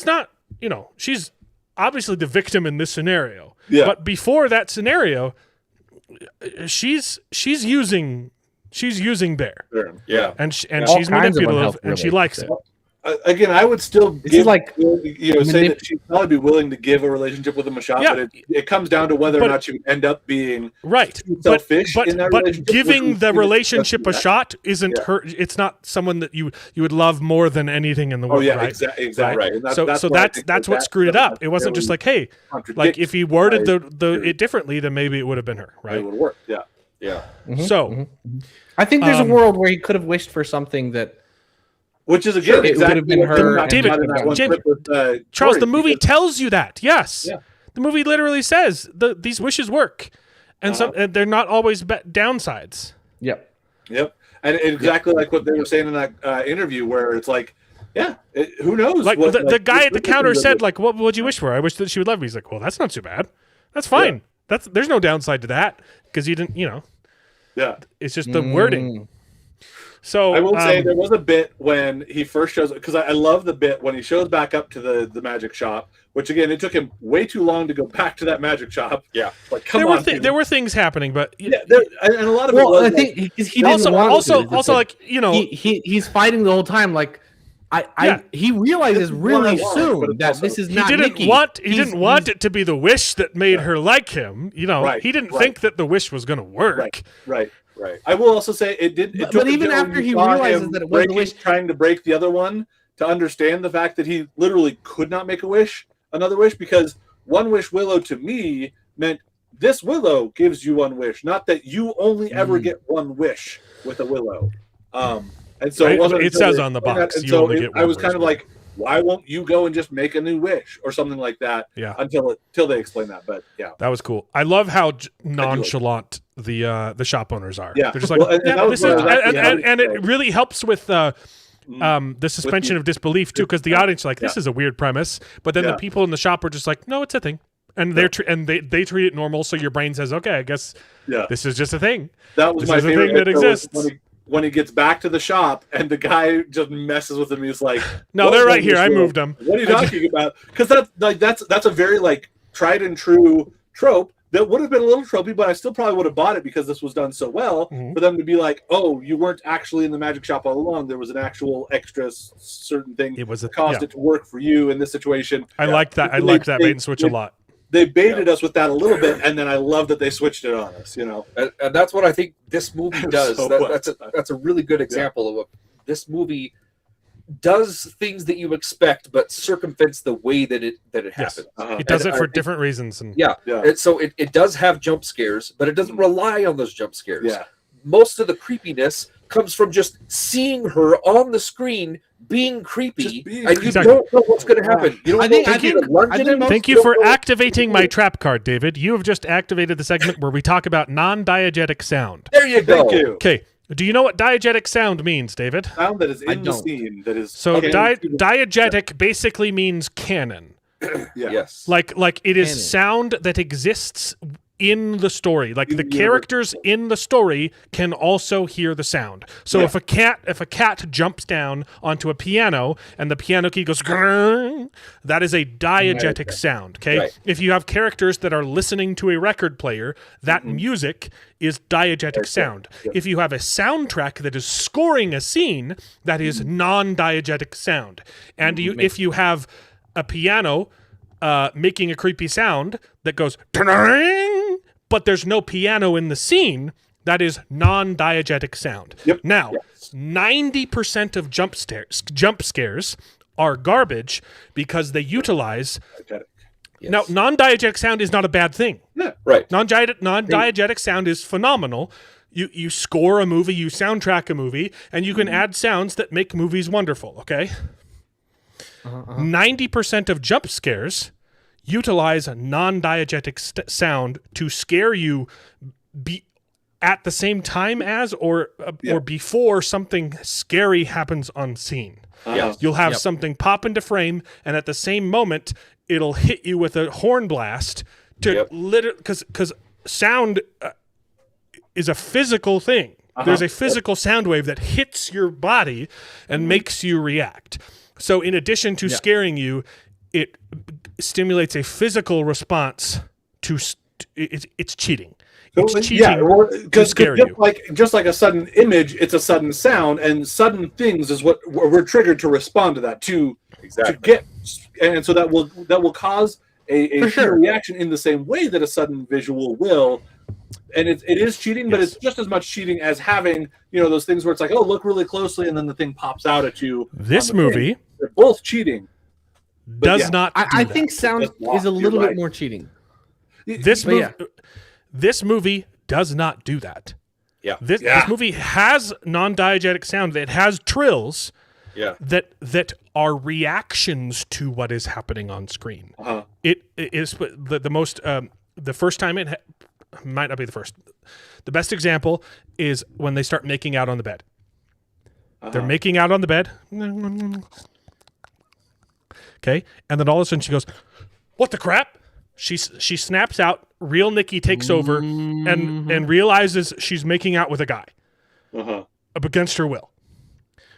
not, she's obviously the victim in this scenario. Yeah. But before that scenario, she's using Bear. Sure. Yeah. And Yeah. she's All kinds of manipulative unhealthy and she likes it. again, I would still This is like say that she'd probably be willing to give a relationship with him a shot, but it comes down to whether or not she would end up being selfish in that but relationship. giving the relationship a shot isn't her. It's not someone that you would love more than anything in the world. Oh yeah, right? exactly. Right. And that's what screwed it up. It wasn't just like, hey, like if he worded it differently, then maybe it would have been her. Right. It would work. Yeah. Yeah. Mm-hmm. So, I think there's a world where he could have wished for something that. Which is again, it would have been her. Charles, the movie tells you that. Yes, the movie literally says these wishes work, and and they're not always downsides. Yep. And exactly like what they were saying in that interview, where it's like, who knows? Like the guy at the counter said, like, "What would you wish for?" I wish that she would love me. He's like, "Well, that's not too bad. That's fine. There's no downside to that because you didn't, Yeah, it's just the wording." So I will say there was a bit when he first shows, because I love the bit when he shows back up to the magic shop, which again, it took him way too long to go back to that magic shop. Yeah, like come on, there were things happening, but and a lot of it was, I think he didn't also like he's fighting the whole time. Like he realizes really soon that this is not. He didn't want it to be the wish that made her like him. He didn't think that the wish was going to work. Right. I will also say it did. But even after he realizes that it was the wish, trying to break the other one, to understand the fact that he literally could not make another wish, because one wish willow to me meant this willow gives you one wish, not that you only ever get one wish with a willow. And so it says on the box. I was kind of like, why won't you go and just make a new wish or something like that? Yeah. Until they explain that, but yeah, that was cool. I love how nonchalant the shop owners are. Yeah, they're just like, and it really helps with the suspension of disbelief too, because the audience is like, this is a weird premise, but then the people in the shop are just like, no, it's a thing, and they treat it normal. So your brain says, okay, I guess this is just a thing. That was my favorite thing that exists. When he gets back to the shop and the guy just messes with him, he's like, "No, they're right here. I moved them." What are you talking about? Because that's a very like tried and true trope that would have been a little tropey, but I still probably would have bought it because this was done so well. For them to be like, "Oh, you weren't actually in the magic shop all along. There was an actual extra certain thing that caused it to work for you in this situation." I like that. I like that bait and switch a lot. They baited us with that a little bit, and then I love that they switched it on us. And that's what I think this movie does. That's a really good example of what this movie does. Things that you expect, but circumvents the way that it happens. It does it for different reasons, and so it does have jump scares, but it doesn't rely on those jump scares. Yeah, most of the creepiness comes from just seeing her on the screen being creepy, and you don't know what's going to happen. You don't Thank you for activating my trap card, David. You have just activated the segment where we talk about non-diegetic sound. There you go. Thank you. Okay. Do you know what diegetic sound means, David? Sound that is in the scene. That is diegetic basically means canon. Yes. Like it is sound that exists in the story. Like the characters in the story can also hear the sound. So if a cat jumps down onto a piano and the piano key goes grrrr, that is a diegetic sound. Okay. Right. If you have characters that are listening to a record player, that music is diegetic sound. If you have a soundtrack that is scoring a scene, that is non-diegetic sound. And if you have a piano making a creepy sound that goes but there's no piano in the scene, that is non-diegetic sound. Now, 90% of jump scares are garbage because they utilize Now, non-diegetic sound is not a bad thing. Yeah, right. Non-diegetic sound is phenomenal. You score a movie, you soundtrack a movie, and you can add sounds that make movies wonderful, okay? 90% of jump scares utilize non-diegetic sound to scare you at the same time as or before something scary happens on scene. You'll have something pop into frame, and at the same moment, it'll hit you with a horn blast to because sound is a physical thing. There's a physical sound wave that hits your body and makes you react. So in addition to scaring you, it stimulates a physical response to it's cheating. It's So, cheating to because scare just you. like a sudden image, it's a sudden sound, and sudden things is what we're triggered to respond to that to get, and so that will cause a reaction in the same way that a sudden visual will. And it is cheating, but it's just as much cheating as having those things where it's like, oh, look really closely, and then the thing pops out at you. This movie they're both cheating. does not. I think sound is a little bit more cheating. This movie does not do that. Yeah. This movie has non-diegetic sound. It has trills. Yeah. That are reactions to what is happening on screen. Uh-huh. It is the most. The first time might not be the first. The best example is when they start making out on the bed. They're making out on the bed. Okay, and then all of a sudden she goes, "What the crap?" She snaps out. Real Nikki takes over and realizes she's making out with a guy against her will.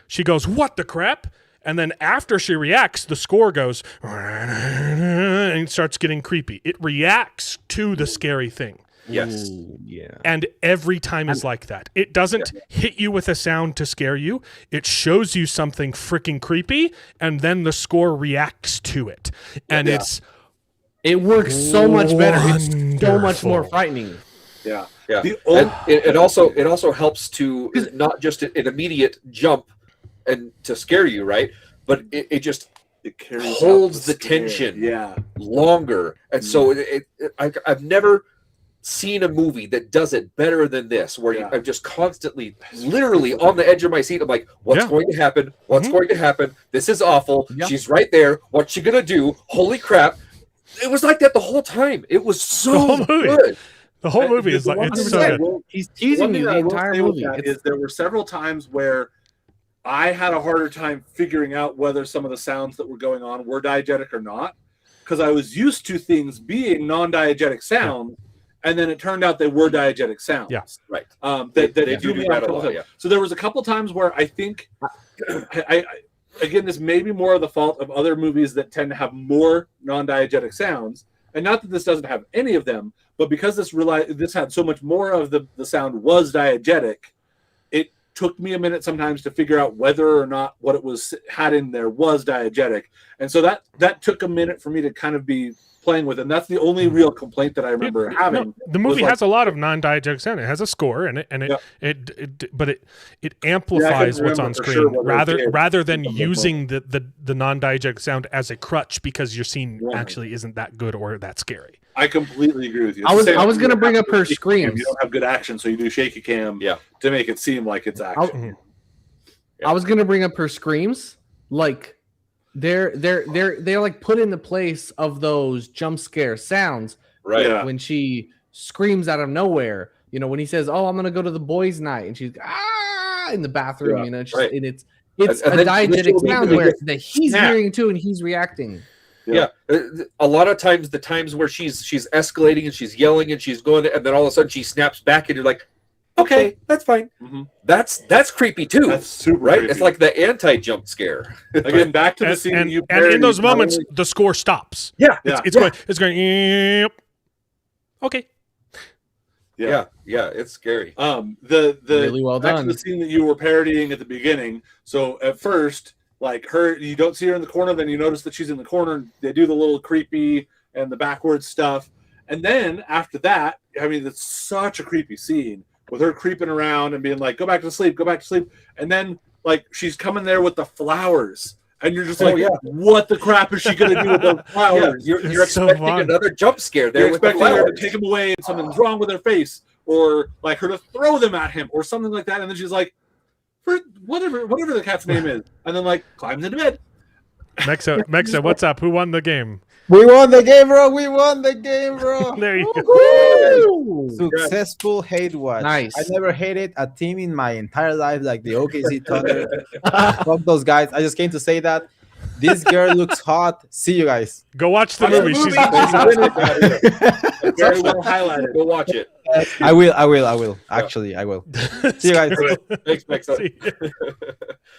She goes, "What the crap?" And then after she reacts, the score goes and it starts getting creepy. It reacts to the scary thing. Yes. Ooh, yeah. And every time is like that. It doesn't hit you with a sound to scare you. It shows you something freaking creepy, and then the score reacts to it. And it works so much better. It's so much more frightening. Yeah. Yeah. And it also helps to not just an immediate jump and to scare you, right? But it just holds the tension longer. And so I've never seen a movie that does it better than this, where I'm just constantly, literally on the edge of my seat. I'm like, what's going to happen? What's going to happen? This is awful. She's right there. What's she going to do? Holy crap. It was like that the whole time. It was so good. The whole movie is like, it's so good. He's teasing you the entire movie. There were several times where I had a harder time figuring out whether some of the sounds that were going on were diegetic or not, because I was used to things being non-diegetic sounds, and then it turned out they were diegetic sounds. Yeah, right. That threw me off a couple times. So there was a couple times where I think, again, this may be more of the fault of other movies that tend to have more non-diegetic sounds, and not that this doesn't have any of them, but because this had so much more of the sound was diegetic, it took me a minute sometimes to figure out whether or not what it had in there was diegetic. And so that took a minute for me to kind of be playing with it. And that's the only real complaint that I remember having. No, the movie has a lot of non-diegetic sound. It has a score in it, and it amplifies what's on screen rather than using the non-diegetic sound as a crutch because your scene actually isn't that good or that scary. I completely agree with you. I was going to bring up her screams. You don't have good action, so you do shaky cam to make it seem like it's action. I was going to bring up her screams. Like, they're like put in the place of those jump scare sounds. Right. Like when she screams out of nowhere, when he says, "Oh, I'm going to go to the boys' night," and she's in the bathroom, it's just, and it's a diegetic sound where that he's hearing too and he's reacting. Yeah. A lot of times, the times where she's escalating and she's yelling and she's going, and then all of a sudden she snaps back, and you're like, okay, that's fine. Mm-hmm. That's creepy too. That's super right. creepy. It's like the anti-jump scare. Again, back to the scene. And in those moments, the score stops. Yeah, it's going. Okay. Yeah, it's scary. The really well done. The scene that you were parodying at the beginning. So at first, like you don't see her in the corner, then you notice that she's in the corner. They do the little creepy and the backwards stuff, and then after that, I mean, it's such a creepy scene with her creeping around and being like, "Go back to sleep, go back to sleep," and then like she's coming there with the flowers. And you're just what the crap is she going to do with those flowers? You're expecting another jump scare there. You're expecting her to take them away and something's wrong with her face, or like her to throw them at him or something like that. And then she's like, for whatever the cat's name is. And then like climbs into bed. Mexa, what's up? Who won the game? We won the game, bro. We won the game, bro. There you go. Successful hate watch. Nice. I never hated a team in my entire life like the OKC Thunder. Fuck those guys. I just came to say that. This girl looks hot. See you guys. Go watch the movie. She's very well highlighted. Go watch it. I will. Actually, I will. See you guys. Thanks, Mexa.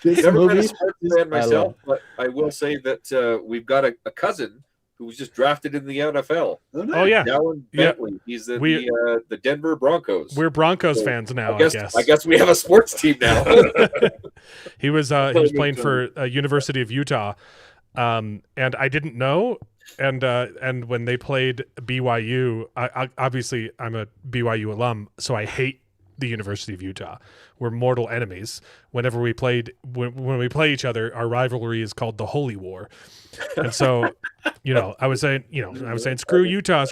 Never been a sports fan myself, but I will say that we've got a cousin who was just drafted in the NFL. Oh yeah, Dallin Bentley. He's in the Denver Broncos. We're Broncos fans now. I guess we have a sports team now. He was playing for University of Utah, and I didn't know. And when they played BYU, obviously I'm a BYU alum, so I hate the University of Utah. We're mortal enemies. Whenever we played, when we play each other, our rivalry is called the Holy War. And so, I was saying, screw Utah,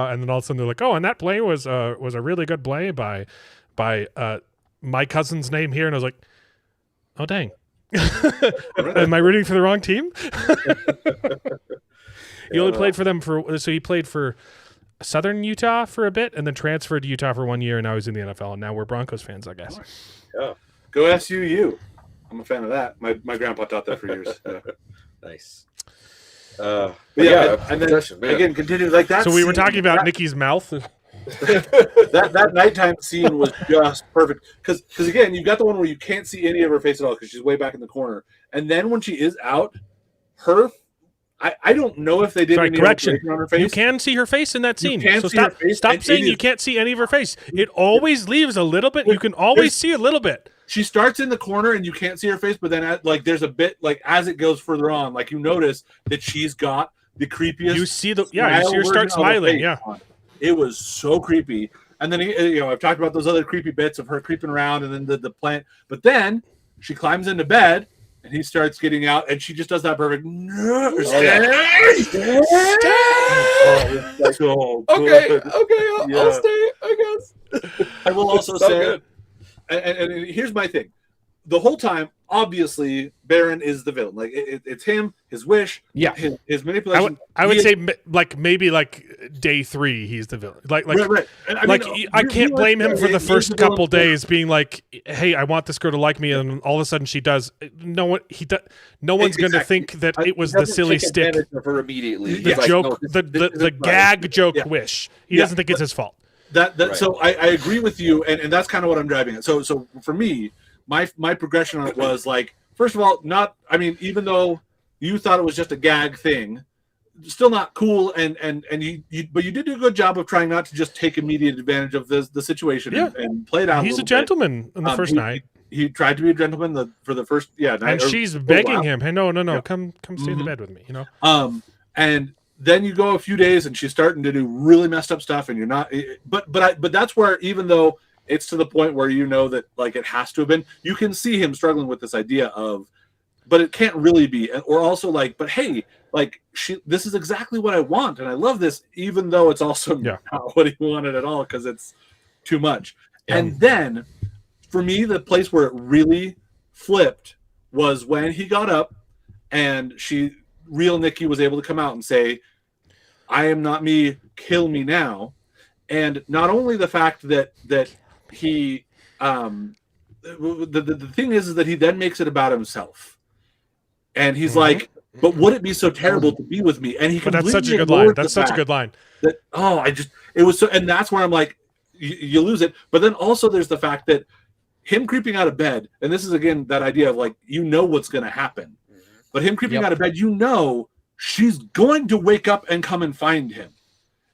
and then all of a sudden they're like, oh, and that play was a really good play by my cousin's name here, and I was like, oh dang, am I rooting for the wrong team? He only played for them so he played for Southern Utah for a bit, and then transferred to Utah for 1 year, and now he's in the NFL, and now we're Broncos fans, I guess. Yeah, go SUU. I'm a fan of that. My grandpa taught that for years. Yeah. Nice. And then again, continue like that. So we were talking about Nikki's mouth. that nighttime scene was just perfect because again, you got the one where you can't see any of her face at all because she's way back in the corner, and then when she is out, I don't know if they did any correction. On her face. You can see her face in that scene. So stop saying you can't see any of her face. It always leaves a little bit. You can always see a little bit. She starts in the corner and you can't see her face, but then there's a bit as it goes further on, you notice that she's got the creepiest. You see her start smiling. Yeah, it was so creepy. And then I've talked about those other creepy bits of her creeping around, and then the plant. But then she climbs into bed. And he starts getting out, and she just does that perfect. Okay, I'll stay. I guess. I will also say, and here's my thing: the whole time, obviously, Baron is the villain. It's him, his wish, his manipulation. I would say maybe day 3, he's the villain. Right. I can't blame him for the first couple days being like, "Hey, I want this girl to like me," and all of a sudden she does. No one's going to think that it was the silly stick of her immediately. The joke, the gag joke wish. He doesn't think it's his fault. So I agree with you, and that's kind of what I'm driving at. So for me, my progression on it was first of all, even though you thought it was just a gag thing, still not cool, and but you did do a good job of trying not to just take immediate advantage of the situation and play it out. He's a gentleman in the first night. He tried to be a gentleman for the first night. And she's begging him, "Hey, no, come stay in the bed with me," And then you go a few days, and she's starting to do really messed up stuff, and you're not. But that's where, even though it's to the point where that it has to have been, you can see him struggling with this idea of, but it can't really be, or also but hey, this is exactly what I want, and I love this, even though it's also not what he wanted at all because it's too much. And then, for me, the place where it really flipped was when he got up, and real Nikki was able to come out and say, "I am not me, kill me now." And not only the fact that he the thing is that he then makes it about himself, and he's like, "But would it be so terrible to be with me?" And he that's such a good line. That's such a good line. That it was so, and that's where I'm like, you lose it. But then also there's the fact that him creeping out of bed, and this is again that idea of what's going to happen, but him creeping out of bed, she's going to wake up and come and find him.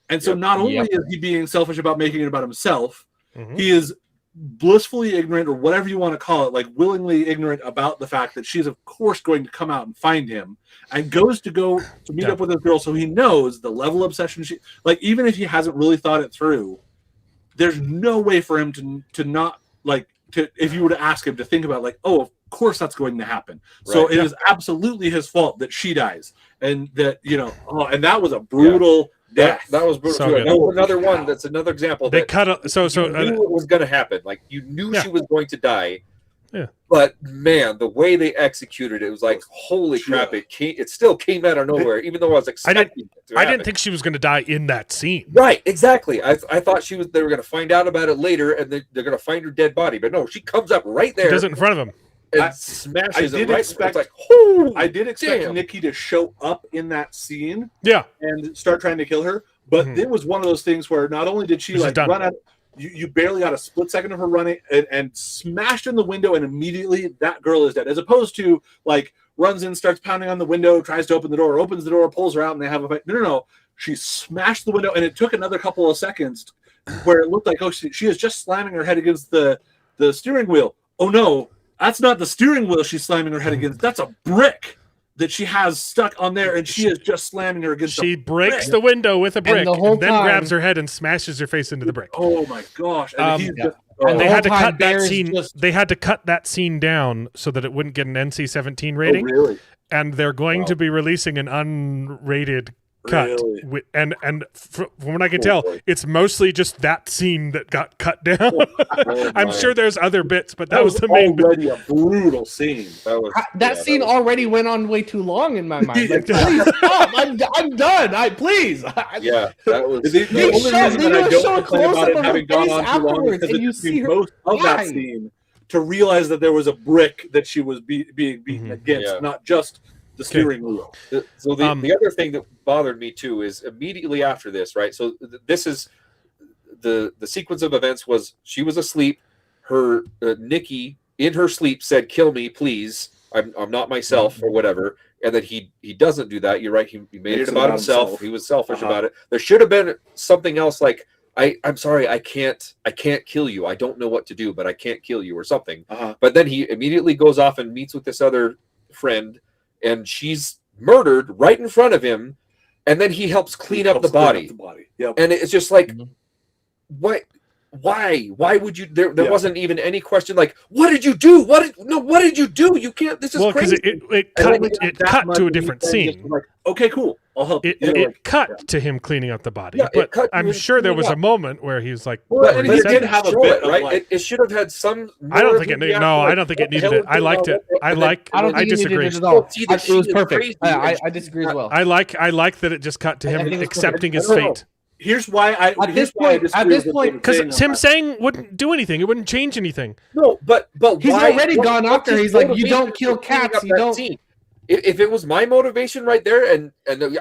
And so not only is he being selfish about making it about himself, he is blissfully ignorant, or whatever you want to call it, willingly ignorant about the fact that she's of course going to come out and find him, and goes to meet up with this girl, so he knows the level of obsession she, even if he hasn't really thought it through, there's no way for him to not if you were to ask him to think about oh, of course that's going to happen. Right. So it is absolutely his fault that she dies, and that and that was a brutal death. That was brutal. So that was another one. That's another example. They cut it. So you knew it was going to happen. You knew she was going to die. Yeah. But man, the way they executed it was holy crap! It still came out of nowhere, even though I was expecting it to happen. I didn't think she was going to die in that scene. Right, exactly. I thought they were going to find out about it later, and they're going to find her dead body. But no, she comes up right there. Does it in front of him. And smashes it right. I did expect Nikki to show up in that scene, and start trying to kill her. But it was one of those things where not only did she run out, you barely got a split second of her running and smashed in the window, and immediately that girl is dead. As opposed to runs in, starts pounding on the window, tries to open the door, opens the door, pulls her out, and they have a fight. No. She smashed the window, and it took another couple of seconds where it looked like, she is just slamming her head against the steering wheel. Oh, no, that's not the steering wheel she's slamming her head against. That's a brick that she has stuck on there, and she is just slamming her against. She breaks the window with a brick, and then grabs her head and smashes her face into the brick. Oh my gosh! And and they had to cut that scene. They had to cut that scene down so that it wouldn't get an NC-17 rating. Oh, really? And they're going to be releasing an unrated cut. Really? And from what I can tell, it's mostly just that scene that got cut down. I'm sure there's other bits, but that was the main bit. Already a brutal scene. That scene already went on way too long in my mind. Like, please stop! I'm done. Please. Yeah, that was the only reason that I don't complain about it having gone on too long is because it took me most of that scene to realize that there was a brick that she was being beaten against, not just the steering wheel. So the other thing that bothered me too is immediately after this, right? So this is the sequence of events was she was asleep. Her Nikki in her sleep said, "Kill me, please. I'm not myself," or whatever. And then he doesn't do that. You're right. He made it about himself. He was selfish about it. There should have been something else like, I'm sorry, I can't kill you. I don't know what to do, but I can't kill you or something. But then he immediately goes off and meets with this other friend, and she's murdered right in front of him, and then he helps clean up the body. Yep. And it's just like, what? Why would you? There wasn't even any question like, what did you do? What did you do? You can't. This is crazy. Because it cut to a different scene. Like, okay, cool. I'll help. It cut to him cleaning up the body, but I'm sure there was a moment where he was like, but he did have a bit, right? Like, it should have had some. I don't think it. No, I don't think it needed it. I liked it. I disagree. It was perfect. I disagree as well. I like that it just cut to him accepting his fate. Here's why at this point, because him saying wouldn't do anything. It wouldn't change anything. No, but he's already gone after. He's like, you don't kill cats. You don't. If it was my motivation right there, and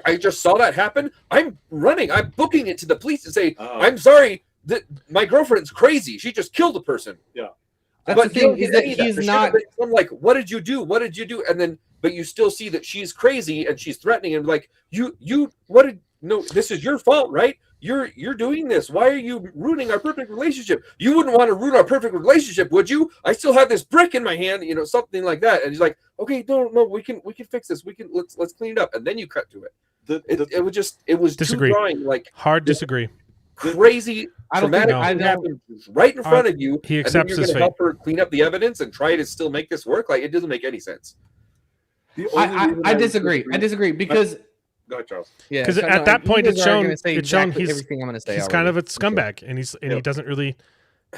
I just saw that happen, I'm running. I'm booking it to the police and say, I'm sorry, that my girlfriend's crazy. She just killed a person. Yeah. That's the thing is that he's not. I'm like, what did you do? What did you do? And then, but you still see that she's crazy and she's threatening and like, no, this is your fault, right? You're doing this. Why are you ruining our perfect relationship? You wouldn't want to ruin our perfect relationship, would you? I still have this brick in my hand, something like that. And he's like, okay, no, we can fix this. Let's clean it up. And then you cut to it. It was disagree. too drawing, like hard disagree. Crazy traumatic thing happened right in front of you. He accepts his fate. Help her clean up the evidence and try to still make this work. Like, it doesn't make any sense. I disagree. I disagree because. Go ahead, Charles. Yeah, because at that point it's shown he's everything I'm going to say. He's kind of a scumbag, and he doesn't really.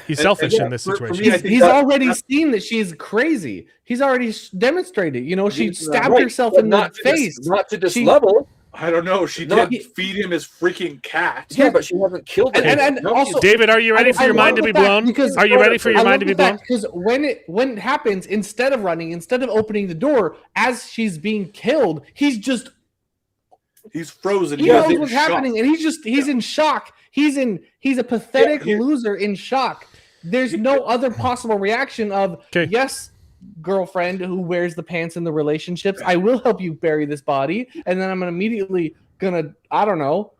He's selfish in this situation. He's already seen that she's crazy. He's already demonstrated. She stabbed herself in the face. Not to this level. I don't know. She did feed him his freaking cat. Yeah, but she hasn't killed him. And also, David, are you ready for your mind to be blown? Are you ready for your mind to be blown? Because when it happens, instead of running, instead of opening the door as she's being killed, he's frozen. He knows what's happening, and he's in shock. He's a pathetic loser in shock. There's no other possible reaction of yes, girlfriend who wears the pants in the relationships. I will help you bury this body, and then I'm immediately I don't know.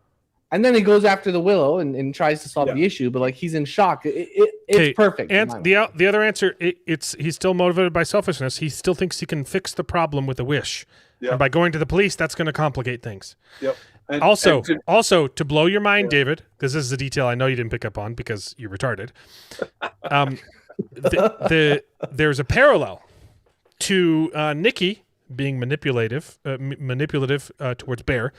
And then he goes after the willow and tries to solve the issue, but like he's in shock. It's perfect. And the other answer, he's still motivated by selfishness. He still thinks he can fix the problem with a wish. Yep. And by going to the police, that's going to complicate things. Yep. Also, to blow your mind, David, because this is a detail I know you didn't pick up on because you're retarded. There's a parallel to Nikki being manipulative towards Bear,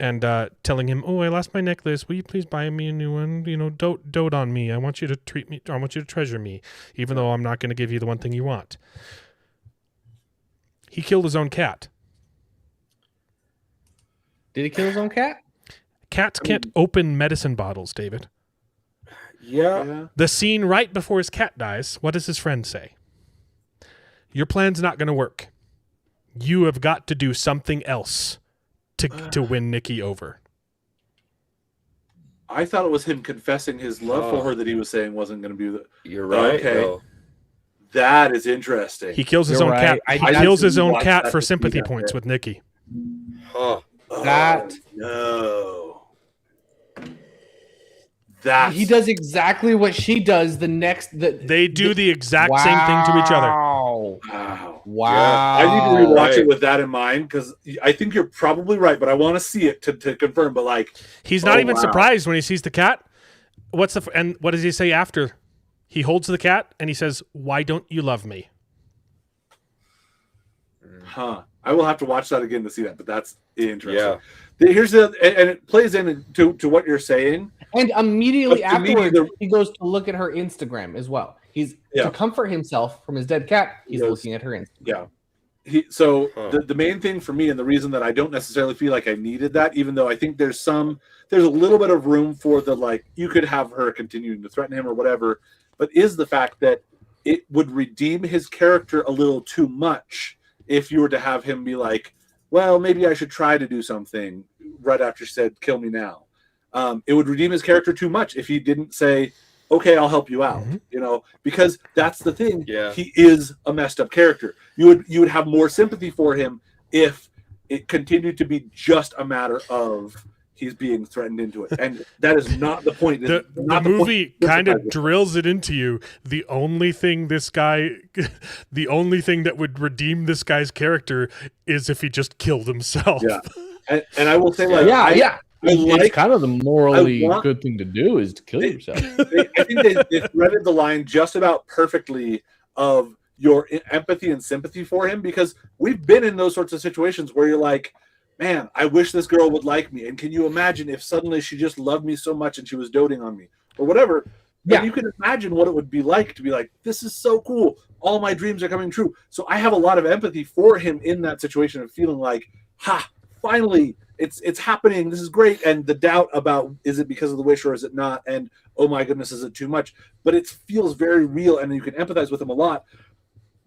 and telling him, "Oh, I lost my necklace. Will you please buy me a new one? Dote on me. I want you to treat me. I want you to treasure me, even though I'm not going to give you the one thing you want." He killed his own cat. Did he kill his own cat? Cats can't open medicine bottles, David. Yeah. The scene right before his cat dies, what does his friend say? Your plan's not going to work. You have got to do something else to win Nikki over. I thought it was him confessing his love for her that he was saying wasn't going to be the. You're right. Okay. That is interesting. He kills his You're own right. cat. I He kills his didn't own watch cat that for to see sympathy that points bit. with Nikki. Huh. That No. That he does exactly what she does. They do the exact same thing to each other. Wow. Wow. I need to rewatch it with that in mind because I think you're probably right, but I want to see it to confirm. But like, He's not even surprised when he sees the cat. What does he say after? He holds the cat and he says, "Why don't you love me?" Huh. I will have to watch that again to see that, but that's interesting. Yeah. Here's and it plays into what you're saying. And immediately But to me, afterwards, he goes to look at her Instagram as well. He's to comfort himself from his dead cat. He's looking at her Instagram. Yeah. The main thing for me, and the reason that I don't necessarily feel like I needed that, even though I think there's a little bit of room for the like you could have her continuing to threaten him or whatever, but is the fact that it would redeem his character a little too much if you were to have him be like, well, maybe I should try to do something right after she said, "Kill me now." It would redeem his character too much if he didn't say, "Okay, I'll help you out," because that's the thing. Yeah. He is a messed up character. You would have more sympathy for him if it continued to be just a matter of he's being threatened into it, and that is not the point. The movie kind of drills it into you. The only thing that would redeem this guy's character is if he just killed himself. Yeah, and I will say, like, it's kind of the morally good thing to do is to kill yourself. I think they threaded the line just about perfectly of your empathy and sympathy for him, because we've been in those sorts of situations where you're like, man, I wish this girl would like me. And can you imagine if suddenly she just loved me so much and she was doting on me or whatever? Yeah. You can imagine what it would be like to be like, this is so cool. All my dreams are coming true. So I have a lot of empathy for him in that situation of feeling like, finally, it's happening. This is great. And the doubt about, is it because of the wish or is it not? And, oh my goodness, is it too much? But it feels very real and you can empathize with him a lot.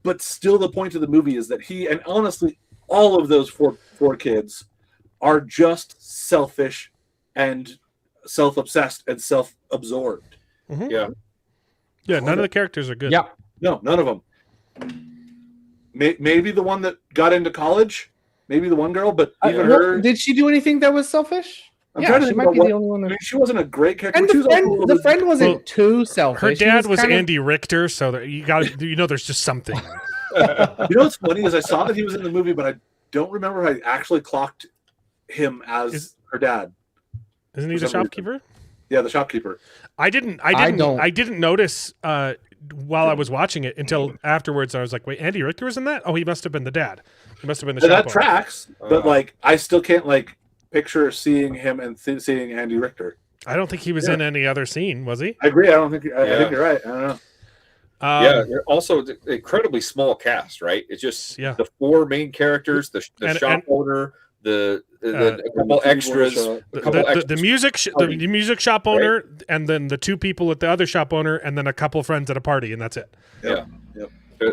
But still the point of the movie is that he, and honestly, all of those four kids are just selfish and self-obsessed and self-absorbed. Mm-hmm. Yeah. None of the characters are good. Yeah, no, none of them. Maybe the one that got into college, maybe the one girl, but even her. Did she do anything that was selfish? I'm trying to think about the only one. I mean, she wasn't a great character. And the friend wasn't too selfish. Her dad was Andy Richter, so you got there's just something. You know what's funny is I saw that he was in the movie, but I don't remember if I actually clocked him as her dad. Isn't he the shopkeeper? Yeah, the shopkeeper. I didn't notice while I was watching it until afterwards. I was like, wait, Andy Richter was in that? Oh, he must have been the dad. He must have been the shop that owner. Tracks, but like I still can't like picture seeing him and seeing Andy Richter. I don't think he was in any other scene, was he? I agree. I think you're right. I don't know. They're also incredibly small cast, right? It's just the four main characters, the shop owner, the couple extras, the music shop owner, right? And then the two people at the other shop owner, and then a couple friends at a party, and that's it. Yeah.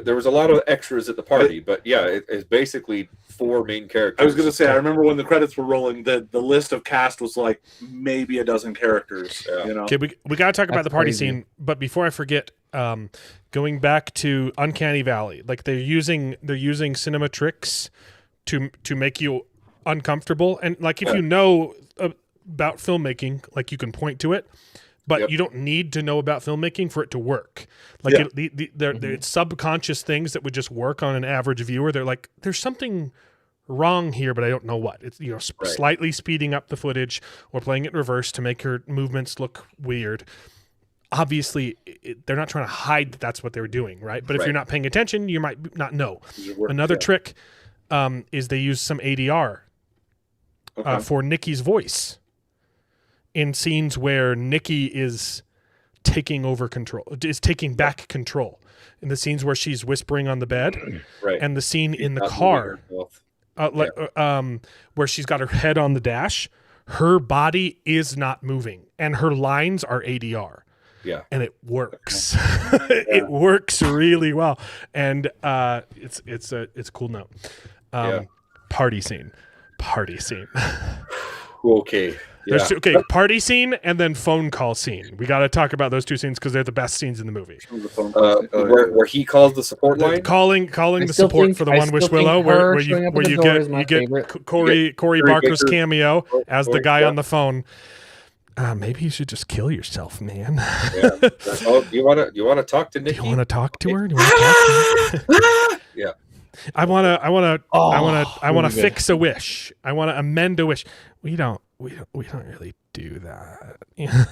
There was a lot of extras at the party, but it's basically four main characters. I was going to say, I remember when the credits were rolling, the list of cast was like maybe a dozen characters. Yeah. Okay, we got to talk about the party scene, but before I forget, going back to Uncanny Valley, like they're using cinema tricks to make you uncomfortable, and like if you know about filmmaking, like you can point to it. But you don't need to know about filmmaking for it to work. Like it's subconscious things that would just work on an average viewer. They're like, there's something wrong here, but I don't know what. It's slightly speeding up the footage or playing it in reverse to make her movements look weird. Obviously, they're not trying to hide that that's what they're doing, right? But if you're not paying attention, you might not know. Another trick is they use some ADR for Nikki's voice. In scenes where Nikki is taking back control. In the scenes where she's whispering on the bed, and the scene in the car, where she's got her head on the dash, her body is not moving, and her lines are ADR. Yeah, and it works. It works really well, and it's a cool note. Party scene. Okay. There's okay, party scene and then phone call scene. We got to talk about those two scenes because they're the best scenes in the movie. Where he calls the support line, calling the support for the One Wish Willow, where you get Corey Barker's cameo as the guy on the phone. Maybe you should just kill yourself, man. You want to talk to Nikki? Do you want to talk to her? Do you want to talk to her? Yeah. I want to fix a wish. I want to amend a wish. We don't really do that. Yeah.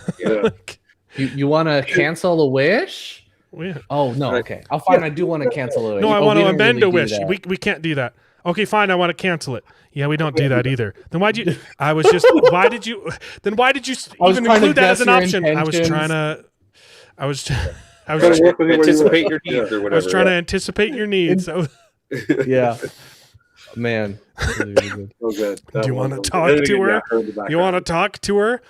You want to cancel a wish? Oh no. Okay. I'll find. I do want to cancel a wish. No, I want to amend a wish. We can't do that. Okay, fine. I want to cancel it. Yeah, we don't do that either. Then why did you even include that as an option? I was trying to anticipate your needs or whatever. I was trying to anticipate your needs. Yeah. Man. So good. Do you want to talk to her? You want to talk to her?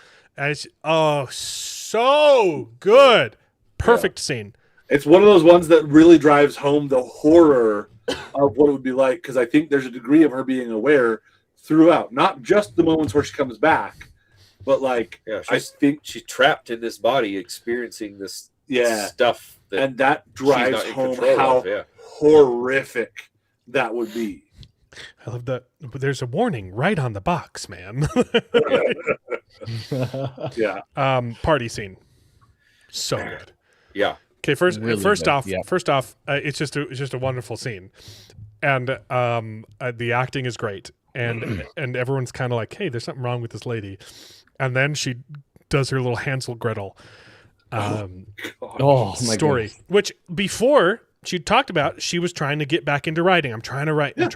So good. Perfect scene. It's one of those ones that really drives home the horror of what it would be like, because I think there's a degree of her being aware throughout, not just the moments where she comes back, but like I think she's trapped in this body experiencing this stuff, and that drives home how horrific that would be. I love that. There's a warning right on the box, man. Yeah. Party scene. So good. Yeah. Okay. First off, it's just a wonderful scene, and the acting is great, and everyone's kind of like, hey, there's something wrong with this lady, and then she does her little Hansel Gretel story, which before she talked about she was trying to get back into writing. I'm trying to write more.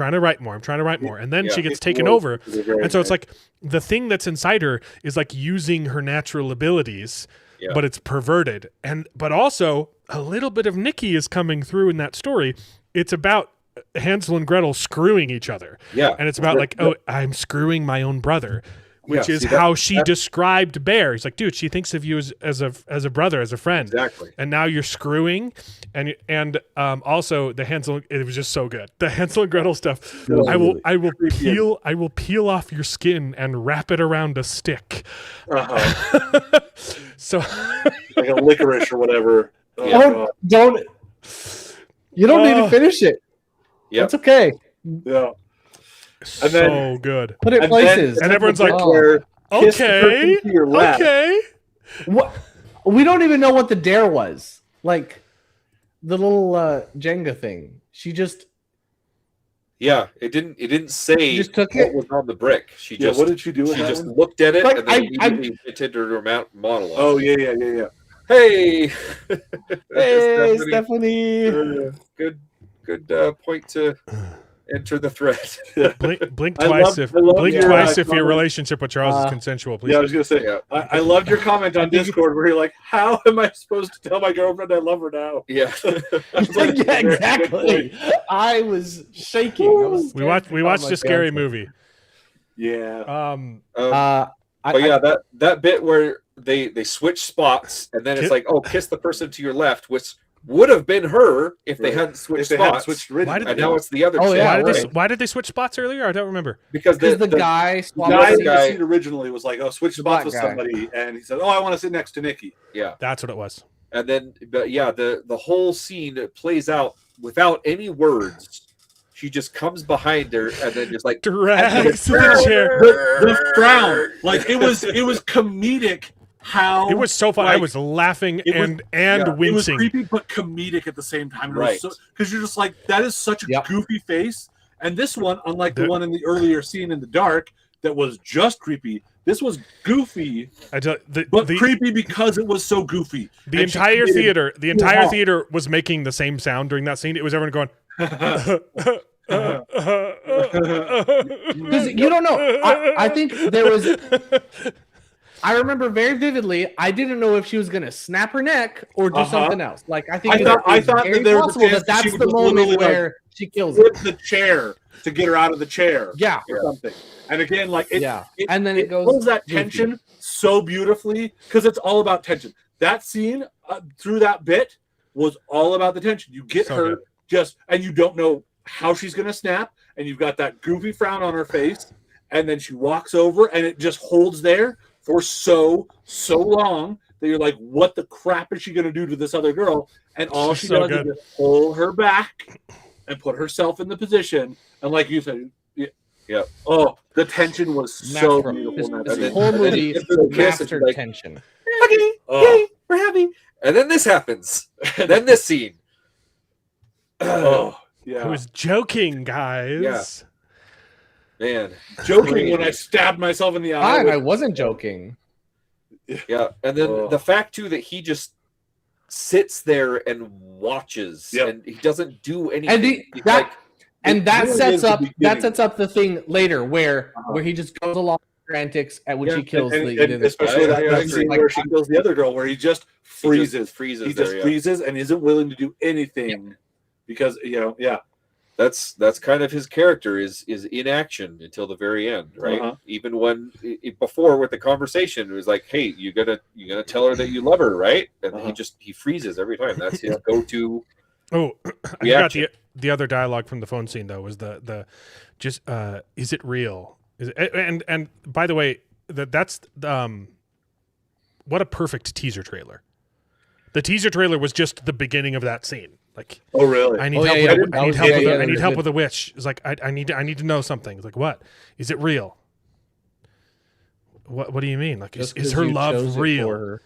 And then she gets taken over. And so it's like the thing that's inside her is like using her natural abilities, but it's perverted. But also a little bit of Nikki is coming through in that story. It's about Hansel and Gretel screwing each other. Yeah. And it's about like, oh, I'm screwing my own brother. Which is how she described Bear. He's like, dude, she thinks of you as a brother, as a friend. Exactly. And now you're screwing. And also the Hansel, it was just so good. The Hansel and Gretel stuff. Really? I will peel off your skin and wrap it around a stick. So like a licorice or whatever. You don't need to finish it. Yeah. It's okay. Yeah. And so good. Put it places. And everyone's like, okay. Okay. What? We don't even know what the dare was. Like the little Jenga thing. She just. Yeah, it didn't say just took what was on the brick. She just what did she do? She just looked at it and then immediately went into her monologue. Oh yeah. Hey, hey, Stephanie. Good point to enter the thread. Blink twice if your relationship with Charles is consensual, please. Yeah, I was gonna say. I loved your comment on Discord where you're like, "How am I supposed to tell my girlfriend I love her now?" Yeah, yeah, exactly. I was shaking. We watched a scary movie. Yeah. That bit where they switch spots and then it's like, oh, kiss the person to your left, which would have been her if they hadn't switched spots. Now it's the other. Why did they switch spots earlier? I don't remember. Because the guy in the seat originally was like, oh, switch spots with somebody, and he said, oh, I want to sit next to Nikki. Yeah, that's what it was. And then, the whole scene plays out without any words. She just comes behind her and then just like drags the chair. The frown, like it was comedic. How it was so fun. I was laughing and wincing. It was creepy but comedic at the same time. Right. Because you're just like, that is such a goofy face. And this one, unlike the one in the earlier scene in the dark that was just creepy, this was goofy, but creepy because it was so goofy. The entire theater was making the same sound during that scene. It was everyone going because you don't know. I think there was. I remember very vividly. I didn't know if she was going to snap her neck or do something else. Like I thought that there was that's the moment where she kills it. The chair to get her out of the chair. Yeah, or something. And again, like and then it goes holds that tension so beautifully because it's all about tension. That scene through that bit was all about the tension. You get her and you don't know how she's going to snap, and you've got that goofy frown on her face, and then she walks over, and it just holds there. for so long that you're like, what the crap is she going to do to this other girl? And all she So does good. is just pull her back and put herself in the position. And like you said, Yeah. oh, the tension was so beautiful. In that This scene. whole movie And then mastered like, tension. Okay, yay, we're happy. And then this happens. And then this scene. Oh, yeah. I was joking, guys. Man, Joking crazy. when I stabbed myself in the eye. Fine, I wasn't joking. Yeah, and then the fact too that he just sits there and watches, and he doesn't do anything. And that really sets is the up beginning. the thing later where he just goes along with her antics and when she kills and the especially that I scene agree. where she kills the other girl, where he just freezes. He He just freezes and isn't willing to do anything because that's kind of his character is inaction until the very end, right? Even when before with the conversation, it was like, hey, you gonna tell her that you love her, right? And he freezes every time. That's his go-to. Oh, I forgot the other dialogue from the phone scene though was the just is it real? Is it, and by the way, that's what a perfect teaser trailer. The teaser trailer was just the beginning of that scene. Like, oh really? I need help. I need help with a witch. It's like I need to know something. It's like, what? Is it real? What do you mean? Like, is her love real?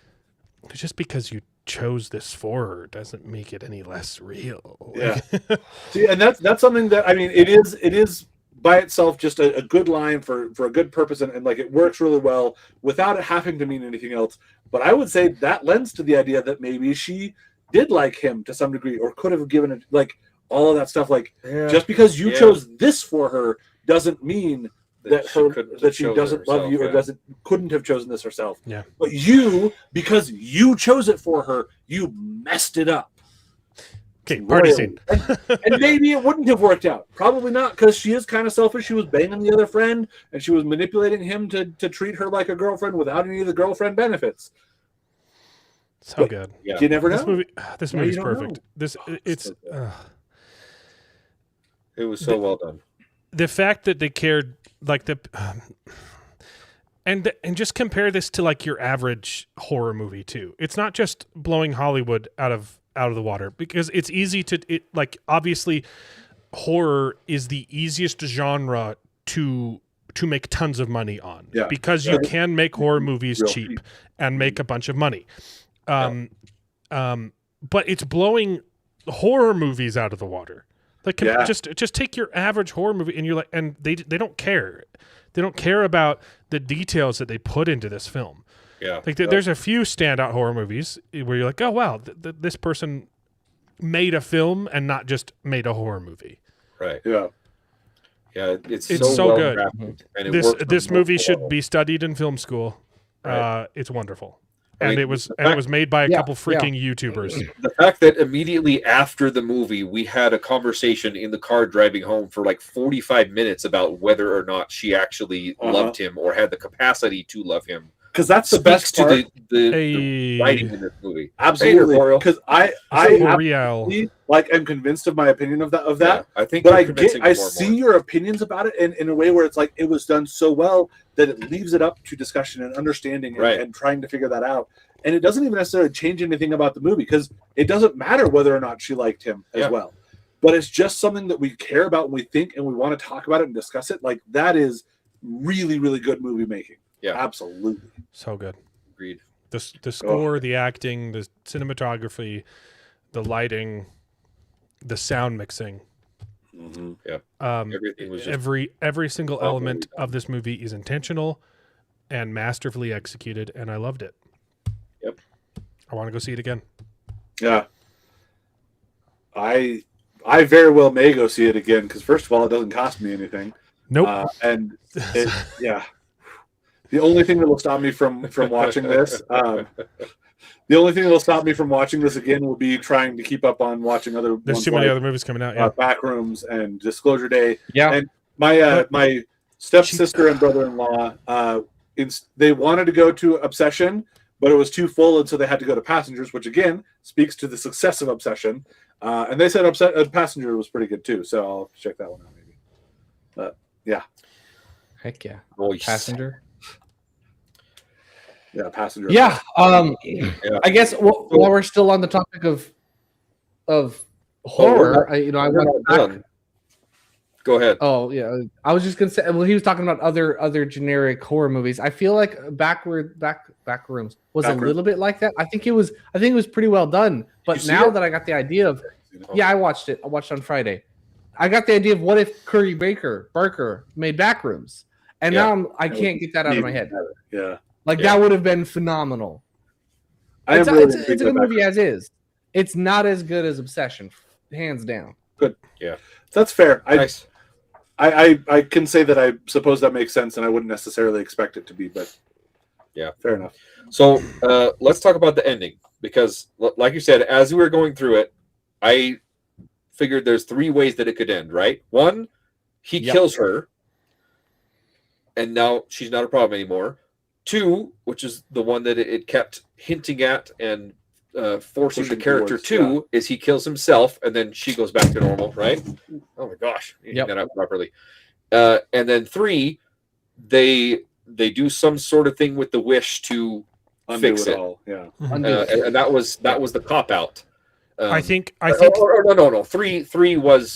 Just because you chose this for her doesn't make it any less real. Yeah. See, and that's something that, I mean, it is by itself just a good line for a good purpose, and like it works really well without it having to mean anything else. But I would say that lends to the idea that maybe she did like him to some degree, or could have given it, like all of that stuff. Like just because you chose this for her doesn't mean that she doesn't love you, or couldn't have chosen this herself. Yeah. But because you chose it for her, you messed it up. Okay, party scene. And maybe it wouldn't have worked out. Probably not, because she is kind of selfish. She was banging the other friend, and she was manipulating him to treat her like a girlfriend without any of the girlfriend benefits. So but good. Yeah. You never know. This movie's perfect. It was so well done. The fact that they cared, like and just compare this to like your average horror movie too. It's not just blowing Hollywood out of the water, because it's easy to like, obviously horror is the easiest genre to make tons of money on, because you can make horror movies cheap and make a bunch of money. But it's blowing horror movies out of the water. Like, just take your average horror movie, and you're like, and they don't care. They don't care about the details that they put into this film. Yeah, like there's a few standout horror movies where you're like, oh wow, this person made a film and not just made a horror movie. Right. Yeah. Yeah, it's so well good. Crafted, and This movie should be studied in film school. Right. It's wonderful. And it was made by a couple freaking YouTubers. The fact that immediately after the movie, we had a conversation in the car driving home for like 45 minutes about whether or not she actually loved him or had the capacity to love him. Because that's the best part. To the writing in this movie. Absolutely. Because I absolutely, like am convinced of my opinion of that. Yeah, I think, but I see your opinions about it in a way where it's like it was done so well that it leaves it up to discussion and understanding and trying to figure that out. And it doesn't even necessarily change anything about the movie, because it doesn't matter whether or not she liked him as well. But it's just something that we care about and we think and we want to talk about it and discuss it. Like, that is really, really good movie making. Yeah, absolutely. So good. Agreed. The score, the acting, the cinematography, the lighting, the sound mixing. Mm-hmm. Yeah. Everything was just every single element of this movie is intentional and masterfully executed, and I loved it. Yep. I want to go see it again. Yeah. I very well may go see it again, because first of all, it doesn't cost me anything. Nope. And the only thing that will stop me from watching this, the only thing that will stop me from watching this again will be trying to keep up on watching other. There's too many other movies coming out. Yeah. Backrooms and Disclosure Day. Yeah. And my stepsister and brother-in-law, they wanted to go to Obsession, but it was too full, and so they had to go to Passengers, which again speaks to the success of Obsession. And they said Passenger was pretty good too, so I'll check that one out maybe. But yeah. Heck yeah. Voice. Passenger. Yeah, passenger. Yeah. I guess while we're still on the topic of horror, I we're went not back. done. Go ahead. Oh yeah, I was just gonna say. Well, he was talking about other generic horror movies. I feel like Back Rooms was a little bit like that. I think it was pretty well done. But now that I got the idea of, yeah, I watched it. I watched it on Friday. I got the idea of what if Curry Barker made Backrooms, and now I can't get that out of my head. Yeah, that would have been phenomenal. It's a good movie as is. It's not as good as Obsession, hands down. Good. Yeah, that's fair. Nice. I can say that I suppose that makes sense, and I wouldn't necessarily expect it to be, but yeah, fair enough. So let's talk about the ending, because, like you said, as we were going through it, I figured there's 3 ways that it could end. Right? 1, he kills her, and now she's not a problem anymore. 2, which is the one that it kept hinting at and forcing the character to, is he kills himself and then she goes back to normal, right? Oh my gosh, you that out properly. And then 3, they do some sort of thing with the wish to fix it. All. Yeah, and that was the cop out. I think. No. 3 was.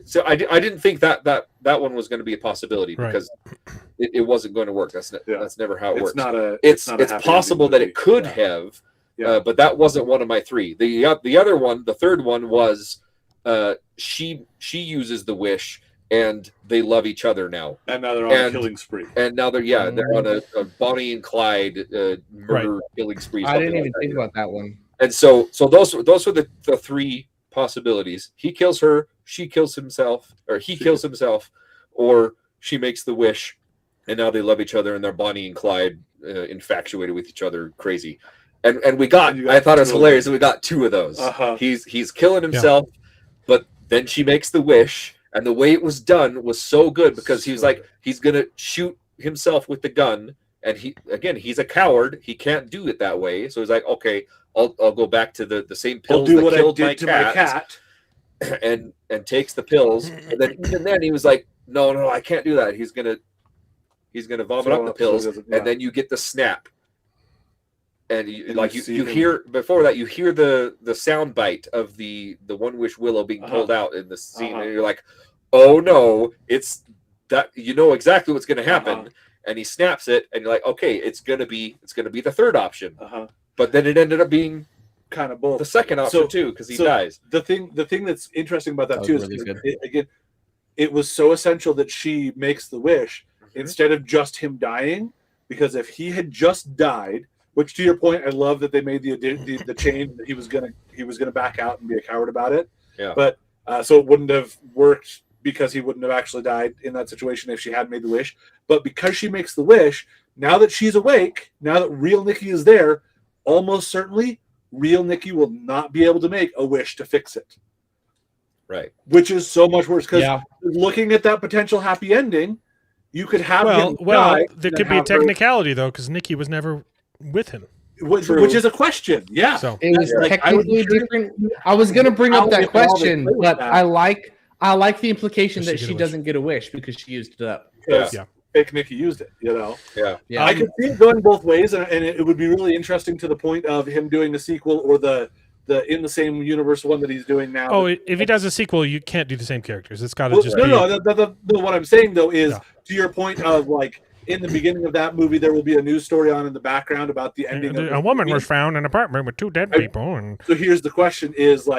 So I didn't think that one was going to be a possibility because it wasn't going to work. That's never how it works. It's possible that it could have. Yeah. But that wasn't one of my 3. The other one, the third one, was she uses the wish and they love each other now. And now they're on a killing spree. And now they're on a Bonnie and Clyde murder killing spree. I didn't even think about that one. And so those were the 3 possibilities. He kills her, she kills himself, or he kills himself, or she makes the wish, and now they love each other and they're Bonnie and Clyde, infatuated with each other, crazy. And I thought it was hilarious that we got 2 of those. He's killing himself, but then she makes the wish, and the way it was done was so good because he was like, he's gonna shoot himself with the gun, and he's a coward, he can't do it that way, so he's like, okay, I'll go back to the same pills that killed my cat, and takes the pills, and then even then he was like, no, I can't do that. He's gonna vomit up the pills, and then you get the snap. And you hear before that, you hear the sound bite of the One Wish Willow being pulled out in the scene, and you're like, oh no, it's that, exactly what's going to happen. And he snaps it, and you're like, okay, it's gonna be the third option. But then it ended up being kind of both the second option too, because he dies. The thing that's interesting about that too is really it was so essential that she makes the wish instead of just him dying, because if he had just died. Which, to your point, I love that they made the change that he was gonna back out and be a coward about it. Yeah. But so it wouldn't have worked because he wouldn't have actually died in that situation if she had made the wish. But because she makes the wish, now that she's awake, now that real Nikki is there, almost certainly real Nikki will not be able to make a wish to fix it. Right. Which is so much worse because looking at that potential happy ending, you could have there could be a technicality though, because Nikki was never with him, which is a question. Yeah, so it was technically different. I was going to bring up that question, but I like the implication that she doesn't get a wish because she used it up. Fake Nikki used it, Yeah. I could see it going both ways, and it would be really interesting to the point of him doing the sequel or the in the same universe one that he's doing now. Oh, if he does a sequel, you can't do the same characters. It's got to just be. No. What I'm saying though is to your point of like. In the beginning of that movie, there will be a news story on in the background about the ending. A woman was found in an apartment with 2 dead people. And so here's the question: is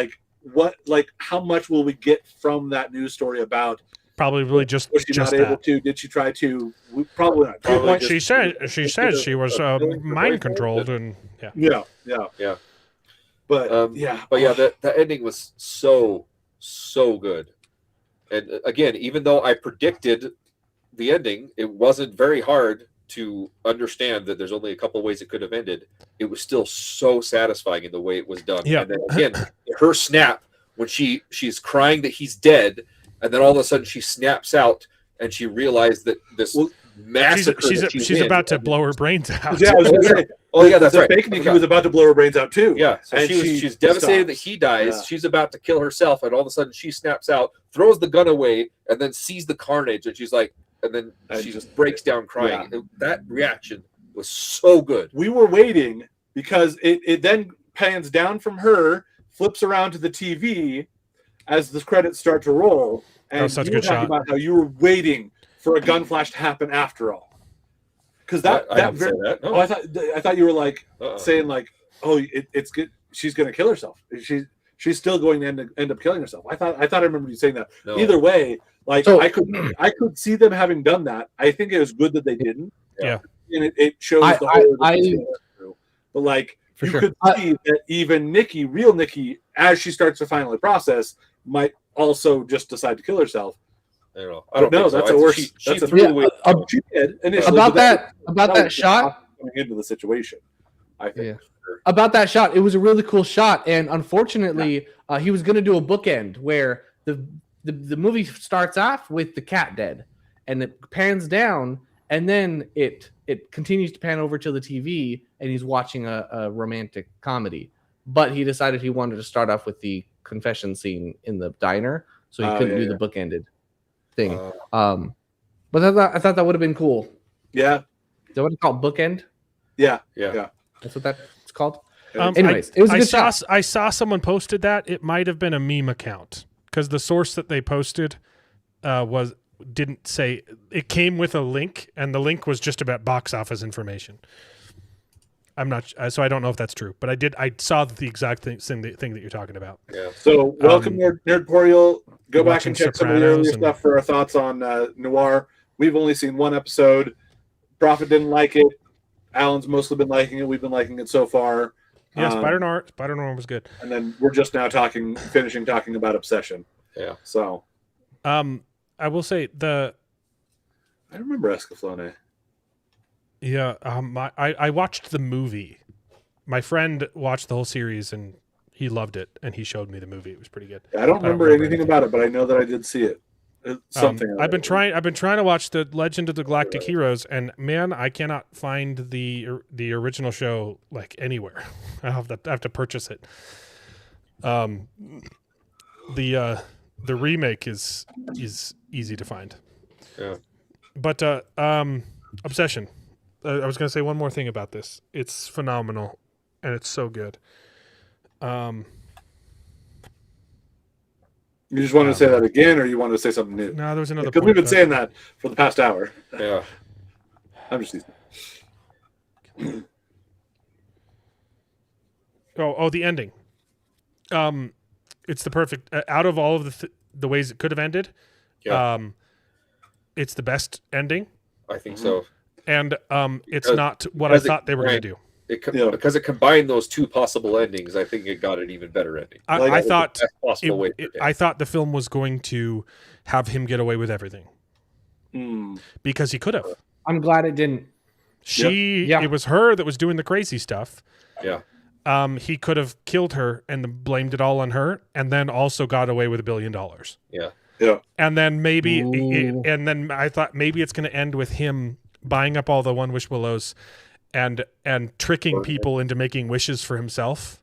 how much will we get from that news story about? Probably really just. Was she not able to? Did she try to? Probably not. Probably she said she was mind controlled and yeah. But the ending was so good, and again, even though I predicted the ending, it wasn't very hard to understand that there's only a couple of ways it could have ended. It was still so satisfying in the way it was done. Yeah. And then again, her snap when she's crying that he's dead, and then all of a sudden she snaps out and she realized that this massacre she's about to blow her brains out. Yeah, I was gonna say, that's right. Fake Nikki was about to blow her brains out too. Yeah, so and she's devastated that he dies. Yeah. She's about to kill herself, and all of a sudden she snaps out, throws the gun away, and then sees the carnage, and she's like. And then she just breaks down crying. Yeah. That reaction was so good. We were waiting because it then pans down from her, flips around to the TV as the credits start to roll. And That was such a you were good talking shot. about how you were waiting for a gun flash to happen after all. Because I didn't say that. No. Oh, I thought you were like saying like, oh, it's good. She's going to kill herself. She's still going to end up killing herself. I thought I remember you saying that. No. Either way, like So- I could see them having done that. I think it was good that they didn't. Yeah. And it shows I- the whole. I- But like For you sure. could see that even Nikki, real Nikki, as she starts to finally process, might also just decide to kill herself. I don't know. I don't know. think so. That's I a think worse. She That's a threw Yeah, away. she did initially. About but that was shot. coming into the situation. I think. Yeah. About that shot, it was a really cool shot, and unfortunately, he was going to do a bookend where the movie starts off with the cat dead, and it pans down, and then it continues to pan over to the TV, and he's watching a romantic comedy. But he decided he wanted to start off with the confession scene in the diner, so he couldn't do the bookended thing. But I thought that would have been cool. Yeah. Is that what it's called? Bookend? Yeah. That's what that's called. Anyways, it was a good shot. I saw someone posted that. It might have been a meme account because the source that they posted didn't say it came with a link, and the link was just about box office information. I'm not, so I don't know if that's true, but I saw the exact thing that you're talking about. Yeah. So welcome, Nerdporial. Go back and check some of the Sopranos earlier and- stuff for our thoughts on Noir. We've only seen one episode. Prophet didn't like it. Alan's mostly been liking it. We've been liking it so far. Yeah, Spider-Noir was good. And then we're just now finishing talking about Obsession. Yeah. So I will say I remember Escaflowne. Yeah, I watched the movie. My friend watched the whole series and he loved it, and he showed me the movie. It was pretty good. I don't remember anything about it, but I know that I did see it. Something. I've been trying to watch the Legend of the Galactic Heroes, and man, I cannot find the original show like anywhere. I have to purchase it. The remake is easy to find. Yeah. But Obsession. I was going to say one more thing about this. It's phenomenal, and it's so good. You just wanted to say that again, or you wanted to say something new? No, there was another. Because we've been saying that for the past hour. Yeah. I'm just teasing. The ending. It's the perfect out of all of the ways it could have ended. Yeah. It's the best ending. I think so. And it's not what I thought they were going to do. Because it combined those two possible endings, I think it got an even better ending. I thought the best possible way to end. I thought the film was going to have him get away with everything because he could have. I'm glad it didn't. It was her that was doing the crazy stuff. Yeah. He could have killed her and blamed it all on her, and then also got away with $1 billion. Yeah. Yeah. And then then I thought maybe it's going to end with him buying up all the One Wish Willows and tricking people into making wishes for himself.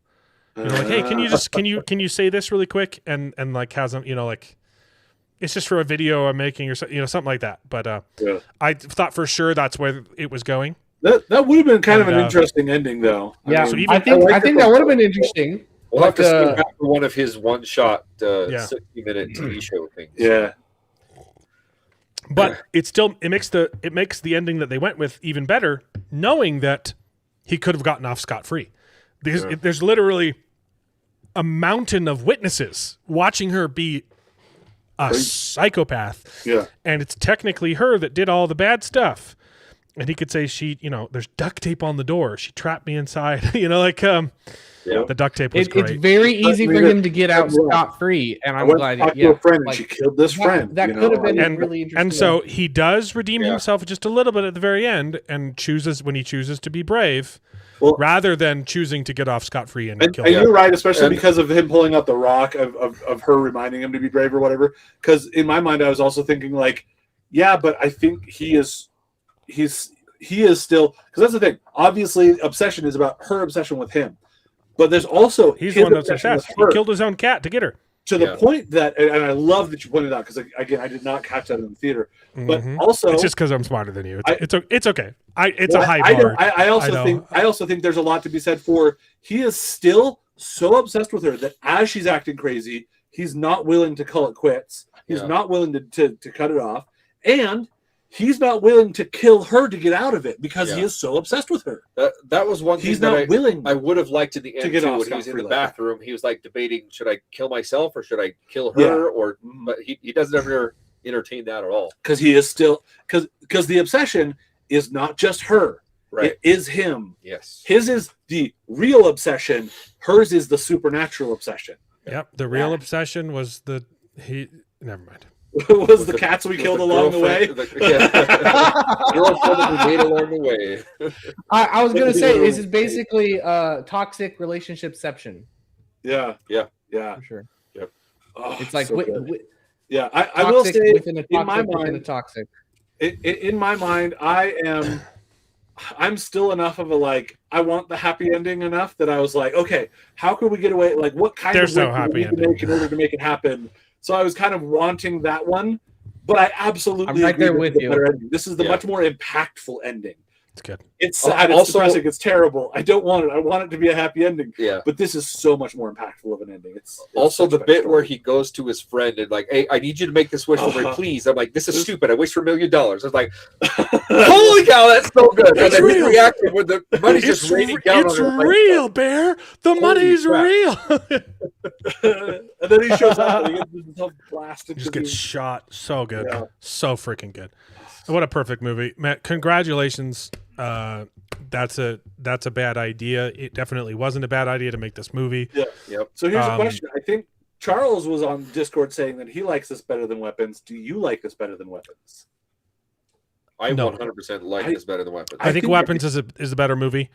Like, hey, can you say this really quick and like has them, like it's just for a video I'm making or something like that. But I thought for sure that's where it was going. That would have been kind of an interesting ending, though. Yeah, I think that would have been interesting. We'll have to see back for one of his one-shot 60-minute TV show things. Yeah. But it makes the ending that they went with even better, knowing that he could have gotten off scot-free. There's literally a mountain of witnesses watching her be a psychopath. Yeah. And it's technically her that did all the bad stuff. And he could say there's duct tape on the door. She trapped me inside. The duct tape was great. It's very easy for him to get out scot-free, and I'm glad. To a friend and she killed this friend. That could have been really interesting. And so he does redeem himself just a little bit at the very end, and chooses to be brave, rather than choosing to get off scot-free and kill. And you're right, especially because of him pulling out the rock of her reminding him to be brave or whatever. Because in my mind, I was also thinking like, yeah, but I think he is still, because that's the thing. Obviously, Obsession is about her obsession with him. But there's also he's the one that's obsessed. He killed his own cat to get her. to the point that, and I love that you pointed out, because again, I did not catch that in the theater, but also it's just because I'm smarter than you. It's okay. It's a high bar. I also think there's a lot to be said for he is still so obsessed with her that as she's acting crazy, he's not willing to call it quits. He's not willing to cut it off, and he's not willing to kill her to get out of it because he is so obsessed with her. That was one thing he's not willing. I would have liked in the end to get too, off when he was in the like bathroom. He was like debating, should I kill myself or should I kill her? Or but he doesn't ever entertain that at all. Because he is still because the obsession is not just her. Right. It is him. Yes. His is the real obsession. Hers is the supernatural obsession. Yep. The real obsession was never mind. was the cats we killed along the way. Girlfriend that we made along the way. I was gonna say this is basically toxic relationshipception. Yeah. For sure. Yep. Oh, it's like so I will say within a toxic, in my mind, within a toxic. In my mind, I'm still enough of a like I want the happy ending enough that I was like, okay, how can we get away? Like, what kind There's of no happy we ending make in order to make it happen? So I was kind of wanting that one, but I absolutely I'm right agree there with the you. better ending. This is the much more impactful ending. It's good. It's sad. It's depressing. It's terrible. I don't want it. I want it to be a happy ending. Yeah. But this is so much more impactful of an ending. It's also the such a bit better where story. he goes to his friend and like, hey, I need you to make this wish for me, please. I'm like, this is stupid. I wish for $1 million. I was like, holy cow, that's so good. And then he reacted when the money's just raining down on him. Real, Bear. The money's real. And then he shows up and he gets himself blasted. Just gets shot. So good. So freaking good. What a perfect movie. Matt, congratulations. That's a bad idea. It definitely wasn't a bad idea to make this movie. Yeah. Yep. So here's a question. I think Charles was on Discord saying that he likes this better than Weapons. Do you like this better than Weapons? I 100% like this better than Weapons. I think Weapons is a better movie.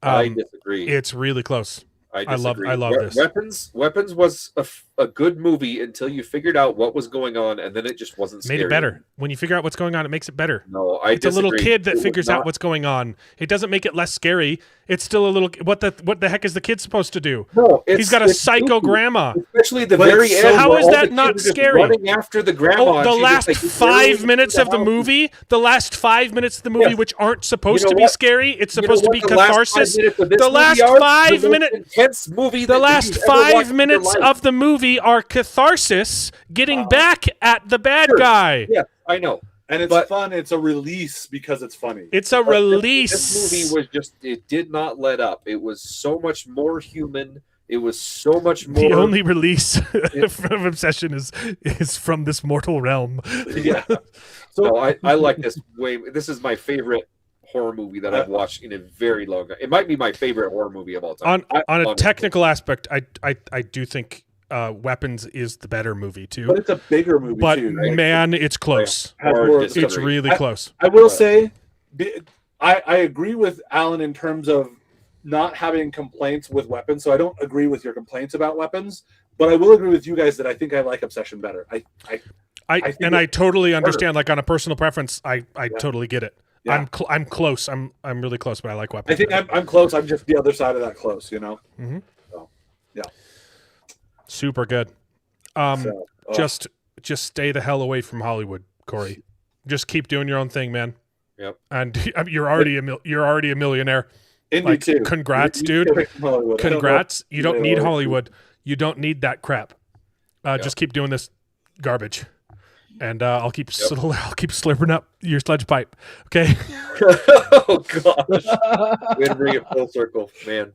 I disagree. It's really close. I love this. Weapons was a good movie until you figured out what was going on, and then it just wasn't scary. Made it better. When you figure out what's going on, it makes it better. No, it's a little kid that figures out what's going on. It doesn't make it less scary. It's still a little. What the heck is the kid supposed to do? No, he's got a psycho grandma. Especially the very end. How is that not scary? Running after the grandma. The last 5 minutes of the movie. The last 5 minutes of the movie, which aren't supposed to be scary. It's supposed to be catharsis. The last 5 minutes. Intense movie. The last 5 minutes of the movie are catharsis, getting back at the bad guy. Yeah, I know. And it's fun. It's a release because it's funny. It's a release. This movie was it did not let up. It was so much more human. It was so much more. The only release from Obsession is from this mortal realm. Yeah. So I like this way. This is my favorite horror movie that I've watched in a very long time. It might be my favorite horror movie of all time. On a technical aspect, I do think Weapons is the better movie too. But it's a bigger movie too. Right? Man, it's close. It's really close. I will say, I agree with Alan in terms of not having complaints with Weapons. So I don't agree with your complaints about Weapons, but I will agree with you guys that I think I like Obsession better. I totally understand. Like on a personal preference, I totally get it. Yeah. I'm close. I'm really close, but I like Weapons. I think I'm close. I'm just the other side of that close. You know. Mm-hmm. So, yeah. Super good. Just stay the hell away from Hollywood, Corey. Just keep doing your own thing, man. Yep. And you're already a millionaire. Indy too. Congrats, dude. Congrats. You don't need Hollywood. You don't need that crap. Just keep doing this garbage. And I'll keep slurping up your sludge pipe. Okay. Oh gosh. Way to bring it full circle, man.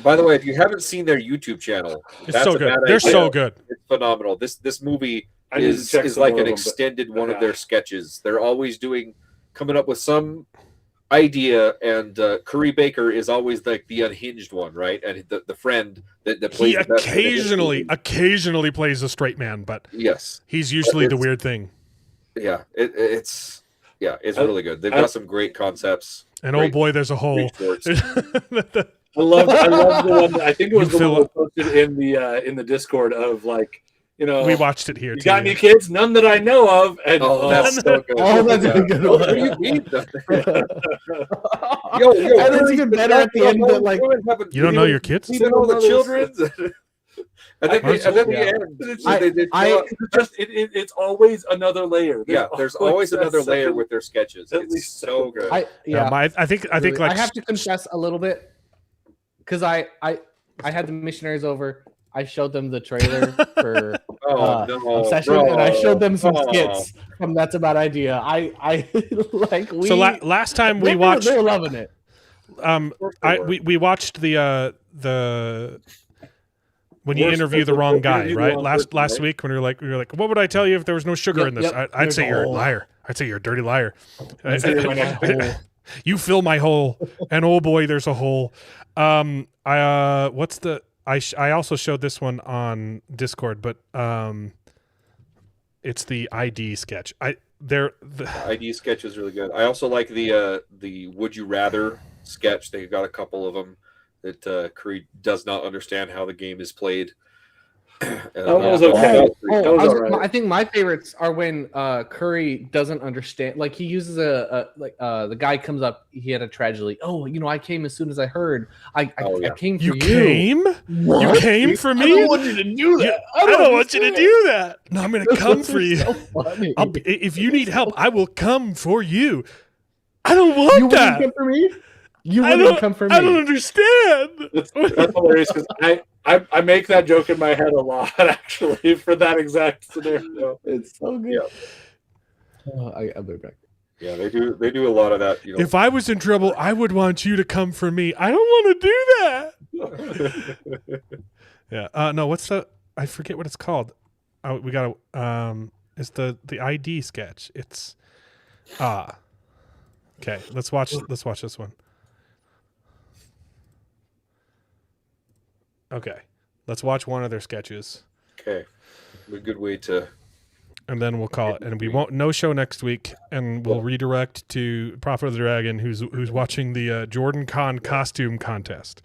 By the way, if you haven't seen their YouTube channel, it's so good. They're so good. It's phenomenal. This movie is like an extended one of their sketches. They're always coming up with some idea, and Curry Baker is always like the unhinged one, right? And the friend that plays. He occasionally plays a straight man, but yes, he's usually the weird thing. Yeah, it's really good. They've got some great concepts. And oh boy, there's a hole. I love the one. I think it was the one that posted in the Discord of like, you know, we watched it here. You got any kids? None that I know of. And that's so good. Oh, that's a good one. What do you mean? And it's even better at the end. But like, you don't know your kids? You don't know the children. And then it's always another layer. There's always another layer with their sketches. It's so good. I think like I have to confess a little bit because I had the missionaries over. I showed them the trailer for Obsession, and I showed them some skits from That's About Idea. So last time we watched, they're loving it. We watched the when you interview the wrong guy, right? Last week when we were like, what would I tell you if there was no sugar in this? I'd say you're a liar. I'd say you're a dirty liar. You fill my hole, and oh boy, there's a hole. I also showed this one on Discord, but it's the ID sketch. The ID sketch is really good. I also like the Would You Rather sketch. They got a couple of them that Curry does not understand how the game is played. That was okay. I think my favorites are when Curry doesn't understand. Like he uses the guy comes up. He had a tragedy. Oh, I came as soon as I heard. I came for you. You came? What? You came for me? I don't want you to do that. I don't want you to do that. No, I'm going to come for you. So funny. If you need help, I will come for you. I don't want that. You wouldn't come for me? You wouldn't come for me. I don't understand. That's hilarious because I make that joke in my head a lot, actually, for that exact scenario. It's so good. Yeah. I'll be back. Yeah, they do a lot of that. If I was in trouble, I would want you to come for me. I don't want to do that. Yeah. No. What's the? I forget what it's called. Oh, we got to. It's the ID sketch. It's. Okay. Let's watch this one. Okay, let's watch one of their sketches. Okay, a good way to. And then we'll call it, and we won't no show next week, and we'll redirect to Prophet of the Dragon, who's watching the Jordan Con costume contest.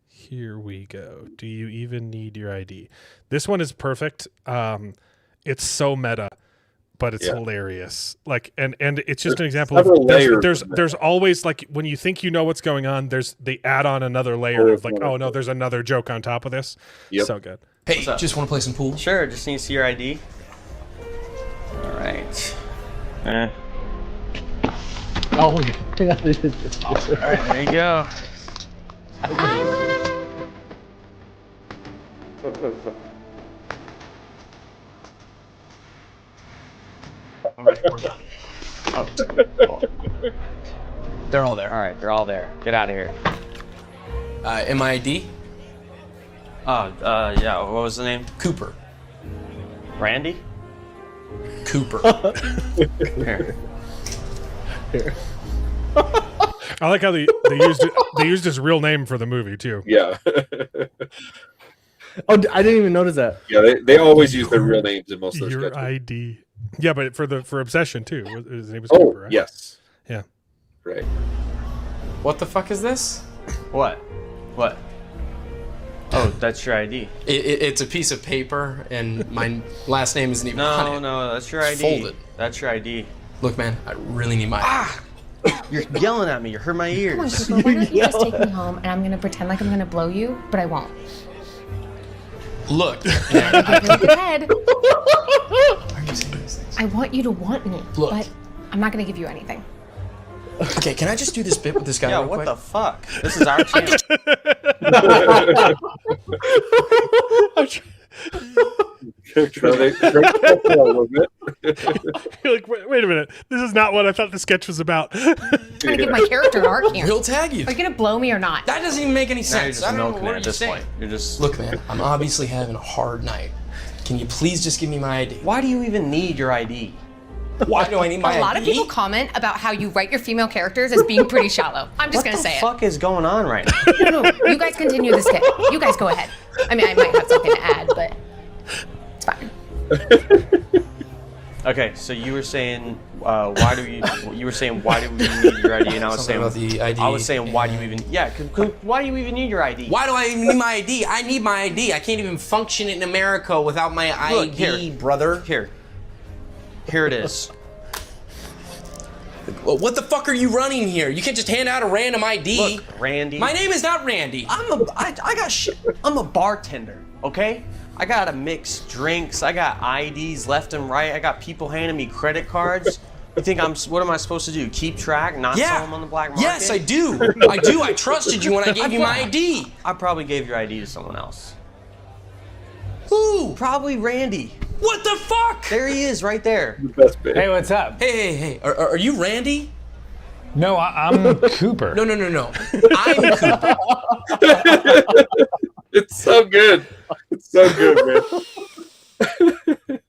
Here we go. Do you even need your ID? This one is perfect. It's so meta. But it's hilarious. Like, and it's just an example of there's always, like, when you think you know what's going on, they add on another layer of like, oh no, there's another joke on top of this. Yep. So good. Hey, just want to play some pool? Sure, just need to see your ID. All right. Oh, yeah. All right, there you go. All right, we're done. They're all there. All right, they're all there. Get out of here. MID? Yeah. What was the name? Cooper. Randy? Cooper. Here. I like how they used his real name for the movie too. Yeah. Oh, I didn't even notice that. Yeah, they always use their real names in most of their Your sketches. ID. Yeah, but for Obsession too. His name was Oh, Cooper, right? yes. Yeah. Right. What the fuck is this? What? Oh, that's your ID. It's a piece of paper, and my last name isn't even on it. No, that's your ID. Folded. That's your ID. Look, man, I really need my ID. You're yelling at me. You hurt my ears. Come on, Cooper, why don't you just take me home, and I'm going to pretend like I'm going to blow you, but I won't. Look. Head. Why are you saying these things? I want you to want me, Look. but I'm not going to give you anything. Okay, can I just do this bit with this guy Yeah, real what quick? the fuck? This is our channel. You're like, wait a minute. This is not what I thought the sketch was about. I'm trying to give my character an arc here. He'll tag you. Are you going to blow me or not? That doesn't even make any Now you're sense. just I don't know milking it what at you're this saying. point. You're just Look, man, I'm obviously having a hard night. Can you please just give me my ID? Why do you even need your ID? Why do I need my ID? A lot of people comment about how you write your female characters as being pretty shallow. I'm just going to say What the fuck is going on right now? No, you guys continue this skit. You guys go ahead. I mean, I might have something to add, but it's fine. Okay, so you were saying why do we need your ID, and I was Something saying about the ID. I was saying why do you even why do you even need your ID? Why do I even need my ID? I need my ID. I can't even function in America without my ID, Look, here. brother. Here it is. What the fuck are you running here? You can't just hand out a random ID. Look, Randy. My name is not Randy. I got shit. I'm a bartender, okay? I gotta mix drinks. I got IDs left and right. I got people handing me credit cards. You think what am I supposed to do? Keep track, not sell them on the black market? Yes, I do. I trusted you when I gave you my ID. I probably gave your ID to someone else. Who? Probably Randy. What the fuck? There he is, right there. Hey, what's up? Hey. Are you Randy? No, I'm Cooper. No. I'm Cooper. It's so good. It's so good, man.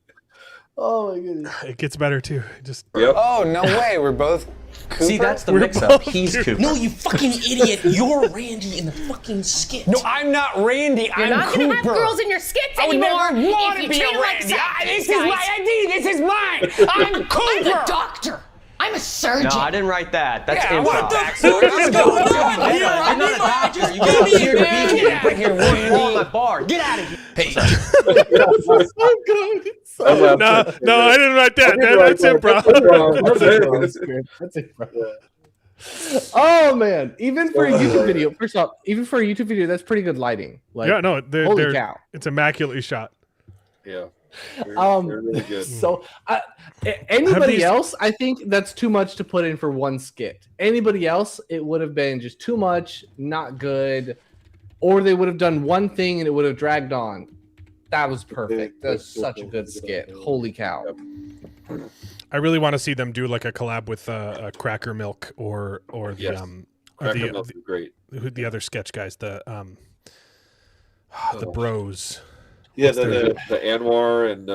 Oh my goodness. It gets better too. Just Oh, no way. We're both Cooper? See, that's the mix-up. He's Cooper. No, you fucking idiot. You're Randy in the fucking skit. No, I'm not Randy. You're I'm not Cooper. gonna have girls in your skits I would anymore. never want if to you be treat a them like Randy. sidekicks, This is guys. my ID. This is mine. I'm Cooper. I'm a doctor. I'm a surgeon. No, I didn't write that. That's Yeah, improv. what the fuck is going on here? You're not a doctor. You Get got me here to man. be here. Bring here one my bar. Get out of here. Hey, So good. So no, I didn't write that. That's improv. That's improv. Oh man! Even for a YouTube video, first off, even for a YouTube video, that's pretty good lighting. Like, Yeah, no, holy cow! it's immaculately shot. Yeah. They're really good. So, anybody these- else, I think that's too much to put in for one skit. Anybody else, it would have been just too much, not good, or they would have done one thing and it would have dragged on. That was perfect. That's such a good skit. Holy cow! I really want to see them do like a collab with Cracker Milk or the Yes. Cracker Milk is great. the other sketch guys, the bros. Yeah, The Anwar and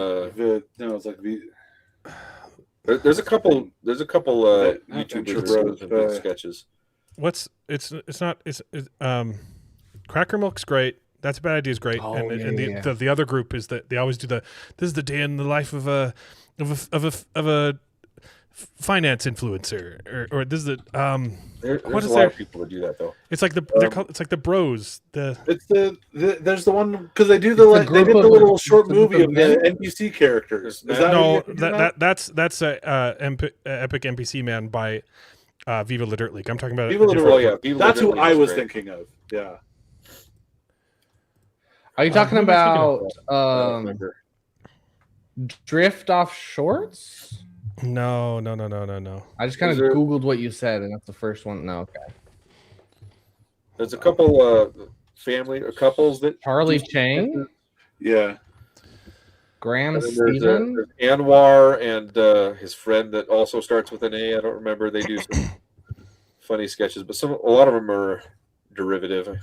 it's like there's a couple YouTubers Bros, that have good sketches. Cracker Milk's great. That's a Bad Idea is great, Oh, and yeah. the other group is that they always do this is the day in the life of a finance influencer or this is the There's what a is lot there? of people that do that though. It's like it's like the bros. It's there's the one because they do It's a they did group the of- little short it's a group movie of of the men. NPC characters. Is that No, what you do that's Epic NPC Man by Viva La Dirt League. I'm talking about Viva La a Dirt different- Oh yeah, Viva La That's Dirt who League I is was great. thinking of. Yeah. Are you talking who am I thinking about Remember. Drift Off Shorts? No. I just kind of Is there- googled what you said, and that's the first one. No, okay. There's a couple family or couples that Charlie Chang, Yeah. Graham and then there's Stephen. Anwar and his friend that also starts with an A. I don't remember. They do some funny sketches, but a lot of them are derivative.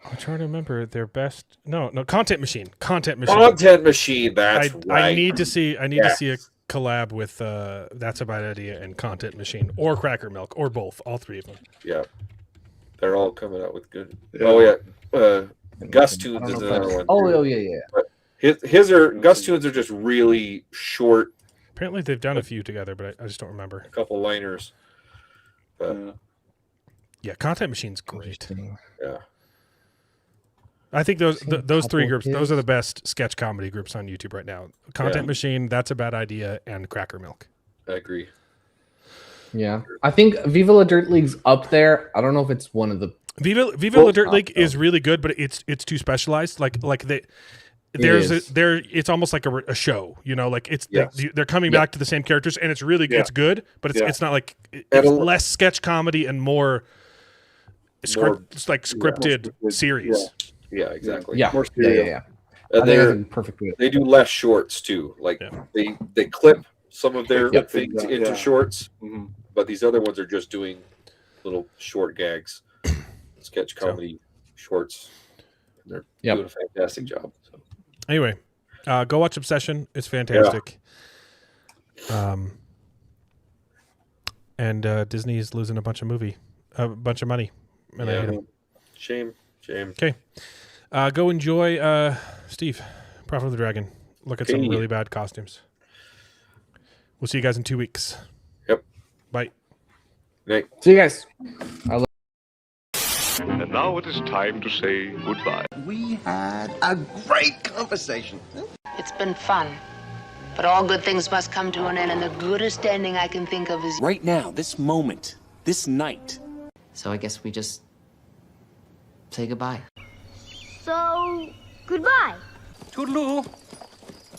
I'm trying to remember their best. No, Content Machine. Content Machine. That's right. I need to see Yes. a collab with That's a Bad Idea and Content Machine or Cracker Milk or both, all three of them. Yeah, they're all coming out with good. Yeah. Oh yeah, Gus I Tunes don't is know if another that's- one. Oh yeah. But his are Gus Tunes are just really short, Apparently they've done a few together, but I just don't remember. a couple liners. Yeah, Content Machine's great. Yeah. I think those Seen a those three couple groups, of those his. are the best sketch comedy groups on YouTube right now. Content Yeah. Machine, That's a Bad Idea, and Cracker Milk. I agree. Yeah, I think Viva La Dirt League's up there. I don't know if it's one of the. Viva La Dirt League is really good, but it's too specialized. Like it's almost like a show, you know, like it's Yes. they're coming back to the same characters, and it's really Yeah. it's good, but it's Yeah. it's not like it's And a- less sketch comedy and more it's like scripted series. Yeah, exactly. Yeah, More yeah. stereo. I And think that's a perfect way. they do less shorts too. Like Yeah. they clip some of their Yep. things Yeah. into shorts, Mhm. but these other ones are just doing little short gags, sketch comedy shorts. They're Yep. doing a fantastic job. So. Anyway, go watch Obsession. It's fantastic. And Disney's losing a bunch of money, and I hate it. Shame. Okay. Go enjoy Steve, Prophet of the Dragon. Look at some Okay. really bad costumes. We'll see you guys in 2 weeks. Yep. Bye. Night. See you guys. And now it is time to say goodbye. We had a great conversation. It's been fun. But all good things must come to an end, and the goodest ending I can think of is right now, this moment, this night. So I guess we just say goodbye. So, goodbye. Toodaloo.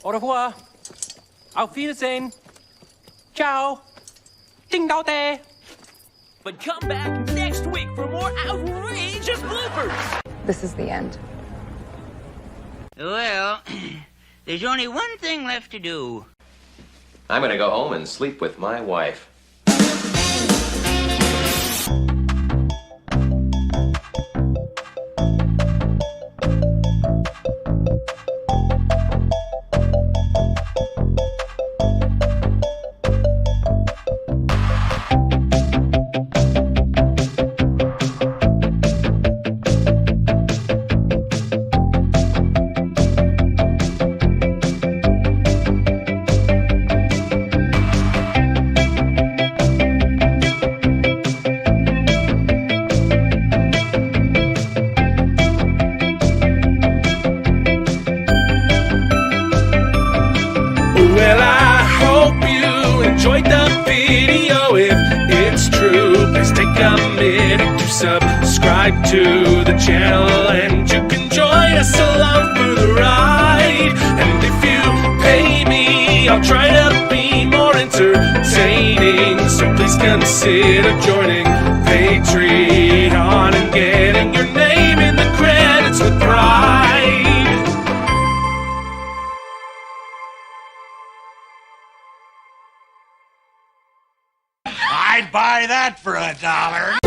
Au revoir. Auf Wiedersehen. Ciao. Ding dao day. But come back next week for more outrageous bloopers. This is the end. Well, there's only one thing left to do. I'm gonna go home and sleep with my wife. Well, I hope you enjoyed the video. If it's true, please take a minute to subscribe to the channel, and you can join us along for the ride. And if you pay me, I'll try to be more entertaining. So please consider joining Patreon and getting your name in the credits with pride. I'd buy that for $1.